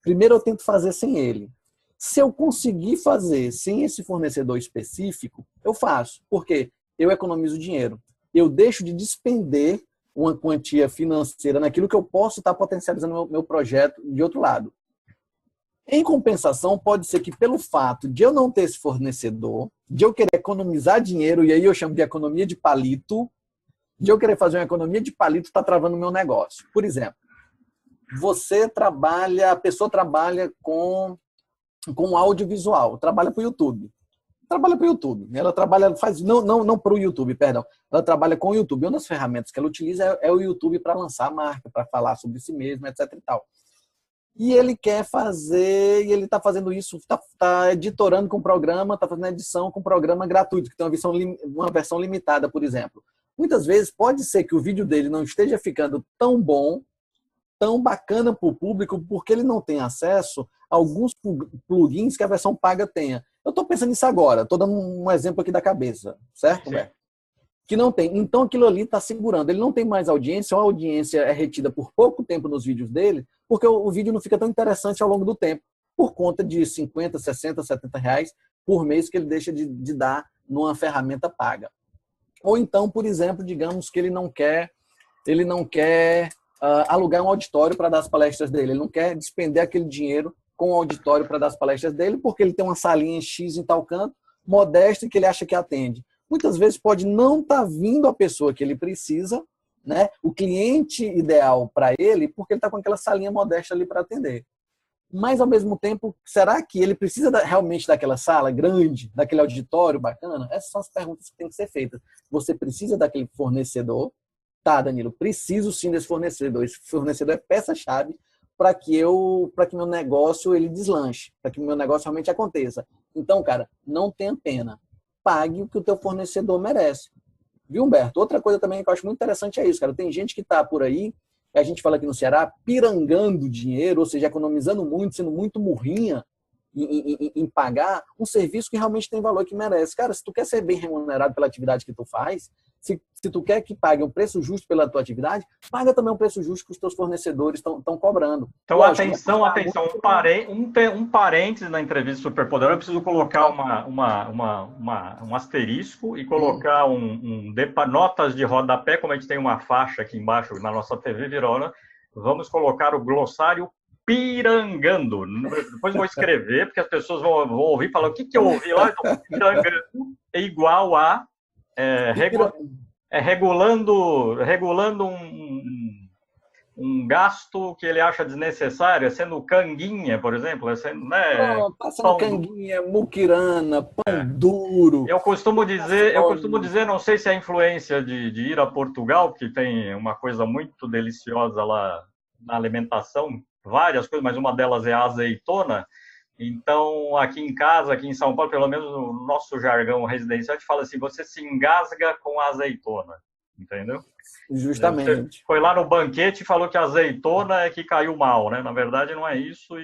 Primeiro eu tento fazer sem ele. Se eu conseguir fazer sem esse fornecedor específico, eu faço. Por quê? Eu economizo dinheiro. Eu deixo de despender uma quantia financeira naquilo que eu posso estar potencializando meu projeto de outro lado. Em compensação, pode ser que pelo fato de eu não ter esse fornecedor, de eu querer economizar dinheiro, e aí eu chamo de economia de palito, de eu querer fazer uma economia de palito, está travando o meu negócio. Por exemplo, a pessoa trabalha com audiovisual, trabalha para o YouTube. Ela trabalha, não para o YouTube, perdão. Ela trabalha com o YouTube. Uma das ferramentas que ela utiliza é o YouTube para lançar a marca, para falar sobre si mesmo, etc e tal. E ele quer fazer, e ele está fazendo isso, está editorando com programa, está fazendo edição com programa gratuito, que tem uma versão limitada, por exemplo. Muitas vezes pode ser que o vídeo dele não esteja ficando tão bom, tão bacana para o público, porque ele não tem acesso a alguns plugins que a versão paga tenha. Eu estou pensando nisso agora, estou dando um exemplo aqui da cabeça, certo, Humberto? Que não tem. Então aquilo ali está segurando. Ele não tem mais audiência, ou a audiência é retida por pouco tempo nos vídeos dele, porque o vídeo não fica tão interessante ao longo do tempo, por conta de 50, 60, 70 reais por mês que ele deixa de dar numa ferramenta paga. Ou então, por exemplo, digamos que ele não quer alugar um auditório para dar as palestras dele. Ele não quer despender aquele dinheiro com o auditório para dar as palestras dele, porque ele tem uma salinha X em tal canto, modesta, que ele acha que atende. Muitas vezes pode não estar vindo a pessoa que ele precisa, né? O cliente ideal para ele, porque ele está com aquela salinha modesta ali para atender. Mas, ao mesmo tempo, será que ele precisa realmente daquela sala grande, daquele auditório bacana? Essas são as perguntas que têm que ser feitas. Você precisa daquele fornecedor? Tá, Danilo, preciso sim desse fornecedor. Esse fornecedor é peça-chave para que meu negócio ele deslanche, para que meu negócio realmente aconteça. Então, cara, não tenha pena. Pague o que o teu fornecedor merece. Viu, Humberto? Outra coisa também que eu acho muito interessante é isso, cara. Tem gente que está por aí, a gente fala aqui no Ceará, pirangando dinheiro, ou seja, economizando muito, sendo muito murrinha em pagar um serviço que realmente tem valor, que merece. Cara, se tu quer ser bem remunerado pela atividade que tu faz, se tu quer que pague um preço justo pela tua atividade, paga também um preço justo que os teus fornecedores estão cobrando. Então, lógico, atenção, um parênteses na entrevista Superpoderosa, eu preciso colocar um asterisco e colocar notas de rodapé, como a gente tem uma faixa aqui embaixo na nossa TV Virona, vamos colocar o glossário pirangando. Depois vou escrever, porque as pessoas vão ouvir e falar, o que eu ouvi lá? Então, pirangando é igual a regulando um gasto que ele acha desnecessário, sendo canguinha, por exemplo, sendo, né, passando canguinha, muquirana, pão duro. Eu costumo dizer, não sei se é a influência de ir a Portugal, que tem uma coisa muito deliciosa lá na alimentação, várias coisas, mas uma delas é a azeitona. Então, aqui em casa, aqui em São Paulo, pelo menos no nosso jargão residencial, a gente fala assim, você se engasga com a azeitona, entendeu? Justamente. Você foi lá no banquete e falou que a azeitona é que caiu mal, né? Na verdade, não é isso.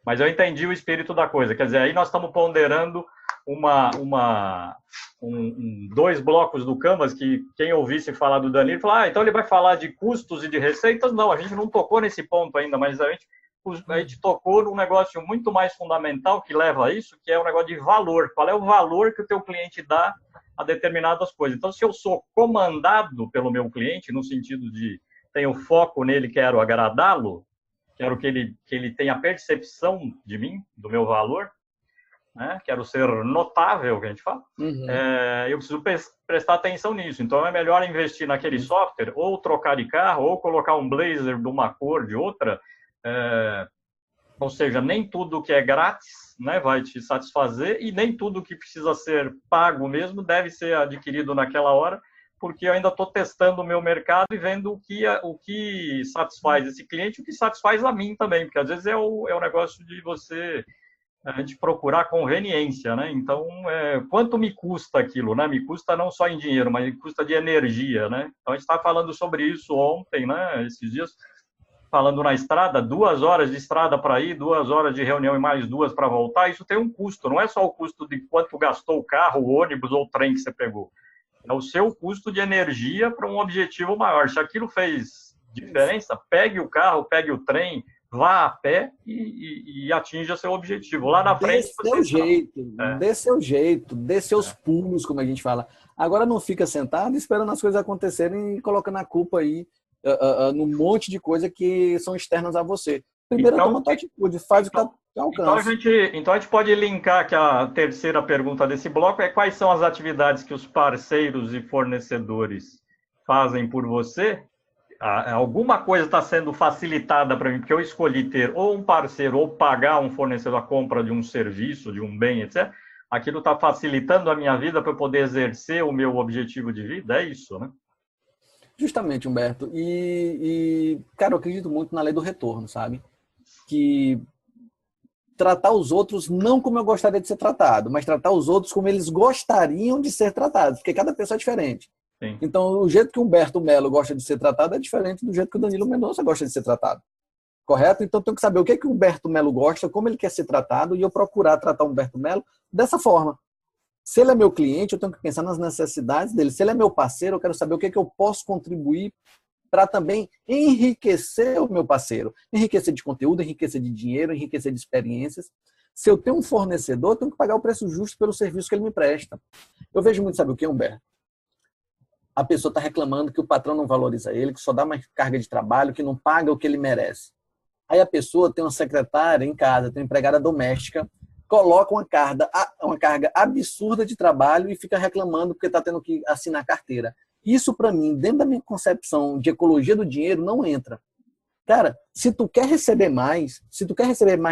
Mas eu entendi o espírito da coisa. Quer dizer, aí nós estamos ponderando dois blocos do Canvas que quem ouvisse falar do Danilo fala, então ele vai falar de custos e de receitas. Não, a gente não tocou nesse ponto ainda, mas a gente tocou num negócio muito mais fundamental que leva a isso, que é o negócio de valor. Qual é o valor que o teu cliente dá a determinadas coisas? Então, se eu sou comandado pelo meu cliente, no sentido de tenho foco nele, quero agradá-lo, quero que ele tenha percepção de mim, do meu valor, né? Quero ser notável, que a gente fala, eu preciso prestar atenção nisso. Então, é melhor investir naquele software, ou trocar de carro, ou colocar um blazer de uma cor, de outra. Ou seja, nem tudo que é grátis, né, vai te satisfazer, e nem tudo que precisa ser pago mesmo deve ser adquirido naquela hora, porque eu ainda estou testando o meu mercado e vendo o que satisfaz esse cliente e o que satisfaz a mim também, porque às vezes é o negócio de a gente procurar conveniência, né? Então, quanto me custa aquilo, né? Me custa não só em dinheiro, mas me custa de energia, né? Então, a gente estava falando sobre isso ontem, né? Esses dias, falando na estrada, 2 horas de estrada para ir, 2 horas de reunião e mais 2 para voltar, isso tem um custo, não é só o custo de quanto gastou o carro, o ônibus ou o trem que você pegou. É o seu custo de energia para um objetivo maior. Se aquilo fez diferença, pegue o carro, pegue o trem, vá a pé e atinja seu objetivo. Lá na frente... Dê seu jeito, dê seus pulos, como a gente fala. Agora não fica sentado esperando as coisas acontecerem e colocando a culpa aí num monte de coisa que são externas a você. Primeiro, toma tua atitude, faz o que alcança. Então a gente pode linkar que a terceira pergunta desse bloco é quais são as atividades que os parceiros e fornecedores fazem por você. Alguma coisa está sendo facilitada para mim, porque eu escolhi ter ou um parceiro ou pagar um fornecedor a compra de um serviço, de um bem, etc. Aquilo está facilitando a minha vida para eu poder exercer o meu objetivo de vida? É isso, né? Justamente, Humberto. Cara, eu acredito muito na lei do retorno, sabe? Que tratar os outros não como eu gostaria de ser tratado, mas tratar os outros como eles gostariam de ser tratados, porque cada pessoa é diferente. Sim. Então, o jeito que o Humberto Melo gosta de ser tratado é diferente do jeito que o Danilo Mendonça gosta de ser tratado. Correto? Então, eu tenho que saber o que o Humberto Melo gosta, como ele quer ser tratado, e eu procurar tratar o Humberto Melo dessa forma. Se ele é meu cliente, eu tenho que pensar nas necessidades dele. Se ele é meu parceiro, eu quero saber o que eu posso contribuir para também enriquecer o meu parceiro. Enriquecer de conteúdo, enriquecer de dinheiro, enriquecer de experiências. Se eu tenho um fornecedor, eu tenho que pagar o preço justo pelo serviço que ele me presta. Eu vejo muito, sabe o que, Humberto? A pessoa está reclamando que o patrão não valoriza ele, que só dá mais carga de trabalho, que não paga o que ele merece. Aí a pessoa tem uma secretária em casa, tem uma empregada doméstica, coloca uma carga absurda de trabalho e fica reclamando porque está tendo que assinar carteira. Isso, para mim, dentro da minha concepção de ecologia do dinheiro, não entra. Cara, se tu quer receber mais,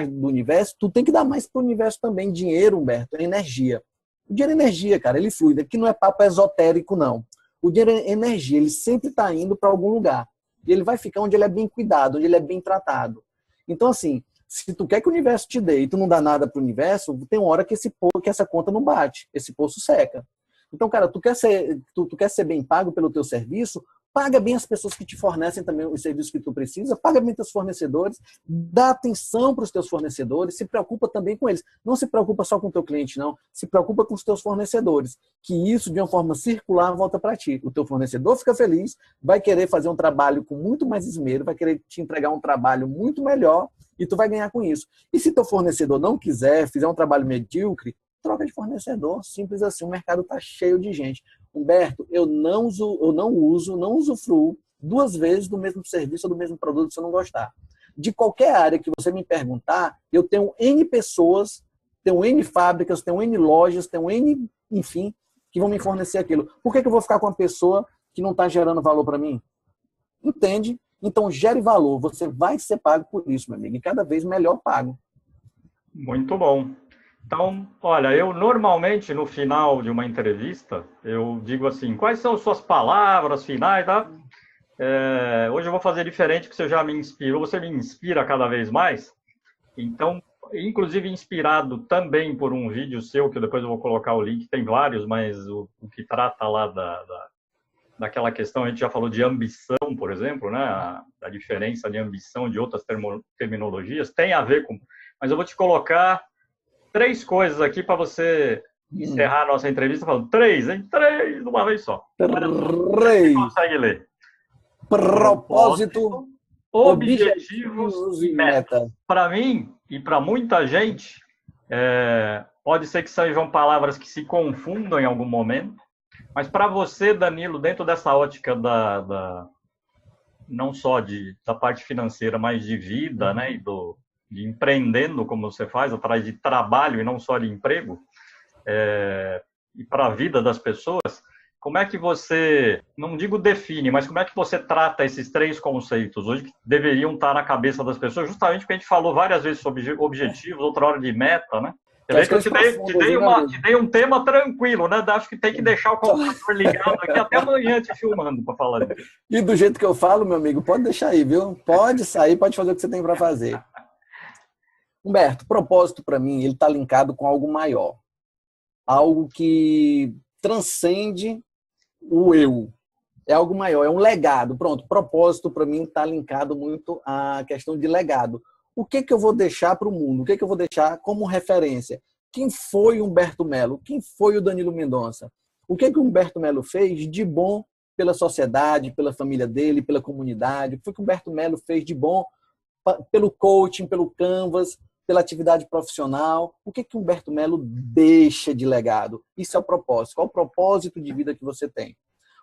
do universo, tu tem que dar mais para o universo também. Dinheiro, Humberto, é energia. O dinheiro é energia, cara, ele flui. Aqui não é papo esotérico, não. O dinheiro é energia, ele sempre está indo para algum lugar. E ele vai ficar onde ele é bem cuidado, onde ele é bem tratado. Então, assim, se tu quer que o universo te dê e tu não dá nada para o universo, tem uma hora que essa conta não bate, esse poço seca. Então, cara, tu quer ser bem pago pelo teu serviço, paga bem as pessoas que te fornecem também os serviços que tu precisa, paga bem teus fornecedores, dá atenção para os teus fornecedores, se preocupa também com eles. Não se preocupa só com o teu cliente, não. Se preocupa com os teus fornecedores, que isso, de uma forma circular, volta para ti. O teu fornecedor fica feliz, vai querer fazer um trabalho com muito mais esmero, vai querer te entregar um trabalho muito melhor e tu vai ganhar com isso. E se teu fornecedor não quiser, fizer um trabalho medíocre, troca de fornecedor, simples assim. O mercado está cheio de gente. Humberto, eu não usufruo 2 vezes do mesmo serviço ou do mesmo produto se eu não gostar. De qualquer área que você me perguntar, eu tenho N pessoas, tenho N fábricas, tenho N lojas, tenho N, enfim, que vão me fornecer aquilo. Por que eu vou ficar com uma pessoa que não está gerando valor para mim? Entende? Então, gere valor. Você vai ser pago por isso, meu amigo. E cada vez melhor pago. Muito bom. Então, olha, eu normalmente no final de uma entrevista, eu digo assim, quais são suas palavras finais, tá? Hoje eu vou fazer diferente, porque você já me inspirou, você me inspira cada vez mais. Então, inclusive inspirado também por um vídeo seu, que depois eu vou colocar o link, tem vários, mas o que trata lá daquela questão, a gente já falou de ambição, por exemplo, né? A diferença de ambição de outras terminologias, tem a ver com... Mas eu vou te colocar 3 coisas aqui para você encerrar a nossa entrevista falando 3, hein? 3 de uma vez só. 3. Você consegue ler. Propósito, objetivos e metas. Para mim e para muita gente, pode ser que sejam palavras que se confundam em algum momento, mas para você, Danilo, dentro dessa ótica não só da parte financeira, mas de vida, né, e de empreendendo, como você faz, atrás de trabalho e não só de emprego, e para a vida das pessoas, como é que você, não digo define, mas como é que você trata esses 3 conceitos hoje que deveriam estar na cabeça das pessoas, justamente porque a gente falou várias vezes sobre objetivos, outra hora de meta, né? Você vê que eu te dei um tema tranquilo, né? Acho que tem que deixar o computador ligado aqui até amanhã te filmando para falar disso. E do jeito que eu falo, meu amigo, pode deixar aí, viu? Pode sair, pode fazer o que você tem para fazer. Humberto, propósito para mim, ele está linkado com algo maior. Algo que transcende o eu. É algo maior, é um legado. Pronto, propósito para mim está linkado muito à questão de legado. O que eu vou deixar para o mundo? O que eu vou deixar como referência? Quem foi o Humberto Melo? Quem foi o Danilo Mendonça? O que o Humberto Melo fez de bom pela sociedade, pela família dele, pela comunidade? O que o Humberto Melo fez de bom pelo coaching, pelo Canvas, pela atividade profissional? O que o Humberto Melo deixa de legado? Isso é o propósito. Qual o propósito de vida que você tem?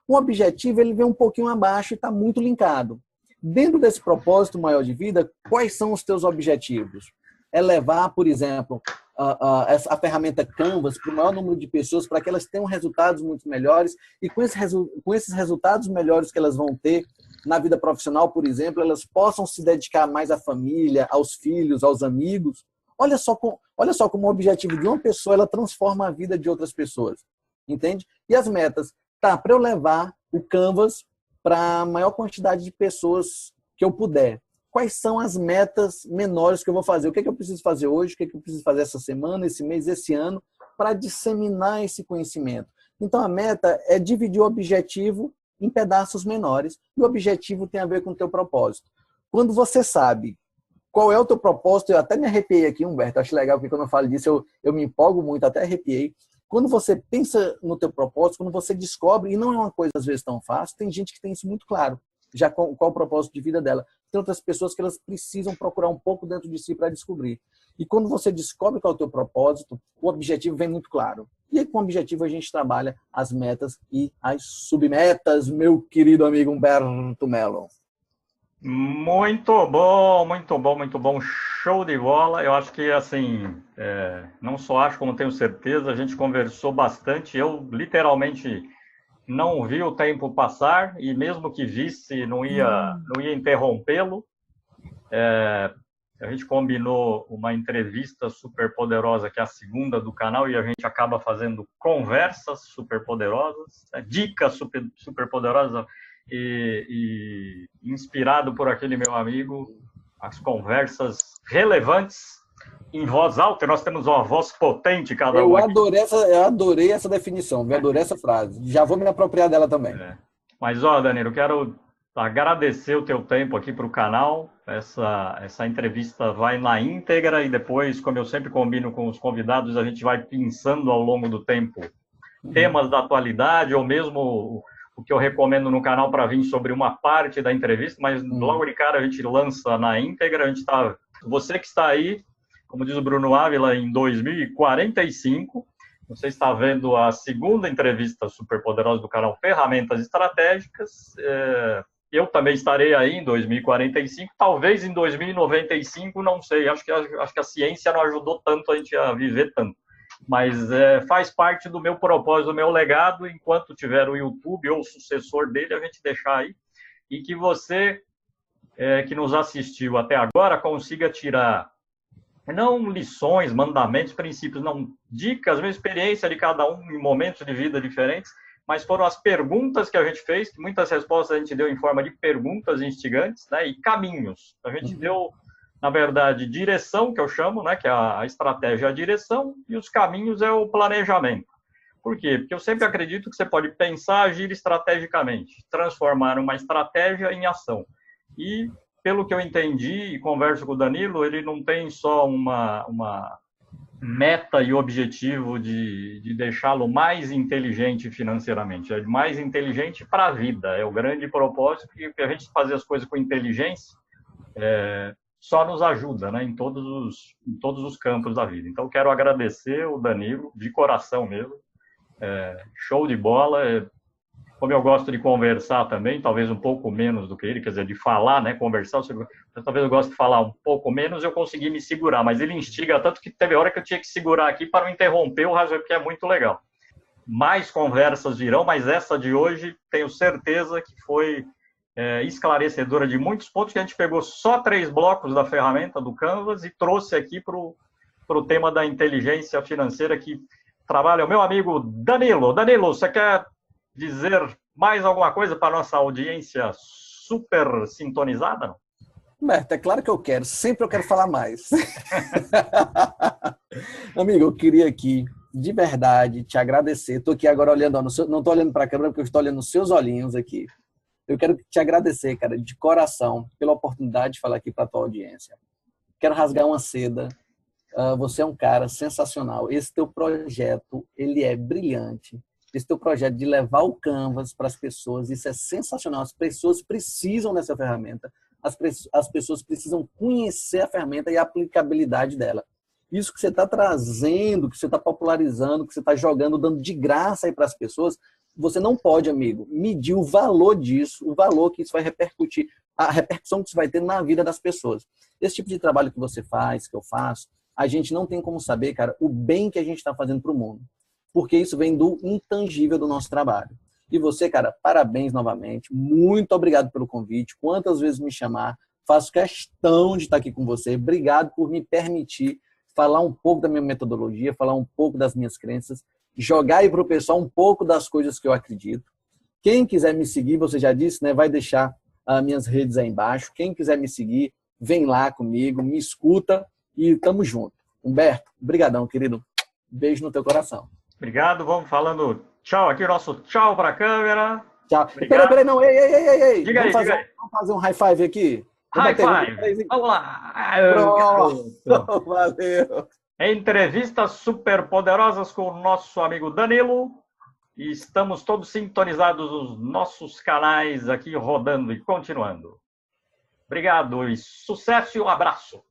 O objetivo, ele vem um pouquinho abaixo e está muito linkado. Dentro desse propósito maior de vida, quais são os teus objetivos? É levar, por exemplo, a ferramenta Canvas para o maior número de pessoas, para que elas tenham resultados muito melhores, e com esses resultados melhores que elas vão ter na vida profissional, por exemplo, elas possam se dedicar mais à família, aos filhos, aos amigos. Olha só como o objetivo de uma pessoa, ela transforma a vida de outras pessoas. Entende? E as metas? Tá, para eu levar o Canvas para a maior quantidade de pessoas que eu puder. Quais são as metas menores que eu vou fazer? O que eu preciso fazer hoje? O que eu preciso fazer essa semana, esse mês, esse ano, para disseminar esse conhecimento? Então, a meta é dividir o objetivo em pedaços menores, e o objetivo tem a ver com o teu propósito. Quando você sabe qual é o teu propósito, eu até me arrepiei aqui, Humberto, acho legal, porque quando eu falo disso, eu me empolgo muito, até arrepiei. Quando você pensa no teu propósito, quando você descobre, e não é uma coisa às vezes tão fácil, tem gente que tem isso muito claro, já qual o propósito de vida dela. Tem outras pessoas que elas precisam procurar um pouco dentro de si para descobrir. E quando você descobre qual é o teu propósito, o objetivo vem muito claro. E aí, com o objetivo, a gente trabalha as metas e as submetas, meu querido amigo Humberto Melo. Muito bom, muito bom, muito bom. Show de bola. Eu acho que, assim, não só acho, como tenho certeza, a gente conversou bastante. Eu, literalmente, não vi o tempo passar e mesmo que visse, não ia interrompê-lo. A gente combinou uma entrevista super poderosa, que é a segunda do canal, e a gente acaba fazendo conversas super poderosas, dicas super poderosas, e inspirado por aquele meu amigo, as conversas relevantes em voz alta. Nós temos uma voz potente cada um aqui. Eu adorei essa definição, eu adorei essa frase. Já vou me apropriar dela também. Mas, ó, Danilo, eu quero agradecer o teu tempo aqui para o canal. Essa entrevista vai na íntegra e depois, como eu sempre combino com os convidados, a gente vai pensando ao longo do tempo temas da atualidade ou mesmo o que eu recomendo no canal para vir sobre uma parte da entrevista, mas logo de cara a gente lança na íntegra. Você que está aí, como diz o Bruno Ávila, em 2045, você está vendo a segunda entrevista super poderosa do canal Ferramentas Estratégicas. Eu também estarei aí em 2045, talvez em 2095, não sei. Acho que a ciência não ajudou tanto a gente a viver tanto. Mas faz parte do meu propósito, do meu legado, enquanto tiver o YouTube ou o sucessor dele, a gente deixar aí. E que você, que nos assistiu até agora, consiga tirar não lições, mandamentos, princípios, não dicas, a experiência de cada um em momentos de vida diferentes, mas foram as perguntas que a gente fez, que muitas respostas a gente deu em forma de perguntas instigantes, né, e caminhos. A gente deu, na verdade, direção, que eu chamo, né, que é a estratégia, a direção, e os caminhos é o planejamento. Por quê? Porque eu sempre acredito que você pode pensar, agir estrategicamente, transformar uma estratégia em ação. E pelo que eu entendi e converso com o Danilo, ele não tem só uma meta e objetivo de deixá-lo mais inteligente financeiramente, é mais inteligente para a vida. É o grande propósito, que a gente fazer as coisas com inteligência só nos ajuda, né, em todos os campos da vida. Então, quero agradecer o Danilo, de coração mesmo. Show de bola. Como eu gosto de conversar também, talvez um pouco menos do que ele, quer dizer, de falar, né, conversar, talvez eu gosto de falar um pouco menos, eu consegui me segurar, mas ele instiga tanto que teve hora que eu tinha que segurar aqui para não interromper o raciocínio, que é muito legal. Mais conversas virão, mas essa de hoje, tenho certeza que foi esclarecedora de muitos pontos, que a gente pegou só 3 blocos da ferramenta do Canvas e trouxe aqui para o tema da inteligência financeira, que trabalha o meu amigo Danilo. Danilo, você quer dizer mais alguma coisa para a nossa audiência super sintonizada? Berto, é claro que eu quero. Sempre eu quero falar mais. Amigo, eu queria aqui, de verdade, te agradecer. Estou aqui agora olhando, não estou olhando para a câmera, porque eu estou olhando nos seus olhinhos aqui. Eu quero te agradecer, cara, de coração, pela oportunidade de falar aqui para a tua audiência. Quero rasgar uma seda. Você é um cara sensacional. Esse teu projeto, ele é brilhante. Esse teu projeto de levar o Canvas para as pessoas, isso é sensacional. As pessoas precisam dessa ferramenta. As pessoas precisam conhecer a ferramenta e a aplicabilidade dela. Isso que você está trazendo, que você está popularizando, que você está jogando, dando de graça aí para as pessoas, você não pode, amigo, medir o valor disso, o valor que isso vai repercutir, a repercussão que isso vai ter na vida das pessoas. Esse tipo de trabalho que você faz, que eu faço, a gente não tem como saber, cara, o bem que a gente está fazendo para o mundo. Porque isso vem do intangível do nosso trabalho. E você, cara, parabéns novamente. Muito obrigado pelo convite. Quantas vezes me chamar, faço questão de estar aqui com você. Obrigado por me permitir falar um pouco da minha metodologia, falar um pouco das minhas crenças, jogar aí para o pessoal um pouco das coisas que eu acredito. Quem quiser me seguir, você já disse, né? Vai deixar as minhas redes aí embaixo. Quem quiser me seguir, vem lá comigo, me escuta e tamo junto. Humberto, brigadão, querido. Beijo no teu coração. Obrigado, vamos falando tchau aqui, o nosso tchau para a câmera. Tchau. Peraí, não, ei. Diga aí. Vamos fazer um high five aqui? High five. Vamos lá. Pronto. Valeu. Entrevistas super poderosas com o nosso amigo Danilo. E estamos todos sintonizados nos nossos canais aqui, rodando e continuando. Obrigado e sucesso e um abraço.